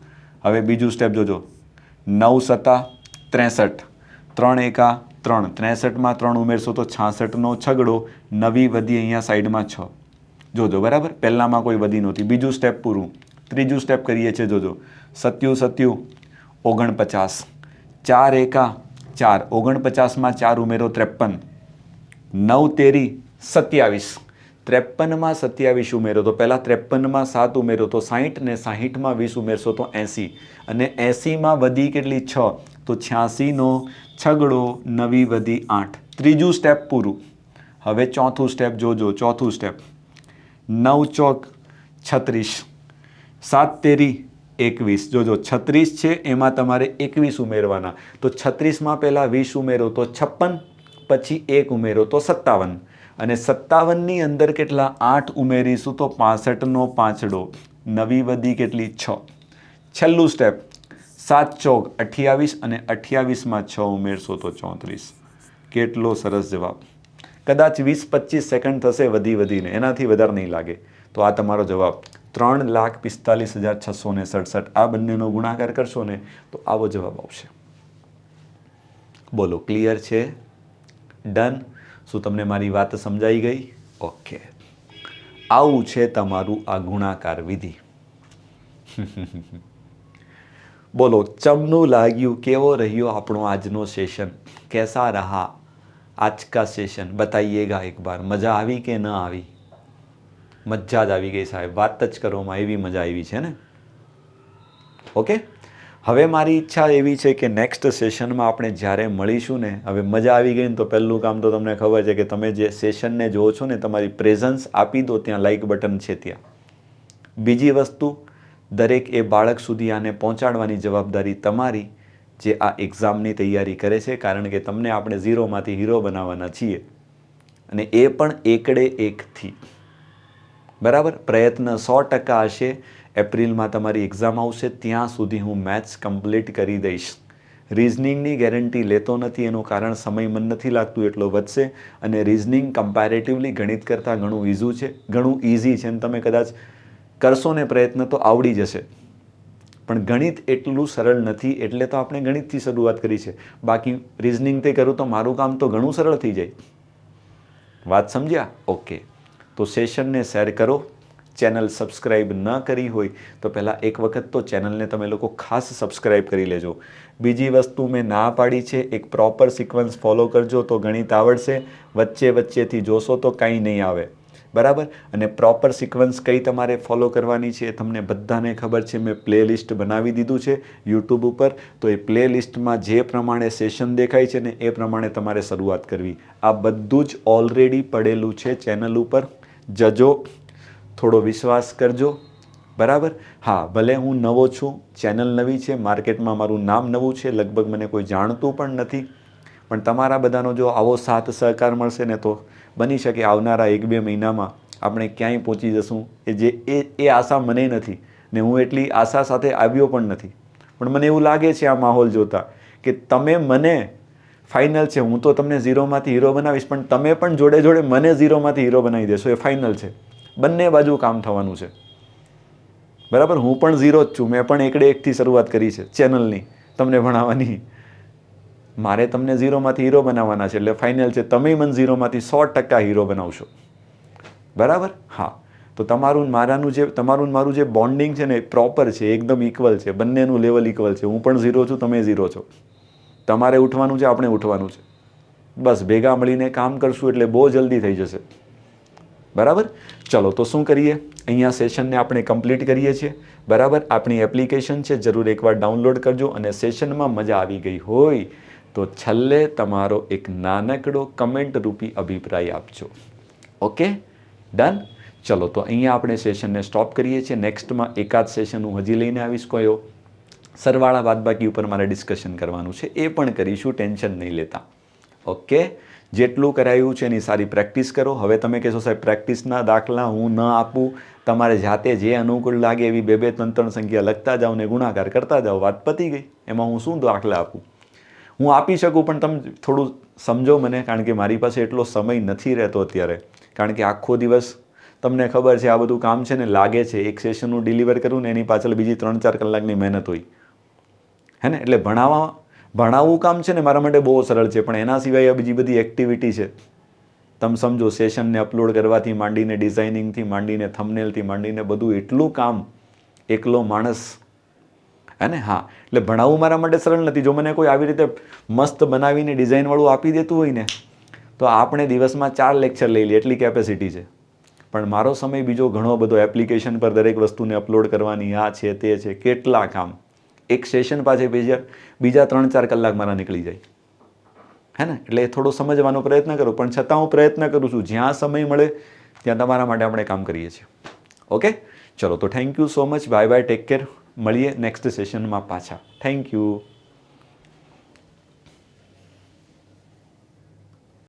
હવે બીજું સ્ટેપ જોજો. 9 સતા 63, 3 એકા 3, 63માં 3 ઉમેરશો તો 66 નો છગડો, નવી વધી અહીંયા સાઈડમાં 6. જોજો બરાબર. પહેલામાં કોઈ વધી નહોતી. બીજું સ્ટેપ પૂરું. ત્રીજું સ્ટેપ કરીએ છીએ. જોજો. 7 7 49, 4 એકા 4, 49માં 4 ઉમેરો 53, 9 તેરી 27, 53માં 27 ઉમેરો તો પહેલાં 53માં 7 ઉમેરો તો 60, ને 60માં 20 ઉમેરશો તો 80, અને 80માં વધી કેટલી? 6, તો 86 નો છગડો, નવી વધી 8. ત્રીજું સ્ટેપ પૂરું. હવે ચોથું સ્ટેપ જોજો. ચોથું સ્ટેપ. 9 ચોક 36, 7 તેરી 21. જોજો, 36 છે એમાં તમારે 21 ઉમેરવાના. તો 36માં પહેલાં 20 ઉમેરો તો 56, પછી 1 ઉમેરો તો 57, અને 57ની અંદર કેટલા? 8 ઉમેરીશું તો 65 નો 5ડો, નવી વધી કેટલી? 6. છેલ્લું સ્ટેપ. 7 ચોક 28 અને 28માં 6 ઉમેરશો તો 34. કેટલો સરસ જવાબ. કદાચ 20-25 સેકન્ડ થશે વધીને, એનાથી વધારે નહીં લાગે. તો આ તમારો જવાબ 3,45,667. આ બંનેનો ગુણાકાર કરશો ને તો આવો જવાબ આવશે. બોલો, ક્લિયર છે? ડન? શું તમને મારી વાત સમજાઈ ગઈ? ઓકે. આવું છે તમારું આ ગુણાકાર વિધિ. બોલો, ચમનું લાગ્યું? કેવો રહ્યો આપણો આજનો સેશન? कैसा रहा आज का सेशन? बताइएगा एक बार. મજા આવી કે ન આવી? મજા જ આવી ગઈ સાહેબ, વાત જ કરવામાં એવી મજા આવી છે ને. ઓકે, હવે મારી ઈચ્છા એવી છે કે નેક્સ્ટ સેશનમાં આપણે જ્યારે મળીશું ને, હવે મજા આવી ગઈ ને તો પહેલું કામ તો તમને ખબર છે કે તમે જે સેશનને જુઓ છો ને, તમારી પ્રેઝન્સ આપી દો, ત્યાં લાઇક બટન છે ત્યાં. બીજી વસ્તુ, દરેક એ બાળક સુધી આને પહોંચાડવાની જવાબદારી તમારી, જે આ એક્ઝામની તૈયારી કરે છે, કારણ કે તમને આપણે 0માંથી હીરો બનાવવાના છીએ, અને એ પણ એકડે એકથી. બરાબર? પ્રયત્ન 100% હશે. એપ્રિલમાં તમારી એક્ઝામ આવશે, ત્યાં સુધી હું મેથ્સ કમ્પ્લીટ કરી દઈશ. રિઝનિંગની ગેરંટી લેતો નથી, એનું કારણ સમય મને નથી લાગતું એટલો વધશે, અને રિઝનિંગ કમ્પેરેટિવલી ગણિત કરતાં ઘણું ઇઝી છે, અને તમે કદાચ કરશો ને પ્રયત્ન તો આવડી જશે. પણ ગણિત એટલું સરળ નથી, એટલે તો આપણે ગણિતથી શરૂઆત કરી છે. બાકી રિઝનિંગથી કરું તો મારું કામ તો ઘણું સરળ થઈ જાય. વાત સમજ્યા? ઓકે. તો સેશનને શેર કરો. ચેનલ સબસ્ક્રાઈબ ન કરી હોય તો પહેલાં એક વખત તો ચેનલને તમે લોકો ખાસ સબસ્ક્રાઈબ કરી લેજો. બીજી વસ્તુ મેં ના પાડી છે, એક પ્રોપર સિક્વન્સ ફોલો કરજો તો ગણિત આવડશે. વચ્ચેથી જોશો તો કાંઈ નહીં આવે. બરાબર? અને પ્રોપર સિક્વન્સ કઈ તમારે ફોલો કરવાની છે તમને બધાને ખબર છે. મેં પ્લેલિસ્ટ બનાવી દીધું છે યુટ્યુબ ઉપર, તો એ પ્લેલિસ્ટમાં જે પ્રમાણે સેશન દેખાય છે ને એ પ્રમાણે તમારે શરૂઆત કરવી. આ બધું જ ઓલરેડી પડેલું છે ચેનલ ઉપર. જજો, થોડો વિશ્વાસ કરજો. બરાબર? હા, ભલે હું નવો છું, ચેનલ નવી છે, માર્કેટમાં મારું નામ નવું છે, લગભગ મને કોઈ જાણતું પણ નથી, પણ તમારા બધાનો જો આવો સાથ સહકાર મળશે ને તો બની શકે આવનારા 1-2 મહિનામાં આપણે ક્યાંય પહોંચી જશું. એ આશા મને નથી, ને હું એટલી આશા સાથે આવ્યો પણ નથી, પણ મને એવું લાગે છે આ માહોલ જોતા કે તમે મને ફાઇનલ છે, હું તો તમને 0માંથી હીરો બનાવીશ, પણ તમે પણ જોડે જોડે મને 0માંથી હીરો બનાવી દેશો. એ ફાઇનલ છે. બંને બાજુ કામ થવાનું છે. બરાબર? હું પણ 0 જ છું. મેં પણ એકડે એકથી શરૂઆત કરી છે ચેનલની તમને ભણાવવાની. મારે તમને 0માંથી હીરો બનાવવાના છે, એટલે ફાઇનલ છે તમે મને 0માંથી 100% હીરો બનાવશો. બરાબર? હા. તો તમારું મારું જે બોન્ડિંગ છે ને એ પ્રોપર છે, એકદમ ઇક્વલ છે, બંનેનું લેવલ ઇક્વલ છે. હું પણ 0 છું, તમે 0 છો. તમારે ઉઠવાનું છે, આપણે ઉઠવાનું છે. બસ ભેગા મળીને કામ કરશું એટલે બહુ જલ્દી થઈ જશે. બરાબર? ચલો, તો શું કરીએ, અહીંયા સેશનને આપણે કમ્પ્લીટ કરીએ છીએ. બરાબર? આપણી એપ્લિકેશન છે, જરૂર એકવાર ડાઉનલોડ કરજો, અને સેશનમાં મજા આવી ગઈ હોય તો છેલ્લે તમારો એક નાનકડો કમેન્ટ રૂપી અભિપ્રાય આપજો. ઓકે? ડન? ચલો, તો અહીંયા આપણે સેશનને સ્ટોપ કરીએ છીએ. નેક્સ્ટમાં એકાદ સેશન હું હજી લઈને આવીશ. કયો સરવાળા બાદબાકી ઉપર મારે ડિસ્કશન કરવાનું છે, એ પણ કરીશું, ટેન્શન નહીં લેતા. ઓકે? જેટલું કરાયું છે એની સારી પ્રેક્ટિસ કરો. હવે તમે કહેશો સાહેબ પ્રેક્ટિસના દાખલા હું ન આપું, તમારે જાતે જે અનુકૂળ લાગે એવી 2-3 સંખ્યા લખતા જાઓ ને ગુણાકાર કરતા જાઓ, વાત પતી ગઈ. એમાં હું શું દાખલા આપું? હું આપી શકું, પણ તમે થોડું સમજો મને, કારણ કે મારી પાસે એટલો સમય નથી રહેતો અત્યારે, કારણ કે આખો દિવસ તમને ખબર છે આ બધું કામ છે ને, લાગે છે એક સેશનનું ડિલિવર કરું ને એની પાછળ બીજી 3-4 કલાકની મહેનત હોય, હે ને. એટલે ભણાવવું કામ છે ને મારા માટે બહુ સરળ છે, પણ એના સિવાય બીજી બધી એક્ટિવિટી છે. તમે સમજો, સેશનને અપલોડ કરવાથી માંડીને, ડિઝાઇનિંગથી માંડીને, થંબનેલથી માંડીને બધું એટલું કામ એકલો માણસ, હે ને. હા, એટલે ભણાવવું મારા માટે સરળ નથી. જો મને કોઈ આવી રીતે મસ્ત બનાવીને ડિઝાઇનવાળું આપી દેતું હોય ને તો આપણે દિવસમાં 4 લેક્ચર લઈ લઈએ, એટલી કેપેસિટી છે. પણ મારો સમય બીજો ઘણો બધો, એપ્લિકેશન પર દરેક વસ્તુને અપલોડ કરવાની, આ છે તે છે, કેટલા કામ. એક સેશન પાછળ બીજા 3-4 કલાક મારા નીકળી જાય, હે ને. એટલે થોડો સમજવાનો પ્રયત્ન કરો, પણ છતાં હું પ્રયત્ન કરું છું જ્યાં સમય મળે ત્યાં તમારા માટે આપણે કામ કરીએ છીએ. ઓકે? ચલો, તો thank you so much. Bye bye, take care. મળીએ નેક્સ્ટ સેશનમાં પાછા. Thank you.